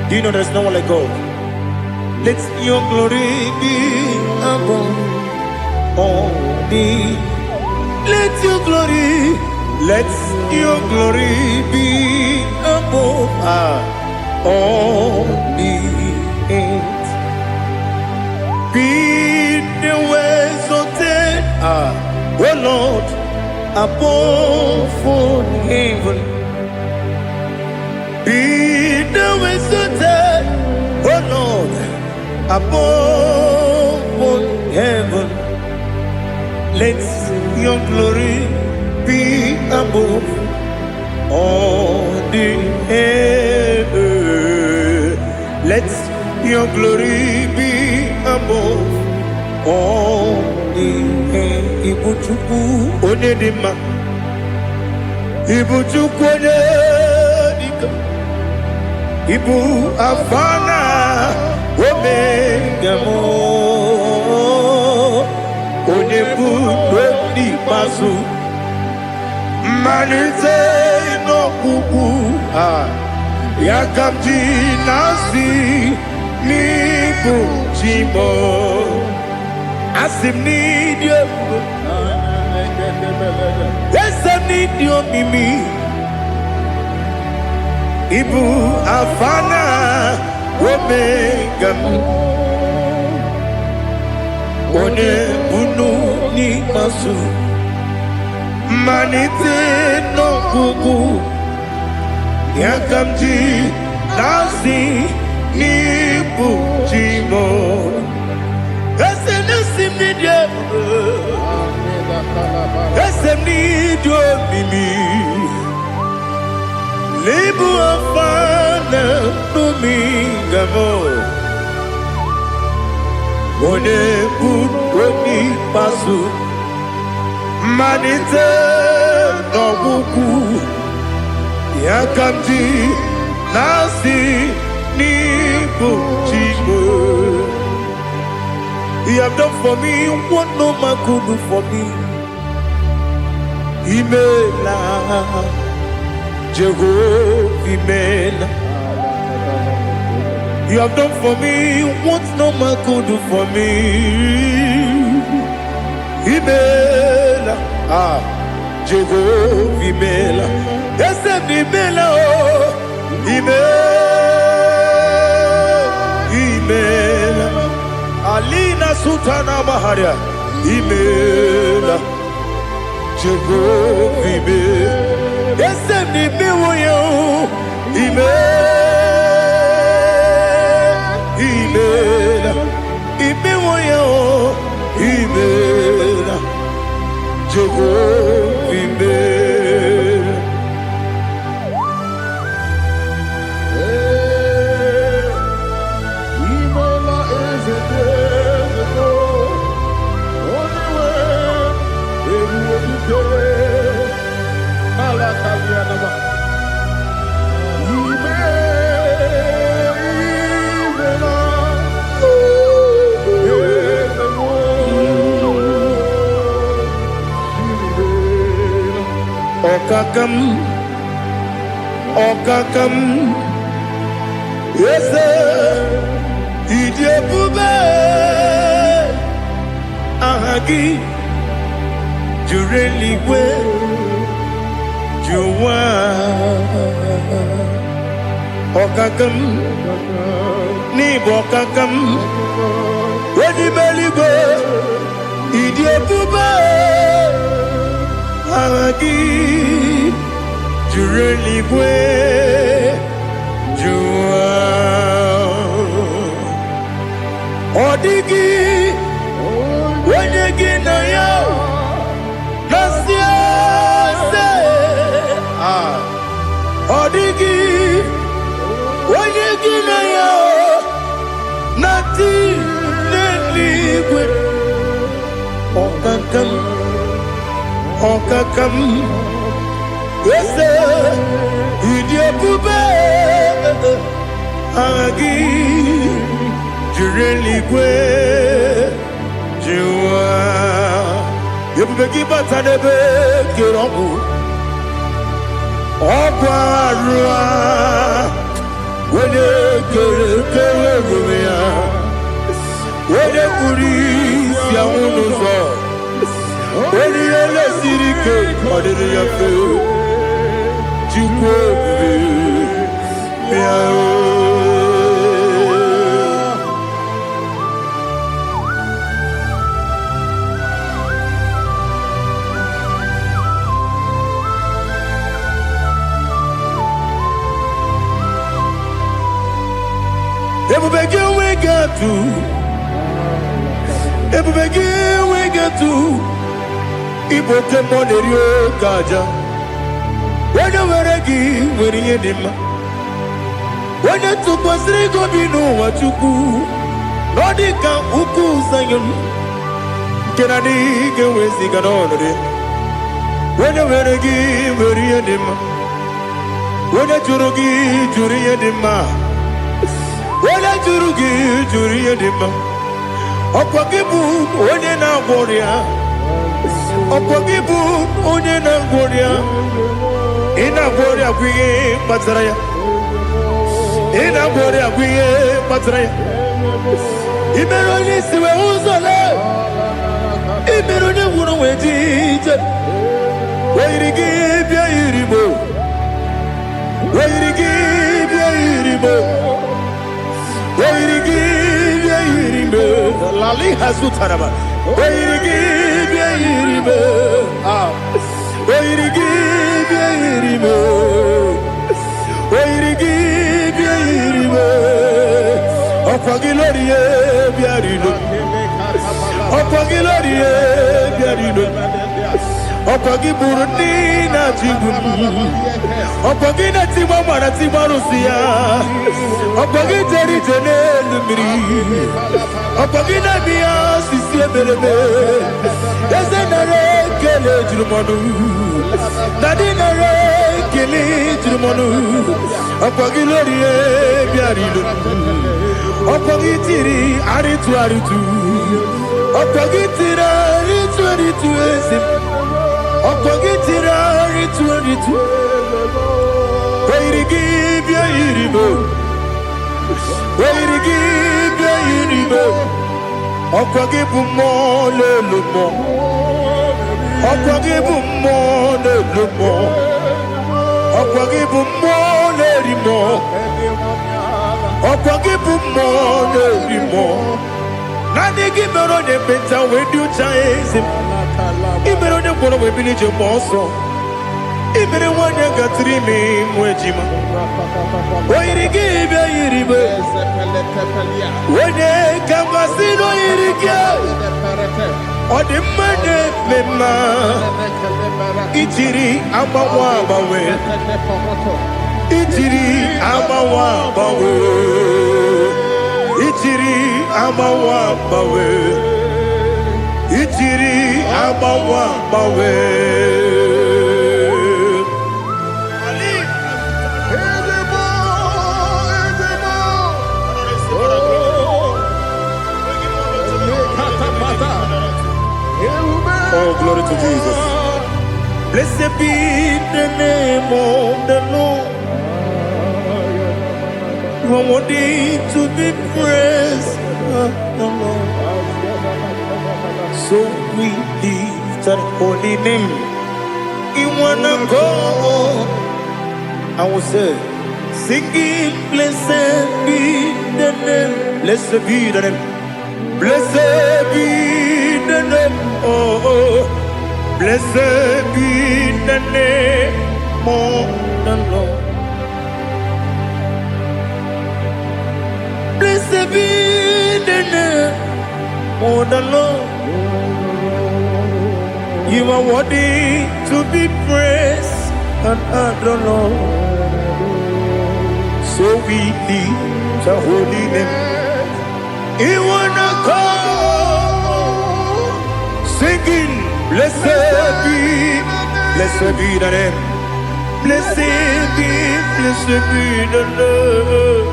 Do you know there's no one like God? Let your glory be above all the. Let your glory be above all the earth. Be the ways of death, oh Lord, above all heaven. Be the ways of death, oh Lord, above all heaven. Let your glory be above all the earth. Let your glory be above all the earth. Ibuchuku onedima Ibu chukwane dika, Ibu afana omega mo, Onebu dwendi masu, Manite no kuku Yakamji nasi Nibu jimo Asim nidio Esem nidio mimi Ibu afana Omega One bunu ni masu Manite no kuku Yakamji nasi Nibu jimo Esem nasim nidio Esem nidio mimi Libu afana numingamo One budoni pasu Manite no buku Yakamji nasi Nibu jimo. You have done for me what no man could do for me. Imela, Jehovah, Imela. You have done for me what no man could do for me. Imela, Jehovah, Imela. Yes, Imela, Imela. Alina Sultana Maharia, Imela, Jehovah, Imela. Yes, Imela, Imela, Imela, Imela, Jehovah, Imela. Okakam, yes, Idiabube, Ahagi, Jureli we, Juwa, Okakam, Nibokakam, Wedi Belibe, Idiabube, Ahagi. Jureli gwe jua Odigi Wenyegi na yo Nasia se Odigi Wenyegi na yo Nati Neli gwe Okakam Okakam Yes, Idiabube, Agi, Jureli Gwe, Jua, Yabubeki Batanebe, Kiromu, Obarua, Wede Kerumia, Wede Kuris, Yamunuzo, Wede Yele Sirike, Odiri Yafu. Ebubege we get to Ibote Monerio Kaja. When you were a gay, when you did when you took was Rigo, you know what you do. Nodika Uku Sayon. Can I dig away? When you were a give, when a jurugi, Juriadima. When a jurugi, Juriadima. Opagibu, Onena Boria. Opagibu, Onena Boria. In a Boria, we Matraya. In a Boria, we Matraya. Imeroni, we Uzala. Imeroni, wouldn't wait. Where to give your irimo? Where to give your irimo? Where to give your irimo? Lali Hasutaraba. Where to give your irimo? Where to give your irimo? Where to give your irimo? Opagilorie biarino. Opagilorie biarino. Opagi Burundi na Jibun, Opagi na Timama na Timarusia, Opagi Jerry Jenelumiri, Opagi na Mia Sisia Berebe, Yazenare Kele Jumanu, Nadinare Kele Jumanu, Opagi Lorie Biarido, Opagi Tiri Aritu Aritu, Opagi Tira Aritu Aritu. Opagitira itu Where to give your irimo? Where to give your irimo? Opagibu mo lelumo. Opagibu mo lelumo. Opagibu mo lerimo. Opagibu mo lerimo. Nani gimero ne beta wedu chaise. Ibero ne kono we village monso. Ibero wanya gatrimi mwejima. Where give ya iribe. Wene kamasino irikia. Ode mane mema. Itiri amawa bawe. Itiri amawa bawe. Itiri amawa bawe. Itiri amawa bawe. Oh, glory to Jesus. Blessed be the name of the Lord. You are worthy to be praised, the Lord. So we lift that holy name. You wanna go? I will say, singing, blessed be the name. Blessed be the name. Blessed be the name. Oh, blessed be the name of the Lord. Blessed be the name of the Lord. You are worthy to be praised and adored. So we lift the holy name. You wanna call, singing, blessed be the name. Blessed be the Lord.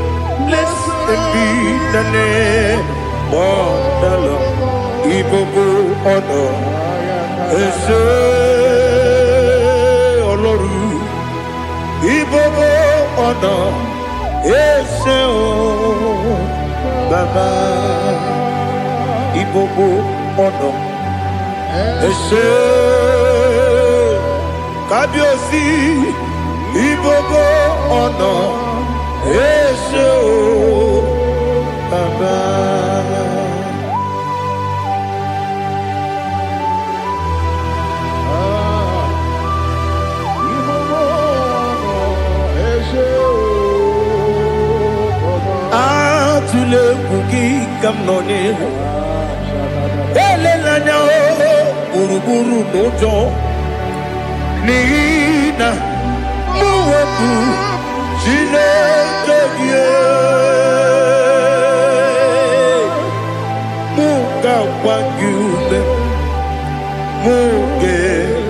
Blessed be the name of the Lord. Ibobo honor, Ese Oloru. Ibobo honor, Ese Baba. Ibobo honor, Ese Kabiosi. Ibobo honor, Ese Baba. Tule kuki kamnone ele lanya buruburu nojo nina muwetu jine kebie muka wanyume muge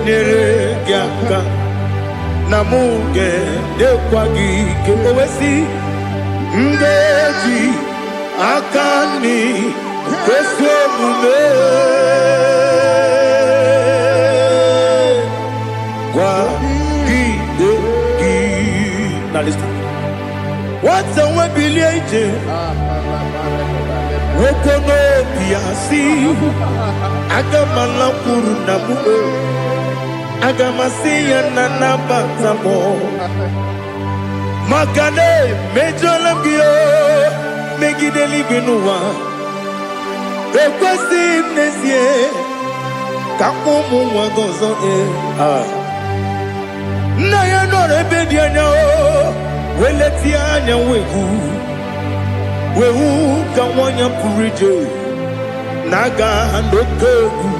nere aka na mụ ga-edekwa gị ike owesi ngaji aka nri ezi omume gwagide gị na listen nwata nwe bilie ije nwoke n'obi ya si aga m alakwuru na mụ aga m asị ya na nabata m maka na emejọla m gị megide eluigwe n'ụwa ekwesịghị m n'ezie ka mkpụ ụmụ nwa gị ọzọ nna ya nọrọ ebe dị anya weletie anya wewu ka nwanyị pụrụ ije na-aga n'oke egwu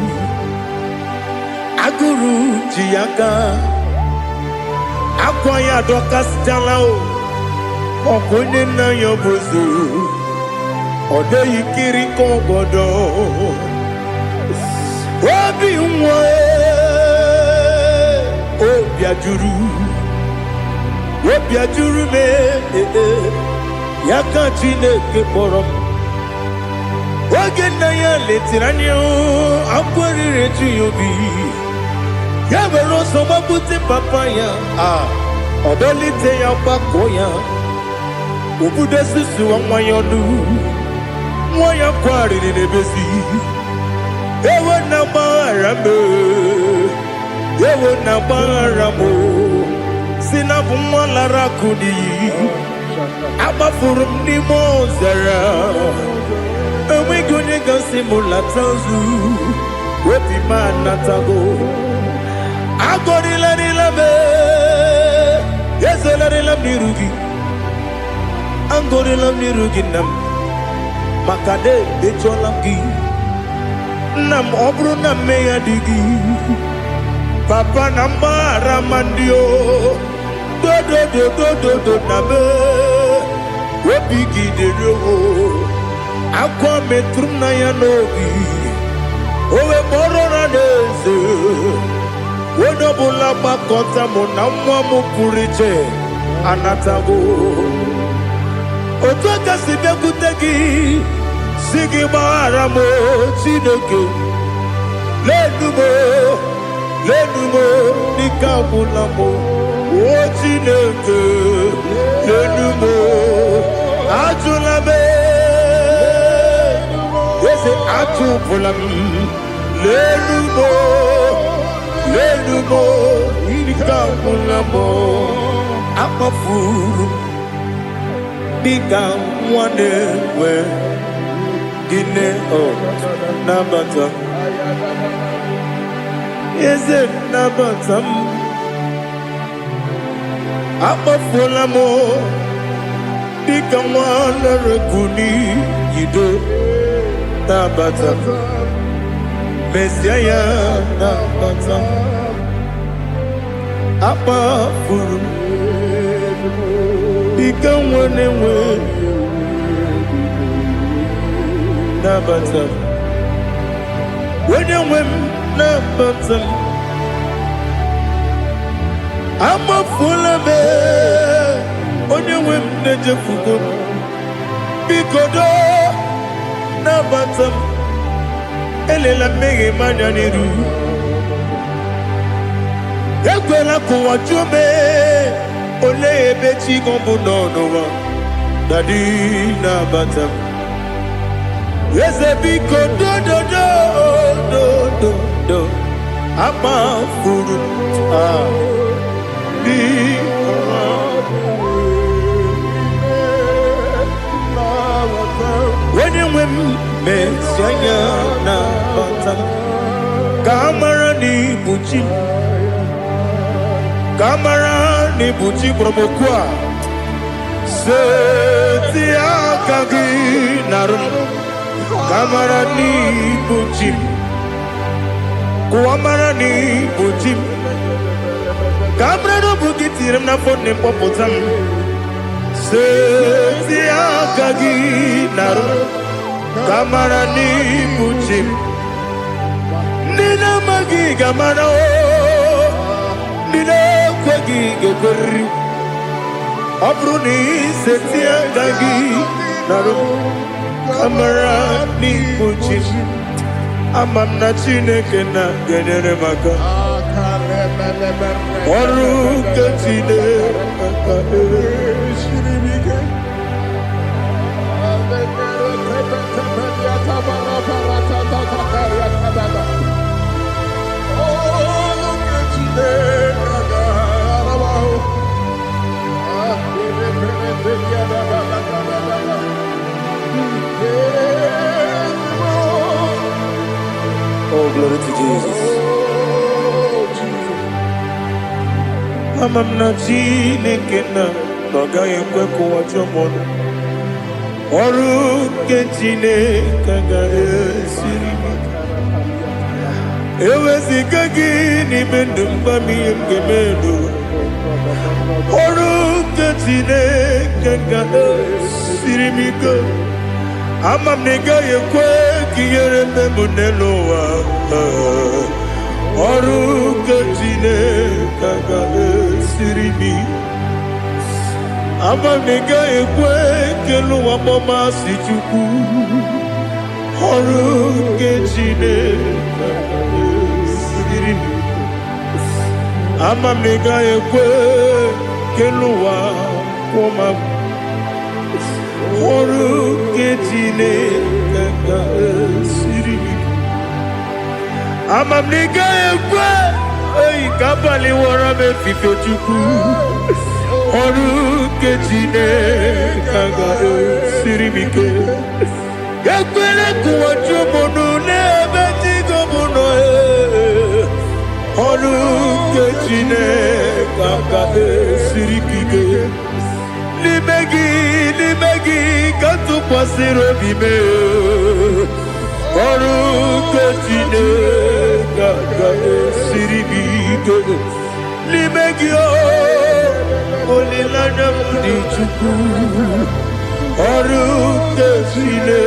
agụrụ ji ya gaa akwa ya dọkasịtala ọkwa onye nna ya bụzo ọ dịghị kiri ka ọgọdọ obi nwa obi ajuru m ya ka Chineke kpọrọ m oge nna ya letiri anya akwa riri eju ya obi ya were ọsọ gbapute papa ya ọ dọlite ya gbakọ ya obodo susuwa nwa ya ọnụ nwa ya kwarịrị n'ebezi ewe na gbaghara m si na bụ nwa lara akụ n'iyi agbafuru m n'ime ọzara enweghị onye gasị m lata ozu obi m anatago agọrịlarịla m ezelarịla m n'iru gị agọrịla m n'iru gị nna m maka na emejọla m gị nna m ọ bụrụ na mmehie dị gị papa na mgbaghara ma ndị dodododododo na be obi gị dere akwa metụrụ m na ya n'obi owe kpọrọ na n'eze onye ọbụla gbakọta mụ na nwa m pụrụ iche anatago otu aka si bịakwute gị si gị gbaghara m Chineke lenumo dịka agwụla m o Chineke lenumo ajụla m eze atụpụla m lenumo dịka agwụla m akpafuru dịka nwa na-enwe gịnị nabata eze nabata m akpafuola m dịka nwa na-erekwu n'iyido nabata mesia ya nabata akpafuru dịka nwa na-enwe nabata onye nwe m nabata m amafuola m onye nwe m na-ejefugo m biko do nabata m elela mmehie m anya n'iru ekwela ka ụwa jụọ m olee ebe chi gị bụ n'ụwa dadi nabata m eze biko do amafuru onye nwe m mesi anya na bata ka amara n'ibu chi ka amara n'ibu chi kpọrọmokwu a seti aka gị narụ ka amara n'ibu chi kuamara n'ibu chi ka amara n'obu gị tiri m n'afọ na mkpọpụta m seti aka gị narụ ka amara n'ibu chi ndị na-amaghị ga-amara ndị kwegi gekori Abruni setia gagi Naru Kamara ni kuchim Amam na chineke na genere maka Oru ketine Oh, glory to Jesus. Amam na chineke na Nogaye kweko wajomono Oru ketine kaga esirima Ewezi kagi ni mendumba miyemgemendo Oru ketine kaga esirimika Amam negaye kwe kiyere memuneloa Oru ketine kaga esirimi Amam negaye kwe kelu wamoma sichuku Oru ketine kaga esirimi Amam negaye kwe kelu wamoma Oru ketine kaga esirimi Amam negaye kwe Ei kabali wara me fifo chuku Oru ketine kaga esirimi Yakwele kuwa chumono nebe tigo mono Oru ketine kaga esirimi Limegi katu pasiro bime Oru ketine kaga esiribike Limegi olilana mudi chuku Oru ketine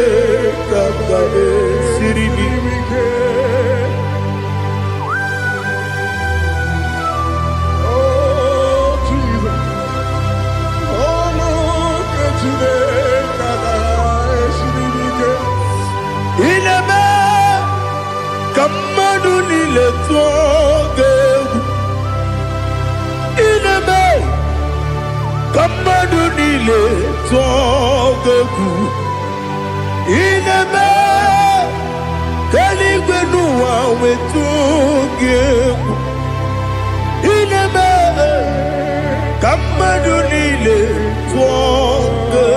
kaga esiribike Ineme kamadu nile tuoge Ineme kamadu nile tuoge Ineme kaligwenu wawe tuoge Ineme kamadu nile tuoge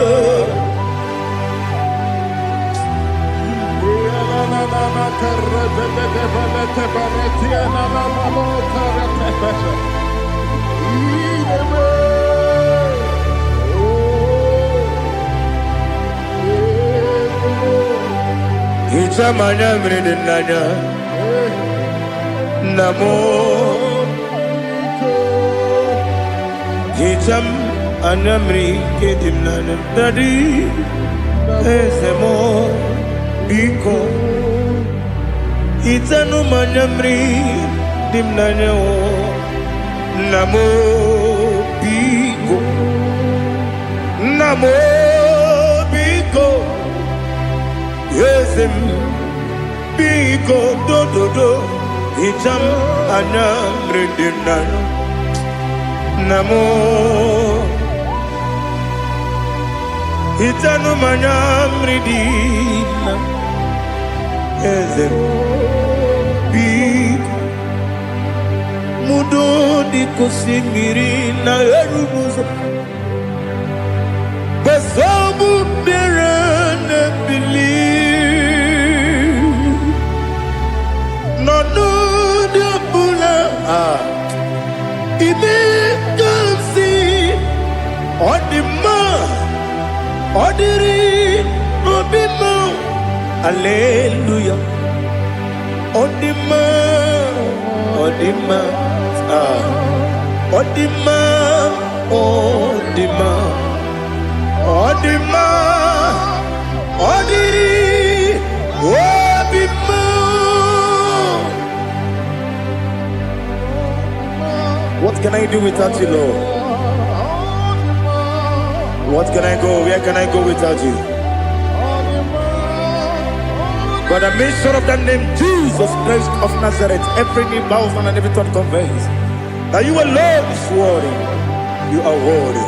Itamanya mridinanya Namo Itam anamri kedimnana Dadi Ezemo Biko Itanu manyamri dimnanya o Namo Biko Namo Biko Yesem Biko do do do Itam anamri dimnanya Namo Itanu manyamri dimnanya Yesem Biko Mudo di kusimiri na erumuzo Basabu birane believe No de bula Ibe kansi Odima Odiri Obima Hallelujah Odima Odima Odima Odima Odima Odiri Obima. What can I do without you, Lord? What can I go? Where can I go without you? But the mention of that name, Jesus Christ of Nazareth, every knee bows and every tongue confesses that you alone is worthy. You are worthy.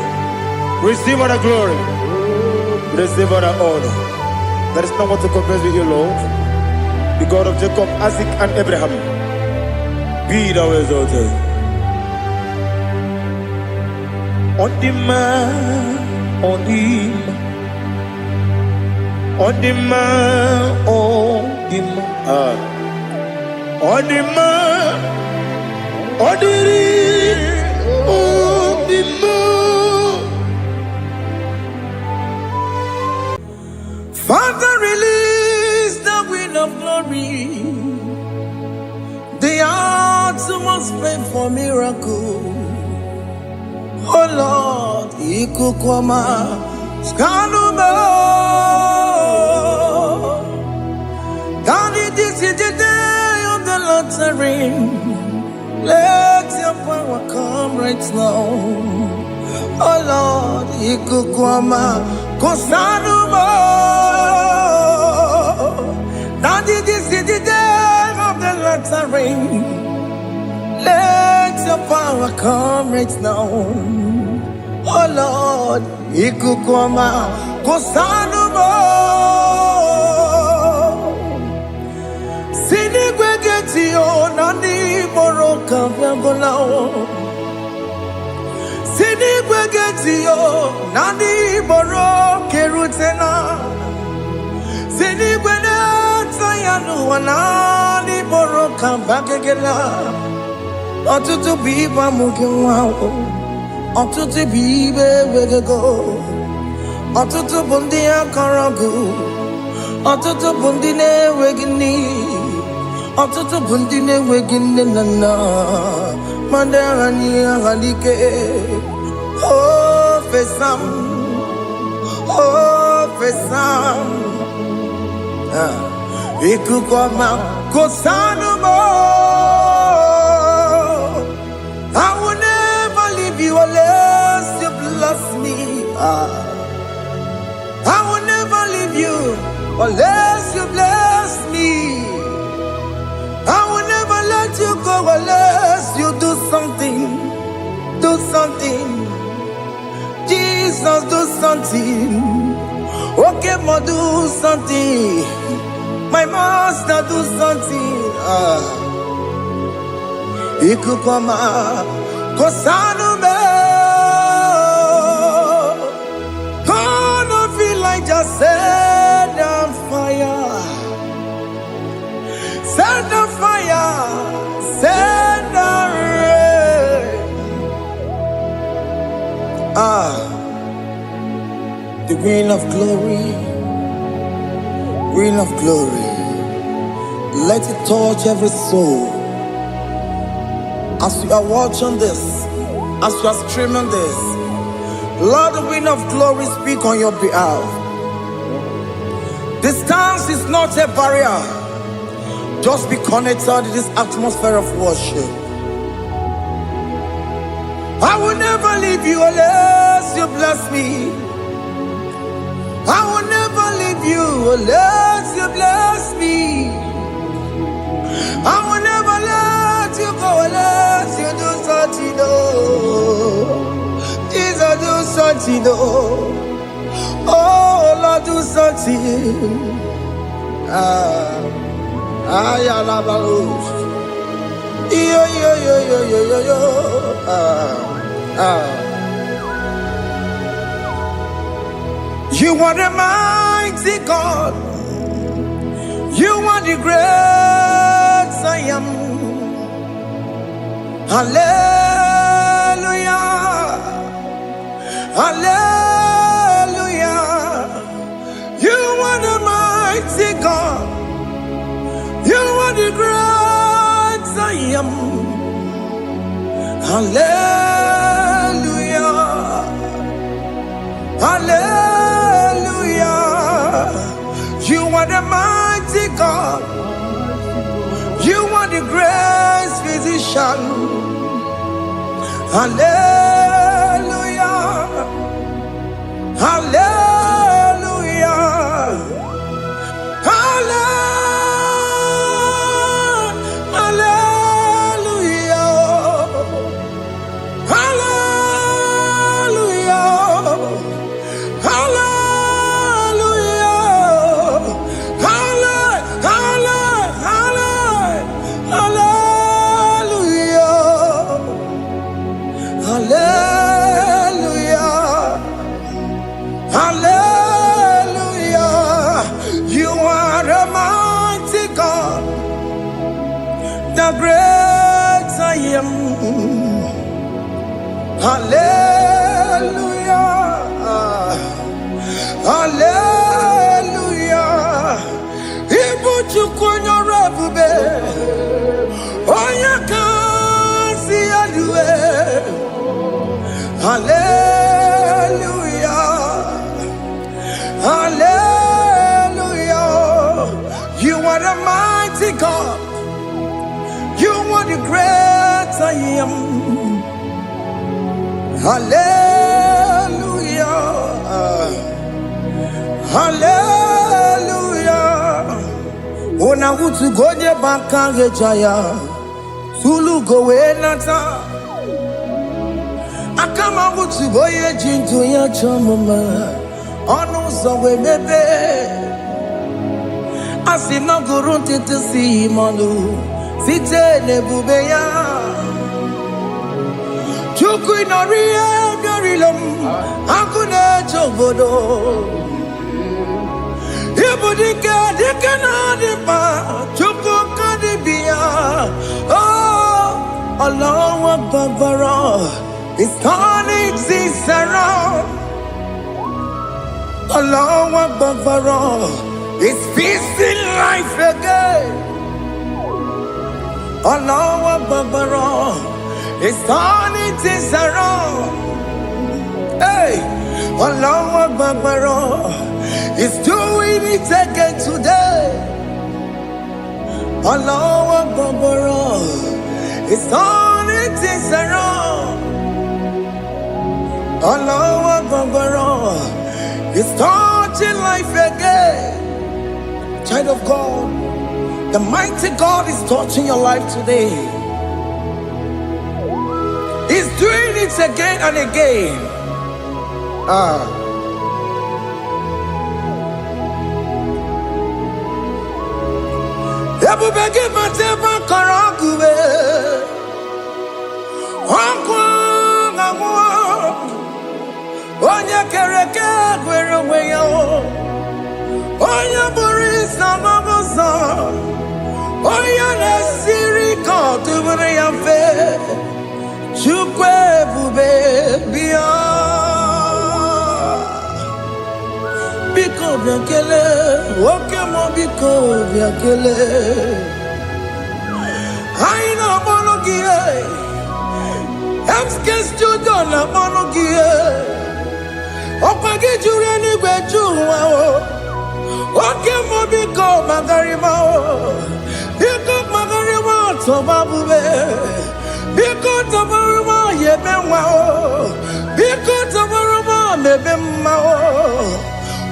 Receive all the glory. Receive all the honor. There is no one to compare with you, Lord. The God of Jacob, Isaac, and Abraham. Be thou exalted. On the man, on the man, on the man, on the man, on the man, on the man. Father, release the wind of glory. The hearts must pray for miracle. Oh Lord, Ikukwama, Skanuba. Daddy, this is the day of the Lord's reign. Let your power come right now. Oh Lord, Ikukwama, Kosanuba. Daddy, this is the day of the Lord's reign. Let your power come right now. Oh Lord, Ikukwama, Kosanuba. Sinigwegetio, Nandi Boroka, Vangolao. Sinigwegetio, Nandi Boroke Rutena. Sinigwena, Tayanu, Nandi Boroka, Vangela. Ọtụtụ bụ ibe amụghị nwa ahụ, ọtụtụ bụ ibe ewegego, ọtụtụ bụ ndị akọrọ gụ, ọtụtụ bụ ndị na-enweghị nne, ọtụtụ bụ ndị na-enweghị nne na nna, ma ndị agha n'ihe agha n'ike. O fesam, o fesam, ikuku ọma kosanụmọ. I will never leave you unless you bless me. I will never leave you unless you bless me. I will never let you go unless you do something. Do something. Jesus, do something. Okay, ma, do something. My master, do something. Ikukwama, Kosanume. Gonna feel like just set on fire. Set on fire. Set on rain. The wind of glory. Wind of glory. Let it touch every soul. As you are watching this, as you are streaming this, Lord, the wind of glory speak on your behalf. Distance is not a barrier. Just be connected to this atmosphere of worship. I will never leave you unless you bless me. I will never leave you unless you bless me. I will never let you go unless you do something. Jesus, do something. Oh Lord, do something. Ayalabalos. Yo. You are the mighty God. You are the great I am. Hallelujah. Hallelujah. You are the mighty God. You are the great I am. Hallelujah. Hallelujah. You are the mighty God. You are the great physician. Hallelujah. Hallelujah. Hallelujah. Hallelujah. Hallelujah. Hallelujah. Hallelujah. You are a mighty God, the great I am. Hallelujah. Hallelujah. Ibuchukunyo rebube. Oya kasi alue. Hallelujah. Hallelujah. You are the mighty God. You are the great I am. Hallelujah. Hallelujah. Ona utu gonye bakage jaya. Sulu gowe nata. Akama utu boye jinto ya chamama. Ono zawe mebe. Asina gurunti tisi manu. Site nebubeya. Chuku inorie garilom. Akune chobodo. Ibudike dikena dipa. Chuku kadibia. Oh, Allah Akbar. It's turning things around. Allah Akbar. It's peace in life again. Allah Akbar. It's turning things around. Hey, Allah Akbar. It's doing it again today. Allah Akbar. It's turning things around. Allah Akbar. It's touching life again. Child of God, the mighty God is touching your life today. He's doing it again and again. Ebubege mateba karagube. Wankwa ngwa. Onya kereke gwere weyo. Onya burisa mabosa. Onya nesiri kotubure yamfe. Chukwe bube biya. Biko biakele. Okemo biko biakele. Aina monogie. Emskes judo na monogie. Opagi jure ni gbejuwa o. Okemo biko magarima o. Biko magarima tobabube. Biko tabaruma yebenwa o. Biko tabaruma mebemma o.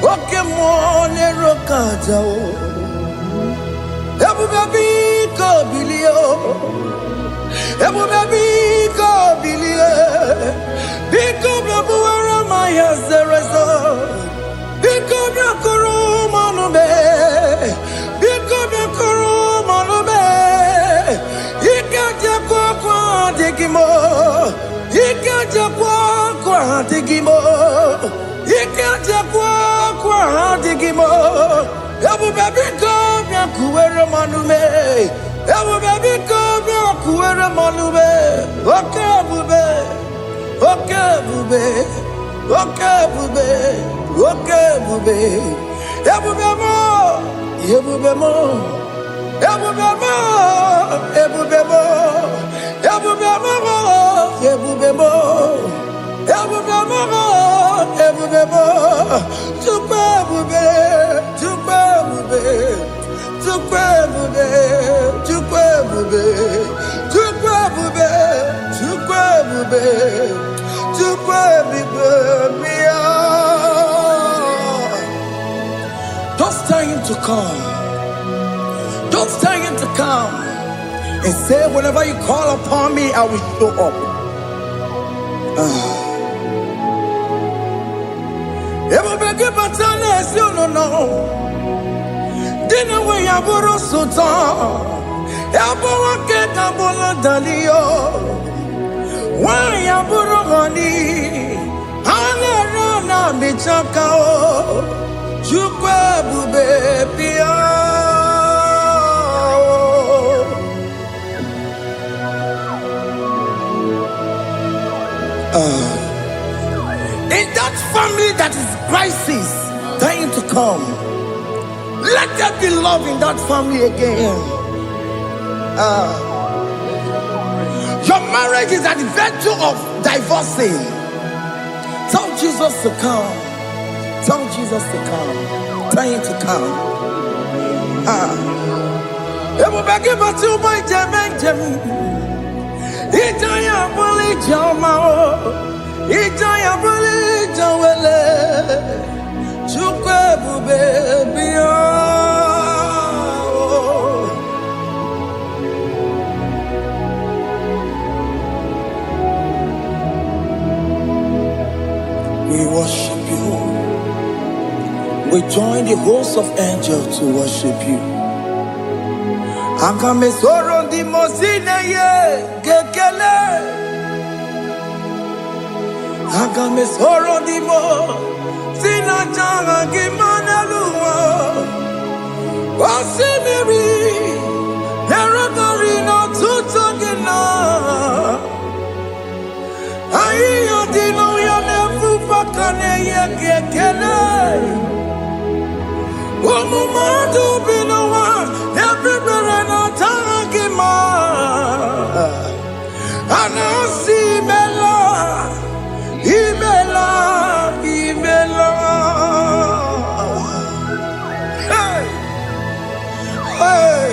Okemo nero kaja o. Ebube biko bilio. Ebube biko bilie. Biko bebuwara maya zerezo. Biko bekuru manube. Biko bekuru manube. Ikaja kwa digimo. Ikaja kwa digimo. Ikaja kwa digimo. Ebube biko bekuwara manume. Ebube biko bekuwara manume. Okebube. Okebube. Okebube. Okebube. Ebube mo. Ebube mo. Ebube mo. Ebube mo. Ebube mo. Ebube mo. Ebube mo. Ebube mo. Tukebube. Tukebube. Tukebube. Tukebube. Tukebube. Tukebube. come. Don't tell him to come. And say, whenever you call upon me, I will show up. Everybody but unless you don't know. Dinner way I borrow so tall. Elbow get a bola dalio. Why I borrow honey? Anna Michakao. Chukwa baby. In that family that is crisis, trying to come, let there be love in that family again. Your marriage is at the verge of divorcing. Tell Jesus to come. Tell Jesus to come. Tell him to come. Ijaya buli jamao, Ijaya buli jawele, Chukwe bube biyo. We worship you. We join the host of angels to worship you. Akame soro di mosine ye kekele. Akame soro di mo sina janga gimana luwa. Wasimiri nerotori no tutogina. Ayo dino ya nefu fakane ye kekele. Omumadu binowa everybody no tangima. Anasi mela, imela, imela. Hey, hey,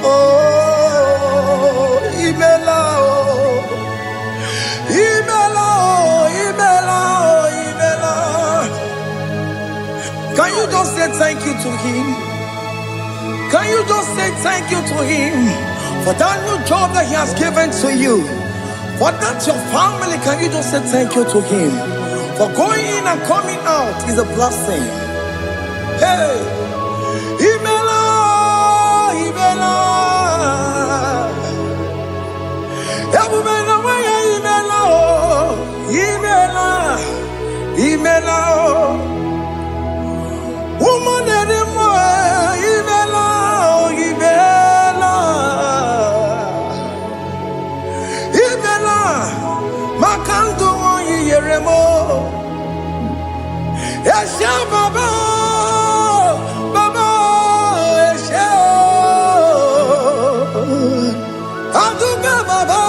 oh, imela, oh, imela, oh, imela, oh, imela. Can you just say thank you to him? Can you just say thank you to him for that new job that he has given to you? For that your family, can you just say thank you to him? For going in and coming out is a blessing. Hey, Imela, Imela, Imela, Imela, woman anymore, Imela, Imela, Imela, Makanto Yeremo, Yasha Baba, Baba, Yasha, Aduka Baba,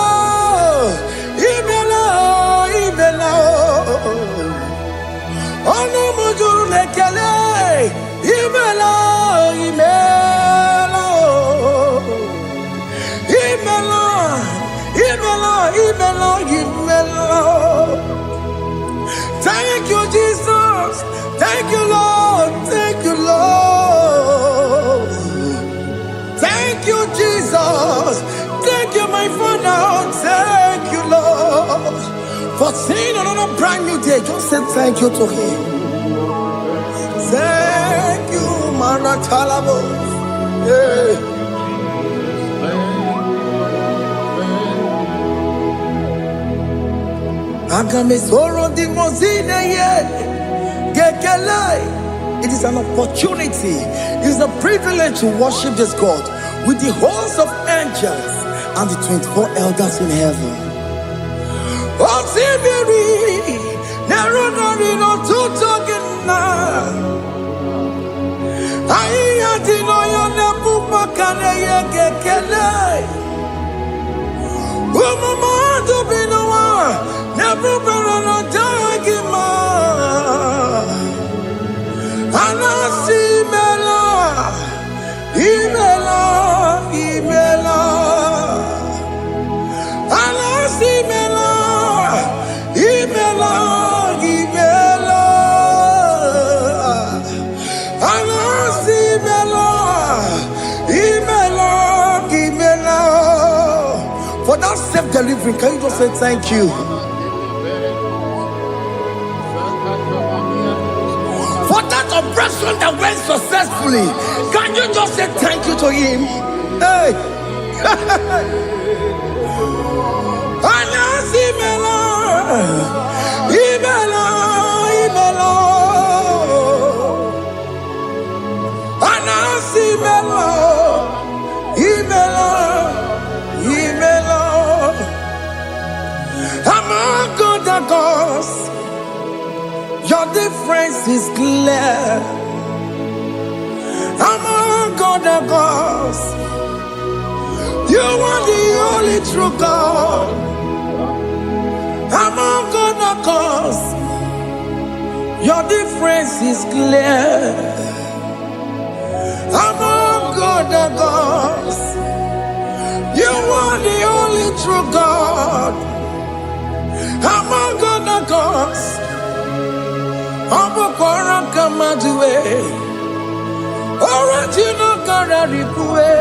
Imela, Imela. Ono mujuru lekele, imela, imela, imela, imela, imela, imela. Thank you, Jesus. Thank you, Lord. Thank you, Lord. Thank you, Jesus. Thank you, my Father. Thank you, Lord. For seeing another brand new day, just say thank you to him. Thank you, Manatalabo. Yeah. It is an opportunity, it is a privilege to worship this God with the host of angels and the 24 elders in heaven. Osimiri, Nerunari no tutogina. Ayati no yone pupakane yekekele. Umamadu binowa, nebubera no jagima. Anasi mela, imela, imela. Anasi mela. Imela, Imela, Anasi Imela. delivering. Can you just say thank you? For that operation that went successfully, can you just say thank you to him? Hey! Anasimela, Imela, Imela, Anasimela, Imela, Imela. Among other gods, your difference is clear. Among other gods, you are the only true God. Among other gods, your difference is clear. Among other gods, you are the only true God. Among other gods, Obokora Kamadue, original Kararikue,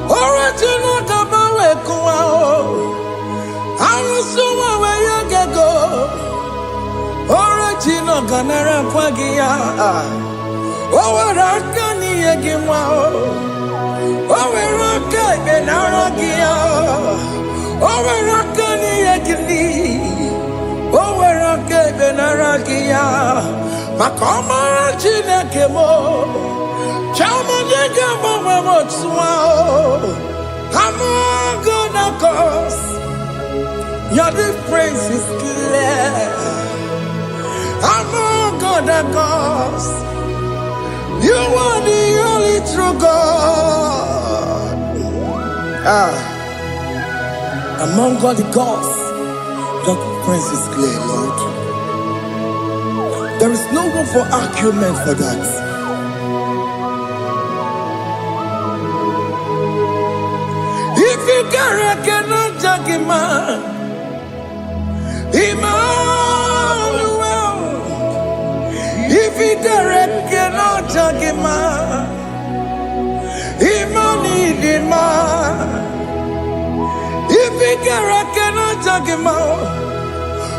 original Kabawe Kuao, Arusuma Wayagago, original Ganara Kwagia, Owarakani Yagimao, Owaraka Benaragia, Owarakani Yagini. Owerake benaragia, makoma chinekemo, chama yegamo wemotswao. Among other gods, your difference is clear. Among other gods, you are the only true God. Among all the gods, your difference is clear, Lord. There is no room for argument for that. If you cannot judge him, Emmanuel. If you cannot judge him, Emmanuel. If you cannot judge him,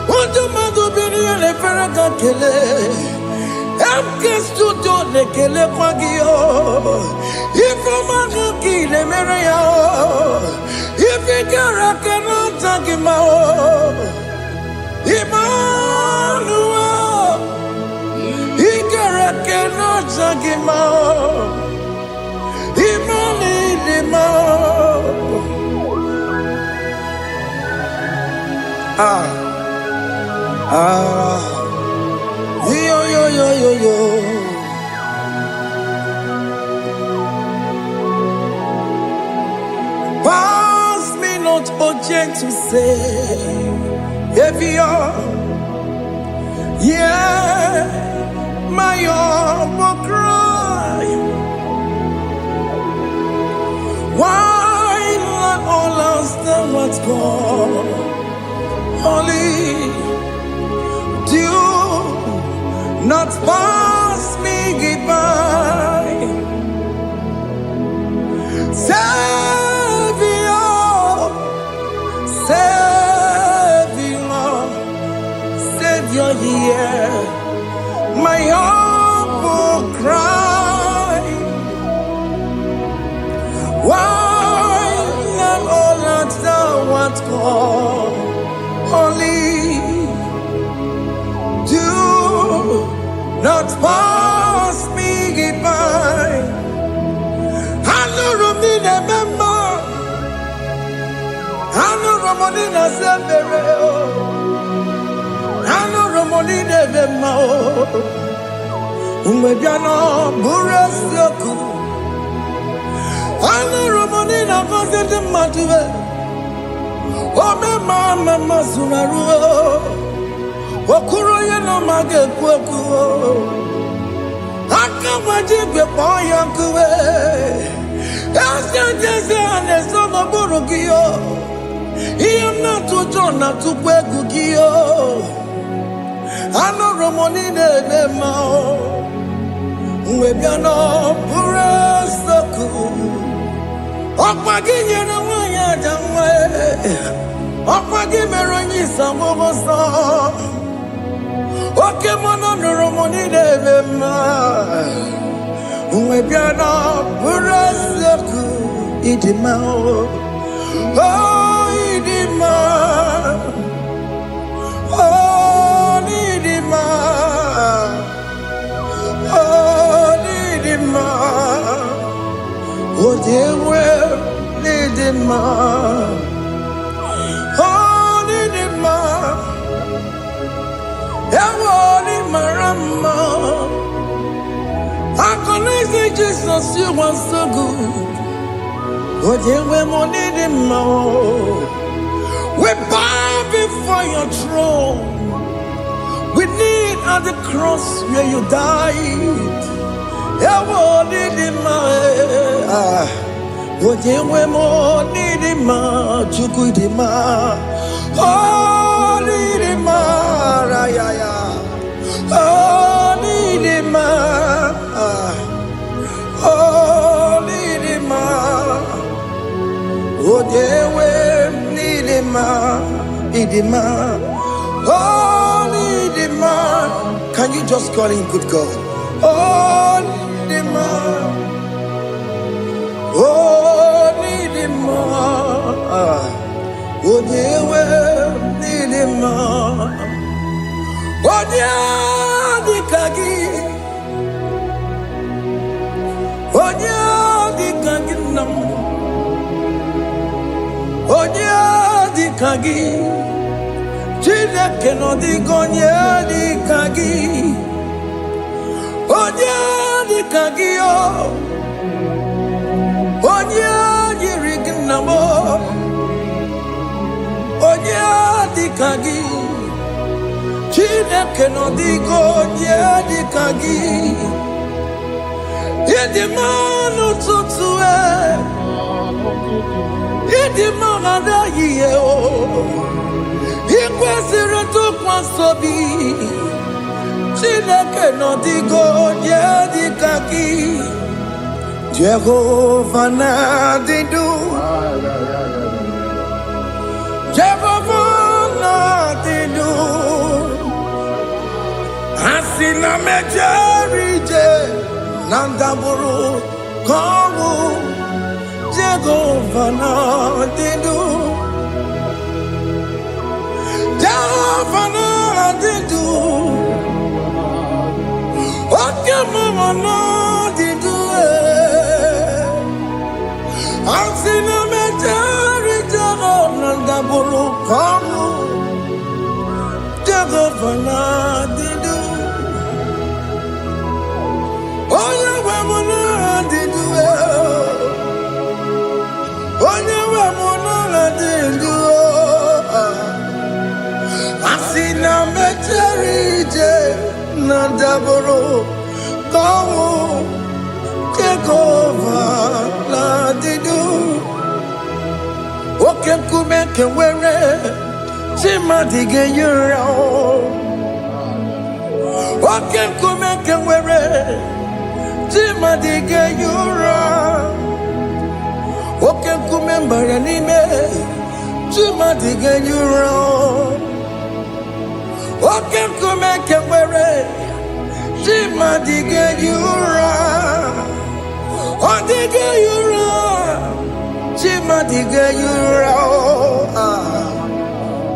what do you do? Le Ferraga Kele, Amkestu le Kele Pagio, if I'm a le Merea, if you cannot take him out, Emmanuel, he cannot take him out, Yo, yo, yo, yo, yo. Pass me not, oh gentle Savior. Yeah, my humble cry. Why not all else than what's gone? Only do not pass me by. Savior, Savior, Savior, hear my humble cry. Why not all that thou art called? Only do not pass me by. Hanurumine member, Hanurumine Zembere, Hanurumine member, Umebiano Burasioku, Hanurumine Vazet Matue. Ome mama sunaru, okuro yeno mage kweku, akawaji bepoya kuwe, jese aneso maburugiyo, iyamna tujona tukweku giyo, ano romoni nebe mao, uwebiano pure soku, Okwaginye na wanya jamwe. Okwagimeronyi samogosa. Oke mono nuromoni devema. Uwebiana buraseku idimao. Oh idima. Oh idima. Oh idima. Oh dewe idima. Oh idima. Ewoni marama. I connect Jesus, you are so good. Oh, dear, we need him more. We bow before your throne. We need at the cross where you died. Yeah, we need him more. Oh, dear, we need him more. You could him more. Oh, need him more. Oh, need him more. Oh, need him more. Oh, dewe need him more. Need him more. Oh, need him more. Can you just call him good God? Oh, need him more. Oh, need him more. Oh, dewe need him more. Oh, dewe kagi. Onya di kagi nam. Onya di kagi. Chile que no digo onya di kagi. Onya di kagi o. Onya di rignamo. Onya di kagi. Chile que no digo onya di kagi. Yedimano tutue, yedimana yeo, yekwesire tukwasobi, chileke no digo yedikaki, Jehovah na didu, Jehovah na didu, asina mejerije. Nandaburu komu Jehovah na didu, Jehovah na didu, Okemama na didu. Asina mejari Jehovah nandaburu komu Jehovah na didu. Onye we muna didu, onye we muna didu. Asina mecherije na daboro komu Jehovah na didu. Oke kume kewere chima dige yura. Oke kume kewere Chima dige yura. Oke kumemba yanime. Chima dige yura. Oke kumeke were. Chima dige yura. Odige yura. Chima dige yura.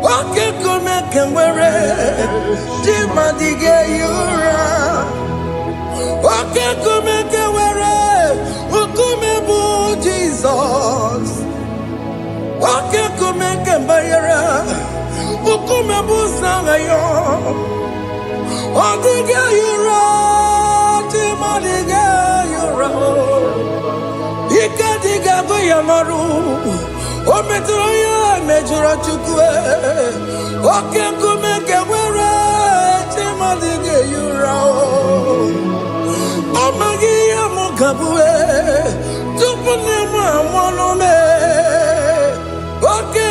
Oke kumeke were. Chima dige yura. Oke kumeke were, ukumebu Jesus. Oke kumeke bayera, ukumebu sangayo. Odige yura, timadige yura. Ika diga goyamaru, ometroya mejura chukwe. Oke kumeke were, timadige yura. Amagia mukabue, tupune mwamonome. Oke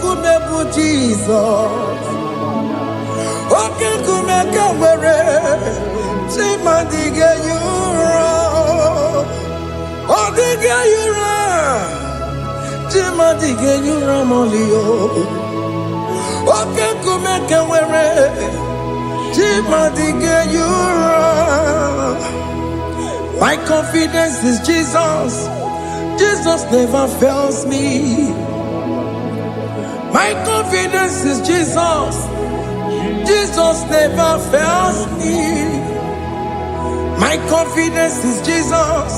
kume bu Jesus. Oke kume kawere, chima dige yura. Gayura, Jimadi Gayura Molio, okay, Kumeka Were, Jimadi Gayura. My confidence is Jesus. Jesus never fails me. My confidence is Jesus. Jesus never fails me. My confidence is Jesus.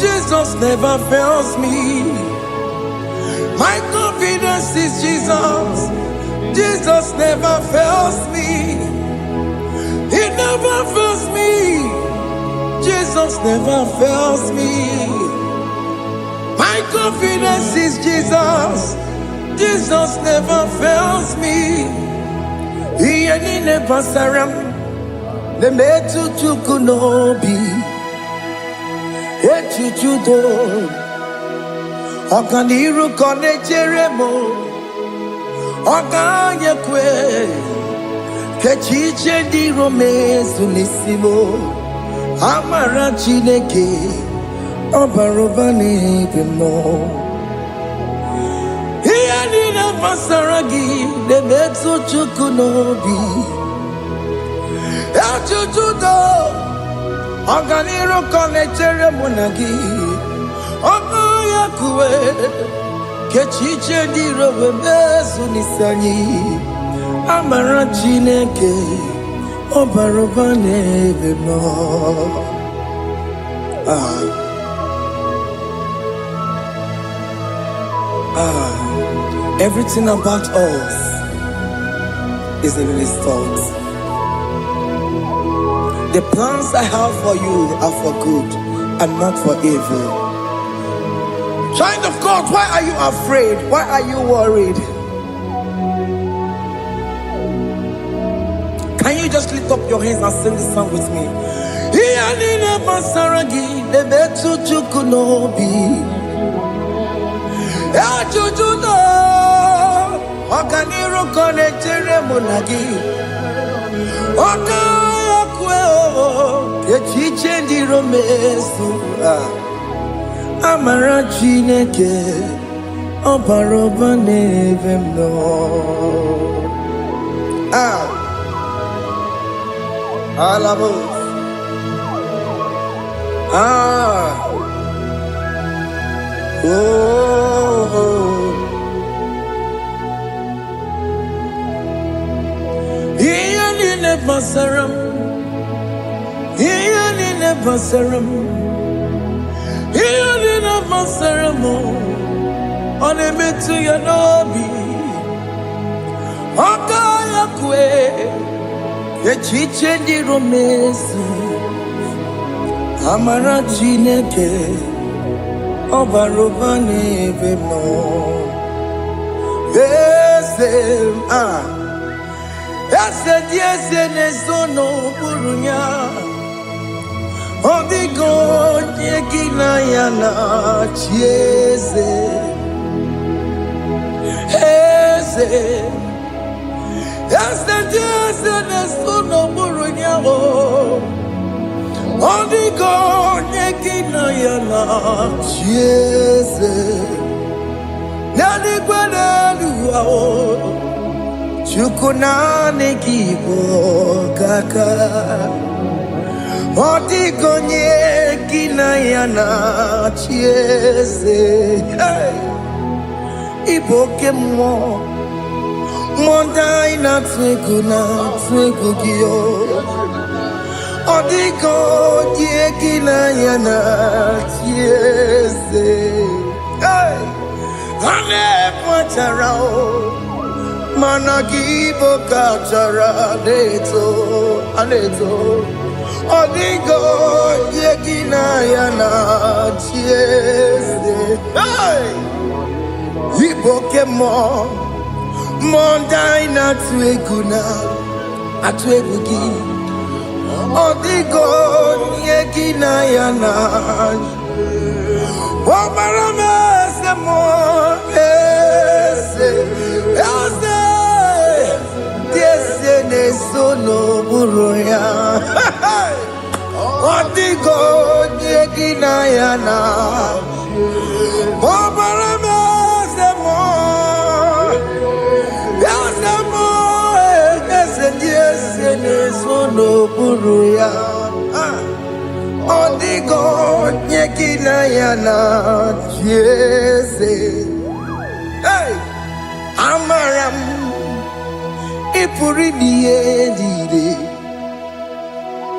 Jesus never fails me. My confidence is Jesus. Jesus never fails me. He never fails me. Jesus never fails me. My confidence is Jesus. Jesus never fails me. He ain't never saram. The metu chukunobi. Echuchudo. Okaniru kone jeremo. Okanyekwe. Kechiche di rome sunisimo. Amara Chineke. Obarobane kemo. Iyani na pasaragi de metu chukunobi. Achuchudo Oganiro kone chere monagi. Oya kuwe kechiche di robe mesu nisani. Amara Chineke Obarobane kemo. Everything about us is in His thoughts. The plans I have for you are for good and not for evil. Child of God, why are you afraid? Why are you worried? Can you just lift up your hands and sing this song with me? Iyanina pasaragi nebetu chukunobi. Achuchudo Okaniro kone chere monagi. Okaya kweo kechiche ndi romesu. Amara Chineke Obarobane vemno. Alabos. Iyani never saram. Iyani never saram. Iyani never saram. Onemetu yanobi. Okaya kwe. Echiche di romesu. Amara Chineke Obarobane vemo. Ese diese nesono burunya. Odigo nyekina yana chieze. Ese diese nesono burunya. Odigo nyekina yana chieze. Nani kwanaluwa chukunane kibo kaka. Odigo nyekina yana chieze. Iboke mo monda ina twegu giyo. Odigo nyekina yana chieze. Ane pacharao Managibo kachara aneto. Odigo yekina yana chiese. Iboke mo mondai na tueguna atuegugi. Odigo yekina yana. Wabarame se mo Diese nesono buruya. Odigo Nyekinayana. Odigo Nyekinayana. Hey, Amaram Ipuri Diede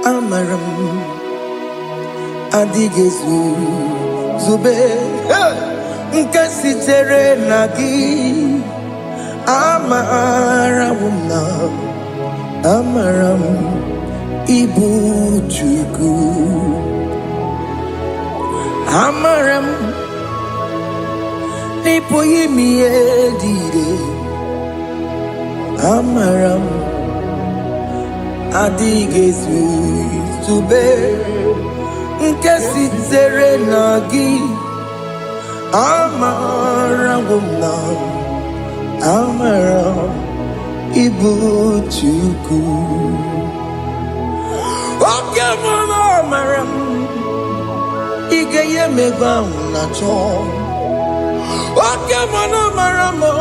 Amaram Adigezu Zube Nkasitere Nagi Amaramuna Amaram Ibu Chuku Amaram Nipo Yimiedide Amaram Adigezu Zube Nkasitere Nagi Amaramuna Amaram Ibu Chuku Okemana Amaram Igeye Meba Nacho Okemana Amaramo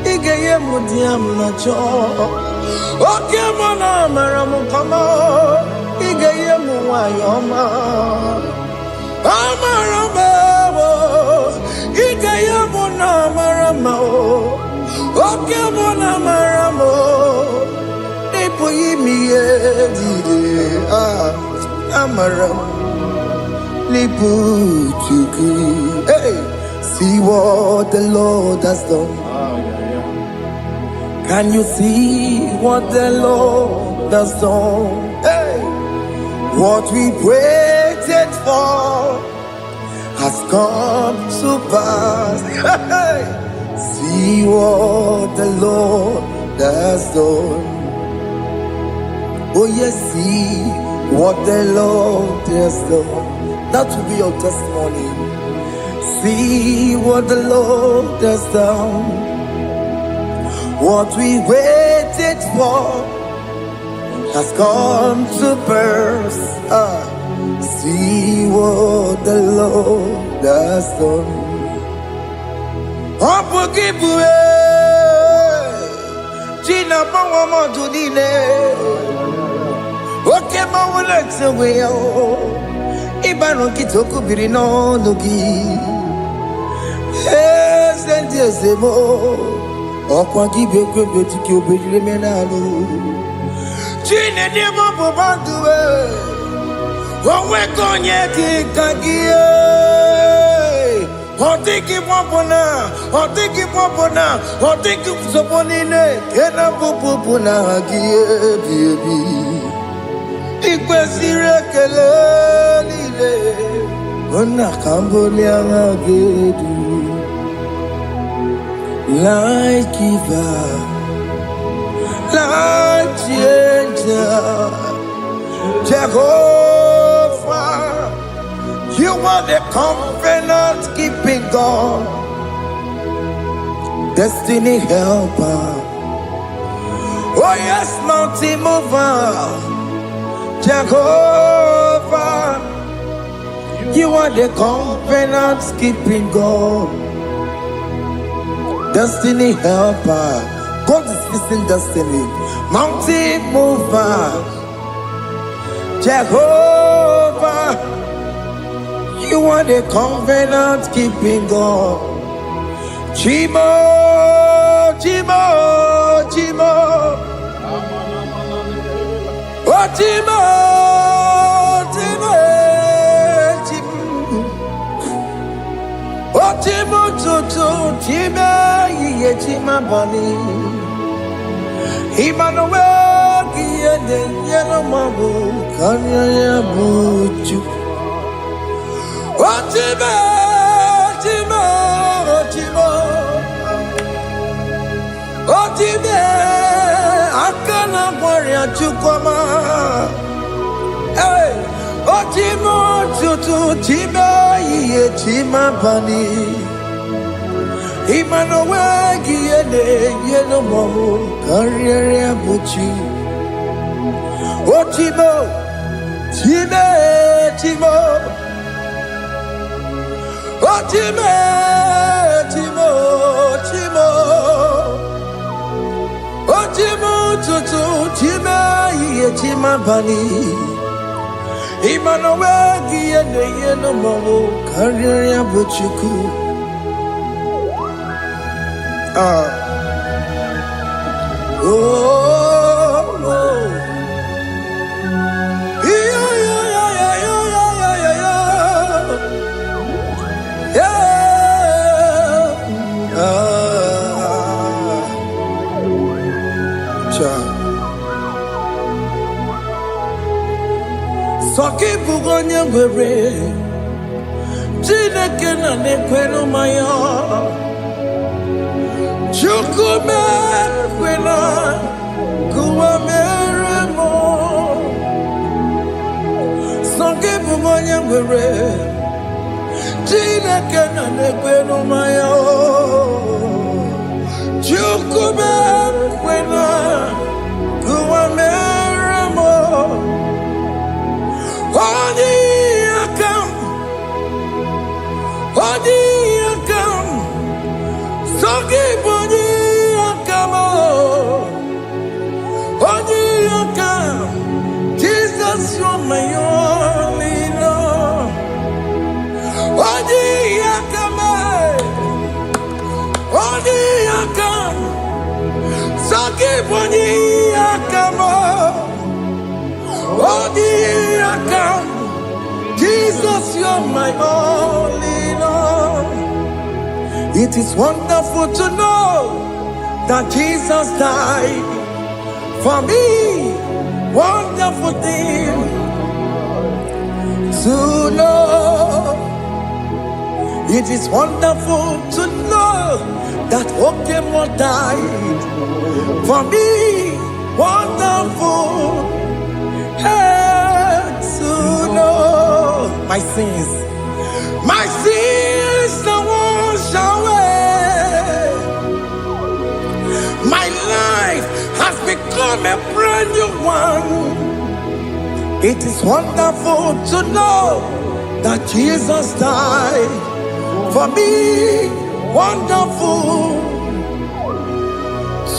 Igeye Mudiam Nacho Okemana Amaramo Kama Igeye Muwayoma Amaramo Igeye Munamaramo Okemana Amaramo Nipo Yimiedide Amaram Lipuchuku. Hey, see what the Lord has done. Can you see what the Lord has done? Hey, what we waited for has come to pass. Hey, see what the Lord has done. Oh yes, see what the Lord has done. That will be your testimony. See what the Lord has done. What we waited for has come to pass. See what the Lord has done. Opogibue, Gina Bawama Judine, Okema Wulexaway. Ibano kitoko birino nogi Sentezemo Okwa gibekwe betiki obejile menalo Chine demo bobanduwe Wawe konye kikagie Otiki popona Otiki soponine Kena popona hagie biebi Ikwesire kelelile Ona kambolia ngagedu Like giver Like changer Jehovah You are the covenant keeping God Destiny helper Oh yes, mountain mover Jehovah, you are the covenant keeping God, destiny helper. God is fixing destiny, mountain mover. Jehovah, you are the covenant keeping God. Chimo, Chimo, Chimo. Oh, Chimo, Chimo, Chimo. Oh, Chimo, Chimo, Chimo, Chimo, Bani. Emmanuel, Kiede, Yellow Mabu, Kanya Buchu. Oh, Chimo, Chimo, Chimo. Oh, Chimo, Akana Maria Chukwama. Hey, oh, Chimo, Chutu, Chimo, Chima Bani. Emmanuel, Kiede, Yellow Mabu, Kanya Buchu. Oh, Chimo, Chimo, Chimo. Chime, Chimo, Chimo. Oh, Chimo, Tutu, Chime, Ye, Chima, Bani. Imanowe, Giene, Yeno, Momo, Karriere, Buchuku. Oh, oh. Soki bugonye were Chineke na nekwenu maya Chukume kwena Kuwa mere mo Soki bugonye were Chineke na nekwenu maya Chukume kwena Kuwa mere mo Odi akam, soki bodi akam, odi akam. Jesus, you're my only love. Odi akam, soki bodi akam, odi akam. Jesus, you're my only Lord. It is wonderful to know that Jesus died for me. Wonderful thing to know. It is wonderful to know that Okemo died for me. Wonderful. To know my sins are washed away. My life has become a brand new one. It is wonderful to know that Jesus died for me. Wonderful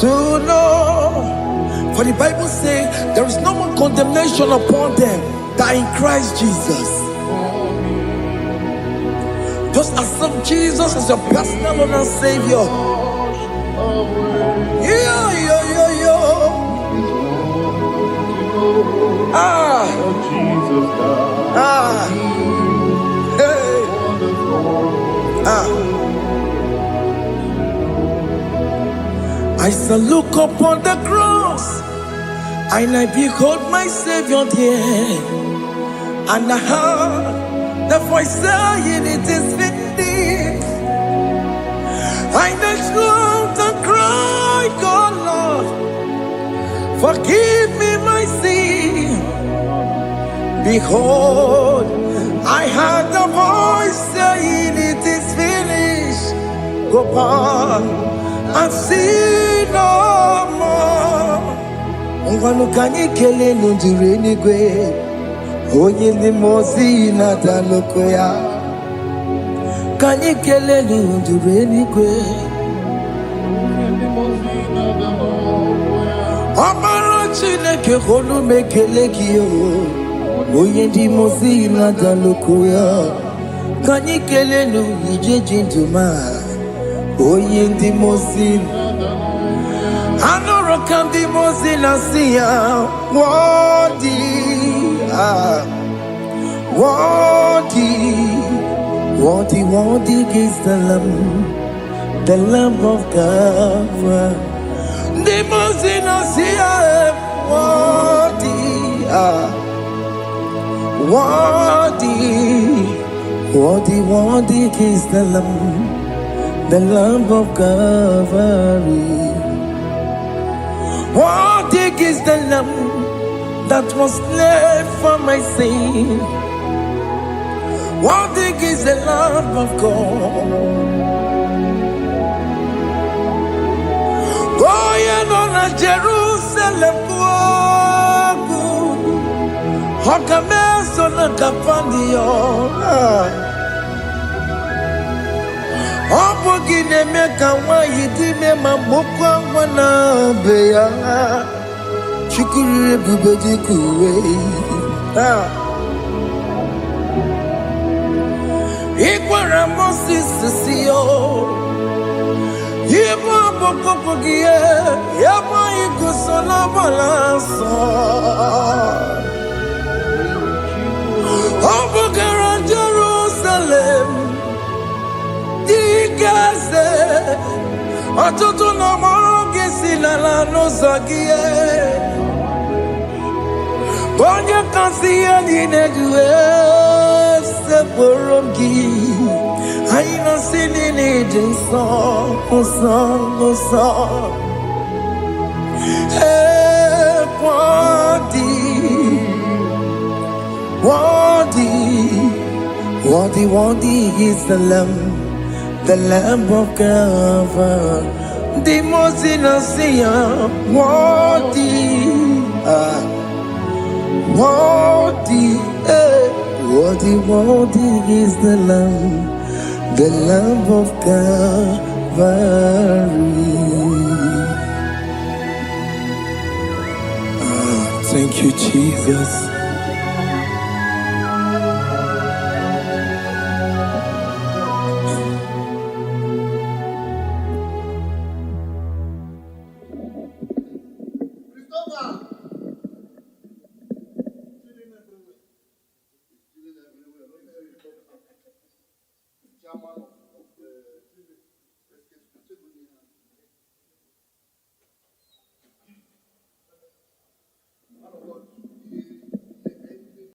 to know. For the Bible says there is no more condemnation upon them that are in Christ Jesus. Just accept Jesus as your personal Lord and Savior. Yeah. I shall look upon the cross, and I behold my Savior there, and I heard the voice saying, "It is finished." I knelt and cried, "God, Lord, forgive me my sin." Behold, I heard the voice saying, "It is finished." Go back and sin no more. Ngwanu kanyi kele nundure nigwe, onye ndi mozi na daloko ya. Kanyi kele nundure nigwe, Amara Chineke holu mekele kiyo, onye ndi mozi na daloko ya. Kanyi kele nundure jinduma, onye ndi mozi. Anoro kandi mozi na siya, worthy is the Lamb of God. The mozi na siya, worthy is the Lamb of Calvary. Worthy is the Lamb that was slain for my sin. Worthy is the Lamb of God. Going on a Jerusalem, Hokameso na kapandio. Ogine meka wa yidime mabokwa wana beya. Chukuru bubedi kuwe. Ikwara Moses siyo. Ibo boko pogie. Yabo ikusola balansa. Obugara Jerusalem. Digaze. Atutu na moge silala no zagie. Bonye kansiya dinegwe se porongi. Aina sinini jinson son. Worthy is the Lamb of God. The most innocent, worthy is the Lamb of God. Thank you, Jesus.